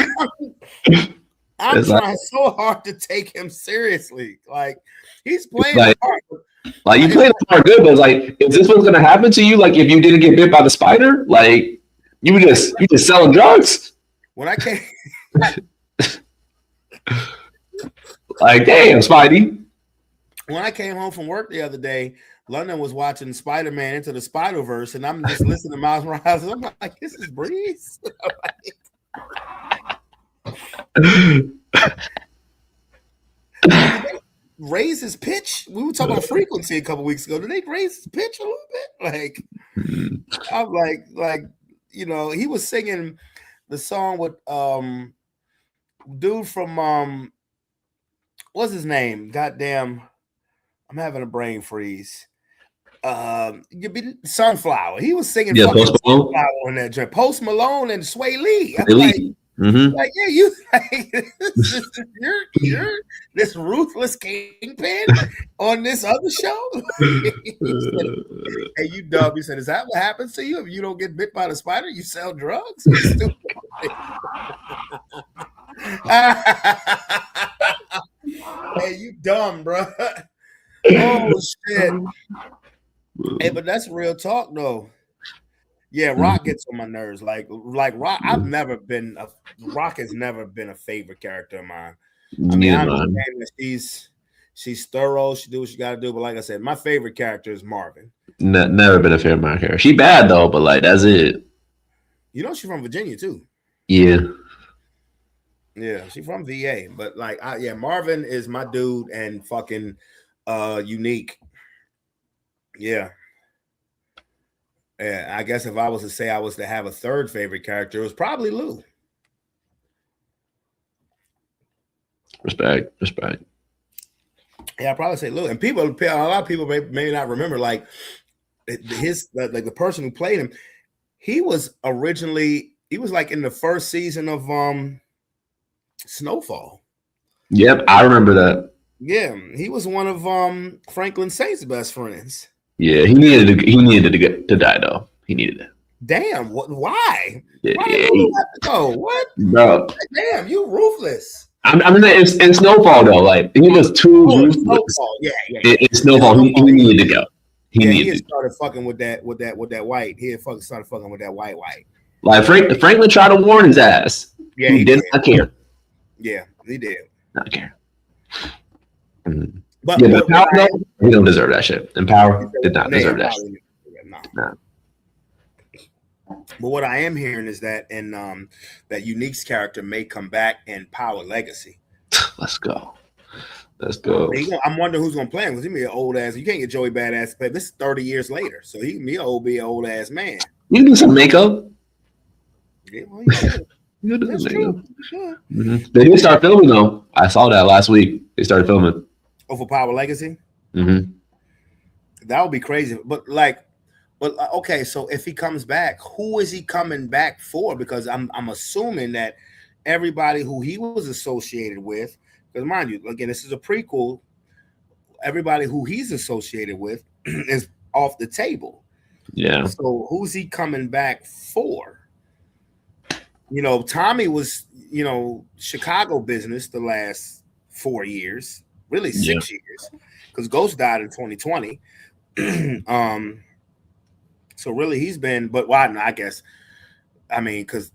I'm trying so hard to take him seriously. Like he's playing the part. Like you played the part good, but like, is this what's gonna happen to you? Like if you didn't get bit by the spider, like you just selling drugs? When I came, like damn, Spidey. When I came home from work the other day, London was watching Spider-Man Into the Spider-Verse, and I'm just listening to Miles Morales. And I'm like, this is Breeze. Raise his pitch. We were talking about frequency a couple weeks ago. Did they raise his pitch a little bit? Like, I'm like, he was singing the song with dude from what's his name? Goddamn, I'm having a brain freeze. Sunflower. He was singing Post Malone on that joint. Post Malone and Sway Lee. Like, yeah, you you're this ruthless kingpin on this other show. Hey, you dumb. He said, is that what happens to you if you don't get bit by the spider? You sell drugs? Stupid. Hey, you dumb, bro. Oh shit. Hey, but that's real talk though. Yeah, Rock gets on my nerves. Like Rock, Rock has never been a favorite character of mine. I mean, I understand that she's thorough, she do what she gotta do, but like I said, my favorite character is Marvin. Never been a favorite of my character. She bad though, but like that's it. You know she's from Virginia too. Yeah. Yeah, she's from VA, but like Marvin is my dude and fucking Unique. Yeah. Yeah, I guess if I was to say I was to have a third favorite character, it was probably Lou. Respect. Yeah, I'd probably say Lou. And a lot of people may not remember, like the person who played him. He was like in the first season of Snowfall. Yep, I remember that. Yeah, he was one of Franklin Saint's best friends. Yeah, he needed to die though. He needed it. Damn, why? Yeah, why did you have to go? What? Bro. Damn, you ruthless. I mean, in Snowfall though, like he was too ruthless. Snowfall. Yeah. In Snowfall, he needed to go. He had started fucking with that white. He had started fucking with that white. Like Franklin tried to warn his ass. Yeah, he did not care. Yeah, he did Not care. But yeah, but Power, though, he don't deserve that shit. And Power did not deserve that. No. But what I am hearing is that that Unique's character may come back in Power Legacy. Let's go. I'm wondering who's gonna play him because he be an old ass. You can't get Joey Badass to play. This is 30 years later, so he can be an old ass man. You can do some makeup. Yeah, well, You can do that's some true. makeup. Sure. They did start filming though. I saw that last week. They started filming. Oh, for Power Legacy, Mm-hmm. that would be crazy. But okay, so if he comes back, who is he coming back for? Because I'm assuming that everybody who he was associated with, because mind you, again, this is a prequel. Everybody who he's associated with is off the table. Yeah. So who's he coming back for? Tommy was, Chicago business the last 4 years, really 6 years, because Ghost died in 2020. So really he's been, but why not? I guess, because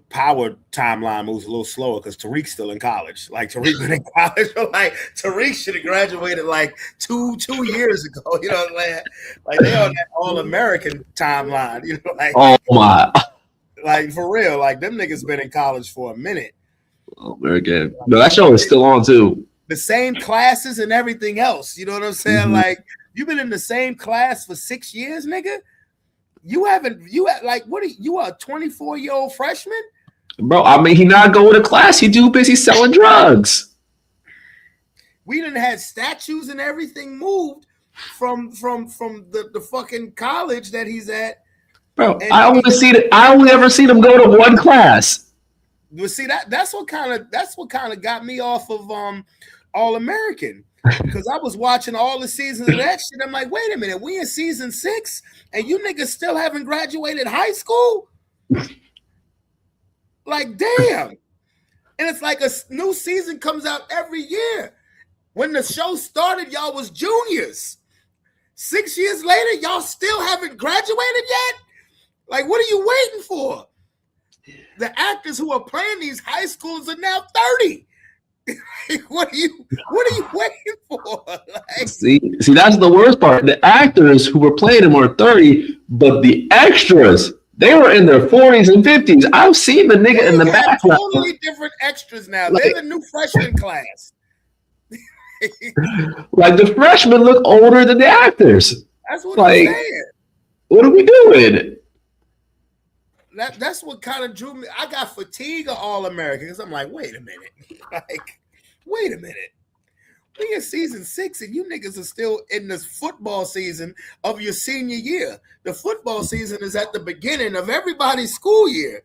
Power timeline moves a little slower because Tariq's still in college. Like Tariq been in college, like Tariq should have graduated like two years ago. You know what I'm saying? Like they on that All-American timeline. Oh my! Like for real, like them niggas been in college for a minute. Oh, very good. No, that show is still on too. The same classes and everything else. You know what I'm saying? Mm-hmm. Like you've been in the same class for 6 years, nigga. You a 24-year-old freshman? Bro, he not going to class. He too busy selling drugs. We done had statues and everything moved from the fucking college that he's at. Bro, I only ever seen him go to one class. But see that's what kind of got me off of All-American. Because I was watching all the seasons of that shit. I'm like, wait a minute, we in season 6 and you niggas still haven't graduated high school? Like, damn. And it's like a new season comes out every year. When the show started, y'all was juniors. 6 years later, y'all still haven't graduated yet? Like, what are you waiting for? The actors who are playing these high schools are now 30. What are you waiting for? Like, See, that's the worst part. The actors who were playing him were 30, but the extras, they were in their 40s and 50s. I've seen the nigga in the background. Totally different extras now. They're the new freshman class. Like the freshmen look older than the actors. That's what I'm saying. What are we doing? That's what kind of drew me. I got fatigue of All-American because I'm like, wait a minute. Like, wait a minute. We in season 6 and you niggas are still in this football season of your senior year. The football season is at the beginning of everybody's school year.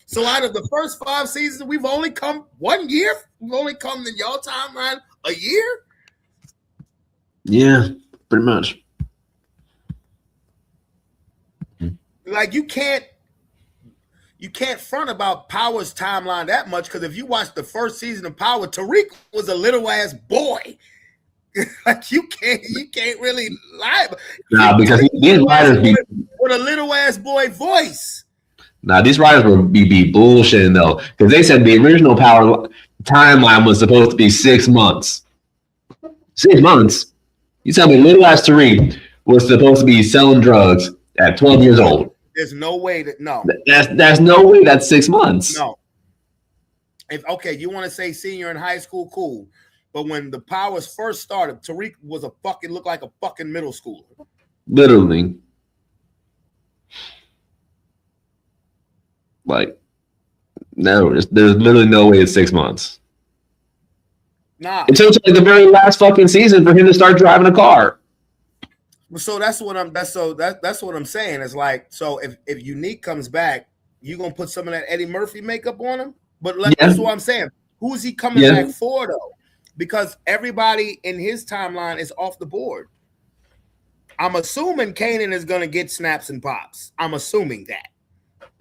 So out of the first 5 seasons, we've only come 1 year. We've only come in y'all timeline a year. Yeah, pretty much. Like you can't front about Power's timeline that much because if you watch the first season of Power, Tariq was a little ass boy. Like you can't really lie. Nah, because these writers be with a little ass boy voice. Nah, these writers will be bullshitting though, because they said the original Power timeline was supposed to be 6 months. 6 months? You tell me little ass Tariq was supposed to be selling drugs at 12 years old. There's no way that no. There's no way that's 6 months. No. If you want to say senior in high school, cool. But when the Powers first started, Tariq was looked like a fucking middle schooler. Literally. Like, no, there's literally no way it's 6 months. Nah. Until it's like the very last fucking season for him to start driving a car. So that's what I'm saying. It's like, so if Unique comes back, you gonna put some of that Eddie Murphy makeup on him? But that's what I'm saying. Who is he coming back for though? Because everybody in his timeline is off the board. I'm assuming Kanan is gonna get snaps and pops. I'm assuming that.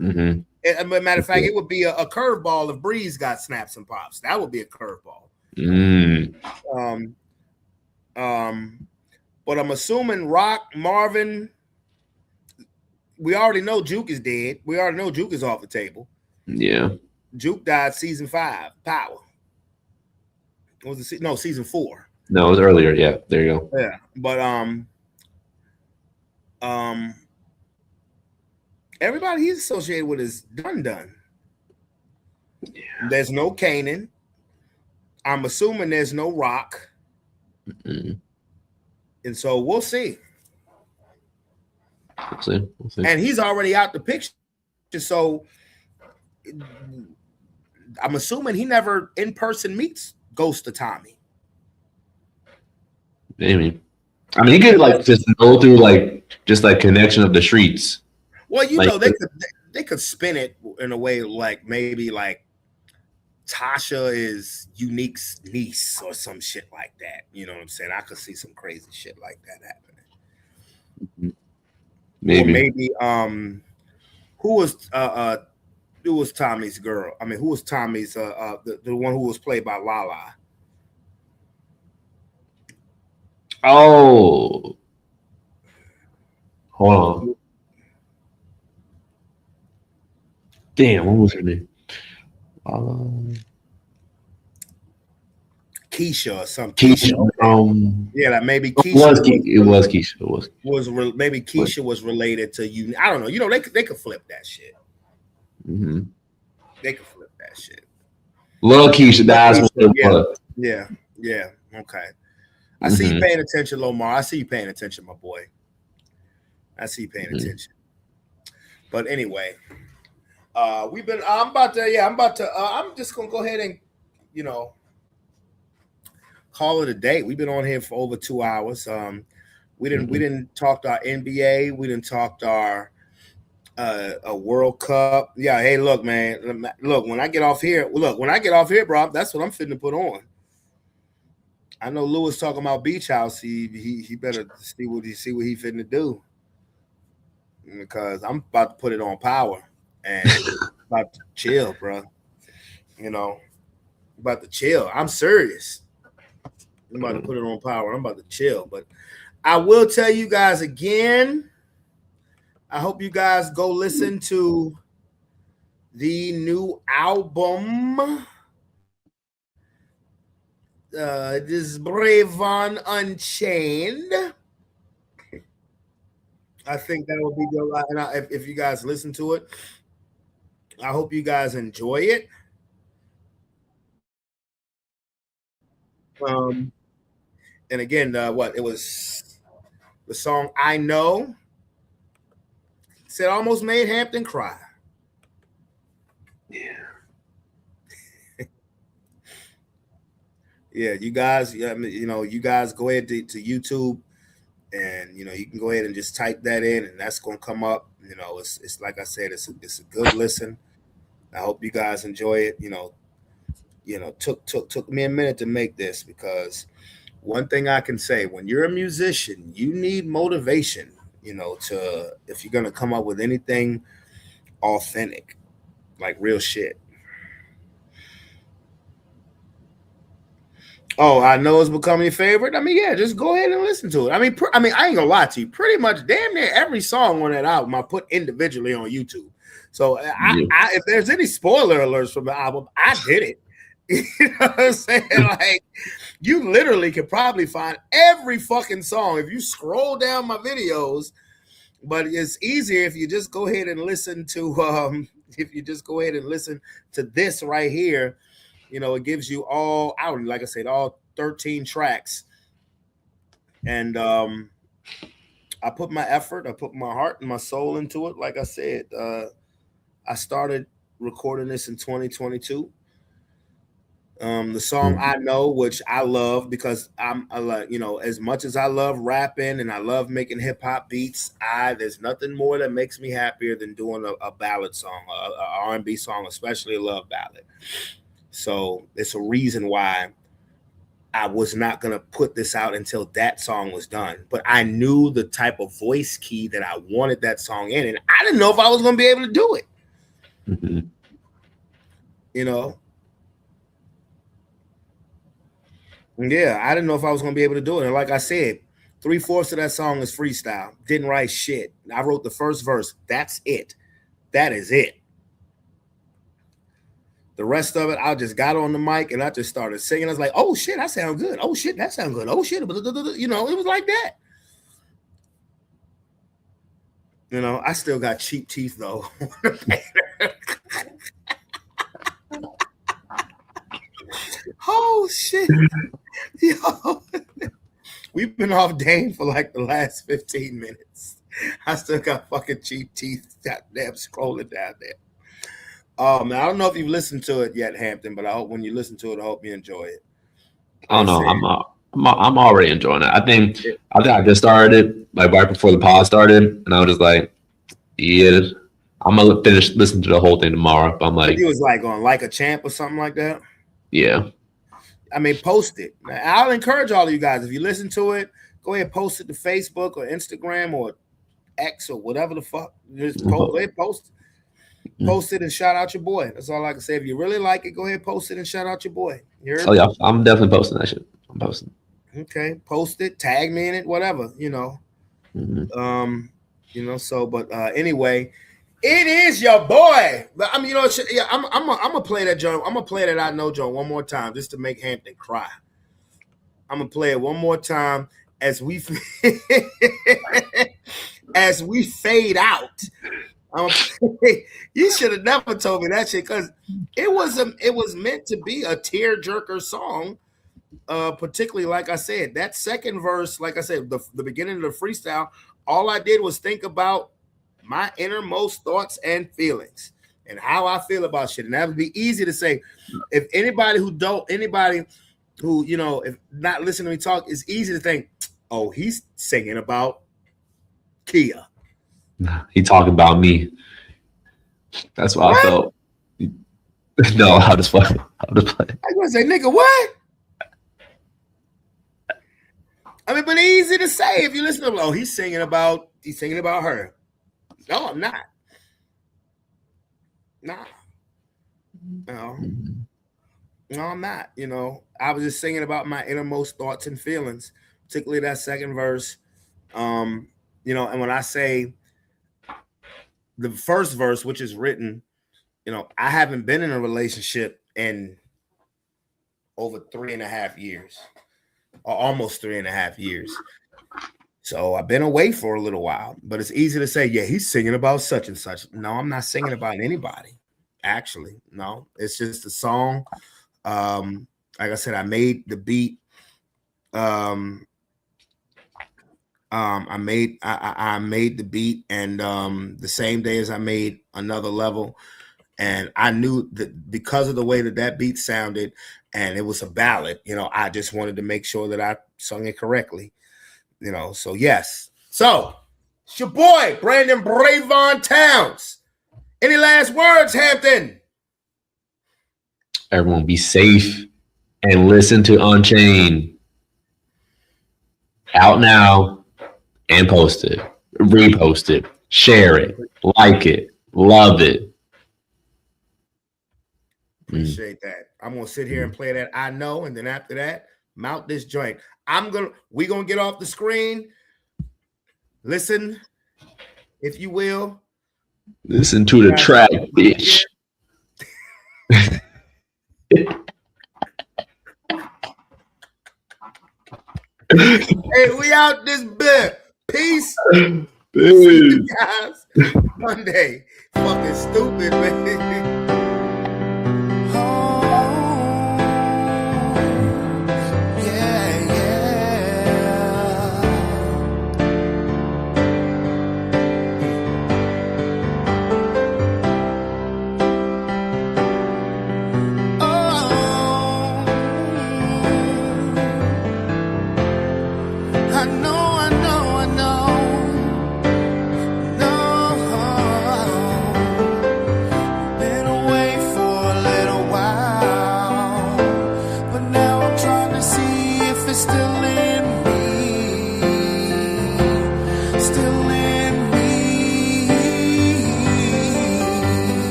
Mm-hmm. As a matter of fact, it would be a curveball if Breeze got snaps and pops. That would be a curveball. But I'm assuming Rock, Marvin, we already know Juke is dead. We already know Juke is off the table. Yeah. Juke died season 5. Power. Was it season 4? No, it was earlier. Yeah, there you go. Yeah, but everybody he's associated with is done. Yeah. There's no Kanan. I'm assuming there's no Rock. Mm-hmm. And so we'll see. We'll see. And he's already out the picture. So I'm assuming he never in person meets Ghost of Tommy. Maybe. I mean, he could like just go through like just like connection of the streets. Well, you like, know, they could spin it in a way like maybe like Tasha is Unique's niece or some shit like that. You know what I'm saying? I could see some crazy shit like that happening. Maybe. Or maybe who was Tommy's girl? I mean, who was Tommy's the one who was played by Lala? Oh. Hold on. Damn, what was her name? Keisha or something. Keisha. Yeah, like maybe Keisha. It was Keisha. Maybe Keisha was related to you. I don't know. You know, they could flip that shit. Mm-hmm. They could flip that shit. Love Keisha. That's what it was. Yeah. Okay. I see you paying attention, Lomar. I see you paying attention, my boy. I see you paying attention. But anyway, I'm just gonna go ahead and, you know, call it a day. We've been on here for over 2 hours. We didn't talk to our NBA. We didn't talk to our a World Cup. Yeah. Hey, look, man. Look, when I get off here, bro, that's what I'm fitting to put on. I know Lewis talking about Beach House. He better see what he fitting to do, because I'm about to put it on Power and about to chill, bro. You know, about to chill. I'm serious. I'm about to put it on Power. I'm about to chill. But I will tell you guys again, I hope you guys go listen to the new album. This is Brave on Unchained. I think that will be good. And if you guys listen to it, I hope you guys enjoy it. And again, it was the song I Know. Said almost made Hampton cry. Yeah. Yeah, you guys, you guys go ahead to YouTube, and you can go ahead and just type that in, and that's gonna come up. It's like I said, it's a good listen. I hope you guys enjoy it. Took me a minute to make this, because one thing I can say, when you're a musician, you need motivation. If you're gonna come up with anything authentic, like real shit. Oh, I know it's becoming your favorite. I mean, yeah, just go ahead and listen to it. I mean, I ain't gonna lie to you. Pretty much, damn near every song on that album I put individually on YouTube. So, if there's any spoiler alerts from the album, I did it. You know what I'm saying? Like, you literally could probably find every fucking song if you scroll down my videos. But it's easier if you just go ahead and listen to this right here. It gives you all out, like I said, all 13 tracks. And I put my effort, I put my heart and my soul into it. Like I said, I started recording this in 2022. The song I Know, which I love, because as much as I love rapping and I love making hip hop beats, there's nothing more that makes me happier than doing a ballad song, a R&B song, especially a love ballad. So it's a reason why I was not going to put this out until that song was done. But I knew the type of voice key that I wanted that song in, and I didn't know if I was going to be able to do it. Mm-hmm. Yeah, I didn't know if I was going to be able to do it. And like I said, 3/4 of that song is freestyle. Didn't write shit. I wrote the first verse. That's it. That is it. The rest of it, I just got on the mic and I just started singing. I was like, oh shit, that sounds good. Oh shit, that sounds good. Oh shit. You know, it was like that. You know, I still got cheap teeth though. Oh shit. Yo. We've been off Dane for like the last 15 minutes. I still got fucking cheap teeth. Goddamn scrolling down there. Man, I don't know if you've listened to it yet, Hampton, but I hope when you listen to it, I hope you enjoy it. I don't know. I'm already enjoying it. I think I just started it like right before the pod started, and I was just like, yeah, I'm gonna finish listening to the whole thing tomorrow. But I'm like, it was like on Like a Champ or something like that. Yeah. I mean, post it. I'll encourage all of you guys, if you listen to it, go ahead and post it to Facebook or Instagram or X or whatever the fuck. Just go ahead, post it and shout out your boy. That's all I can say. If you really like it, go ahead, post it and shout out your boy. Oh yeah, I'm definitely posting that shit. I'm posting. Okay, post it, tag me in it, whatever, you know. You know, so but anyway, it is your boy. But I mean, you know, yeah, I'm gonna play that joint. I'm gonna play that I Know joint one more time just to make Hampton cry. I'm gonna play it one more time as we as we fade out. You should have never told me that shit, because it was meant to be a tearjerker song. Particularly, like I said, that second verse, like I said, the beginning of the freestyle, all I did was think about my innermost thoughts and feelings and how I feel about shit. And that would be easy to say. If anybody who, you know, if not listening to me talk, it's easy to think, oh, he's singing about Kia. He talking about me. That's what I felt. No, I'll just play. I was gonna say, nigga, what? I mean, but easy to say if you listen to him. Oh, he's singing about her. No, I'm not. Nah. No, I'm not. You know, I was just singing about my innermost thoughts and feelings, particularly that second verse. You know, and when I say the first verse, which is written, you know, I haven't been in a relationship in over 3.5 years, or almost 3.5 years. So I've been away for a little while, but it's easy to say, yeah, he's singing about such and such. No, I'm not singing about anybody. Actually, no, it's just a song. Like I said, I made the beat. I made the beat, and the same day as I made Another Level, and I knew that because of the way that beat sounded, and it was a ballad, you know, I just wanted to make sure that I sung it correctly, you know. So yes, so it's your boy Brandon Bravon Towns. Any last words, Hampton? Everyone be safe and listen to Unchained. Out now, and post it, repost it, share it, like it, love it. Appreciate that. I'm gonna sit here and play that I Know, and then after that, mount this joint. We're gonna get off the screen. Listen, if you will. Listen to the track, bitch. Hey, we out this bit. Peace. Peace. See you guys Monday. Fucking stupid, man.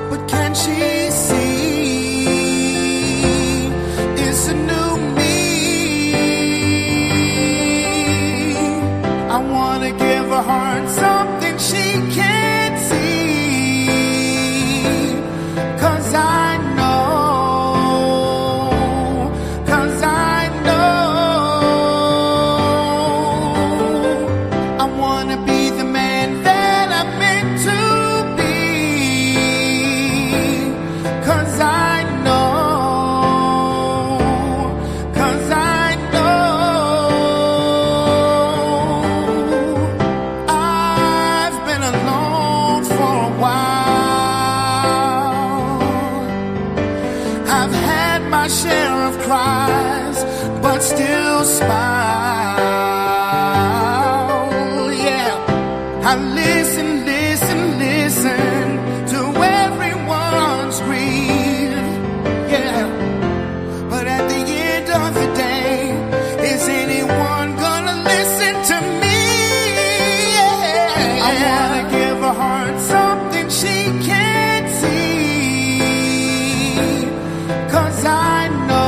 But can she see? I've had my share of cries, but still smile. Yeah, I listen to everyone's grief. Yeah, but at the end of the day, is anyone gonna listen to me? Yeah. I wanna give her heart something she can't see, 'cause I know,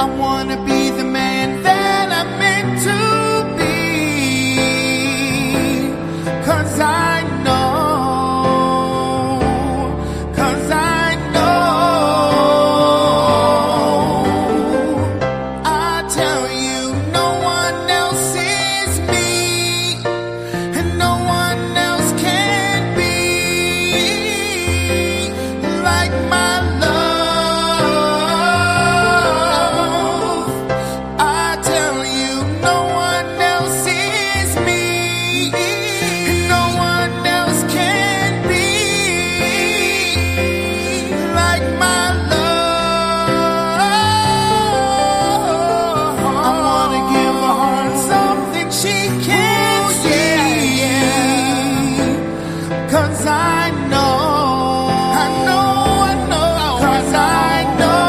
I wanna be the man that I'm meant to be, 'cause I know, I tell you, no one else sees me, and no one else can be like my love. I tell you, no one else sees me, and no one else can be like my love. I wanna give her heart something she can't see, 'cause I know, 'cause I know.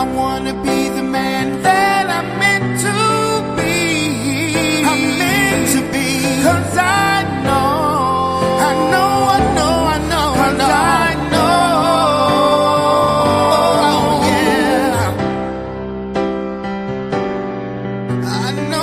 I wanna be the man that I'm meant to be. I'm meant to be, 'cause I know, 'cause I know. Oh, yeah. I know.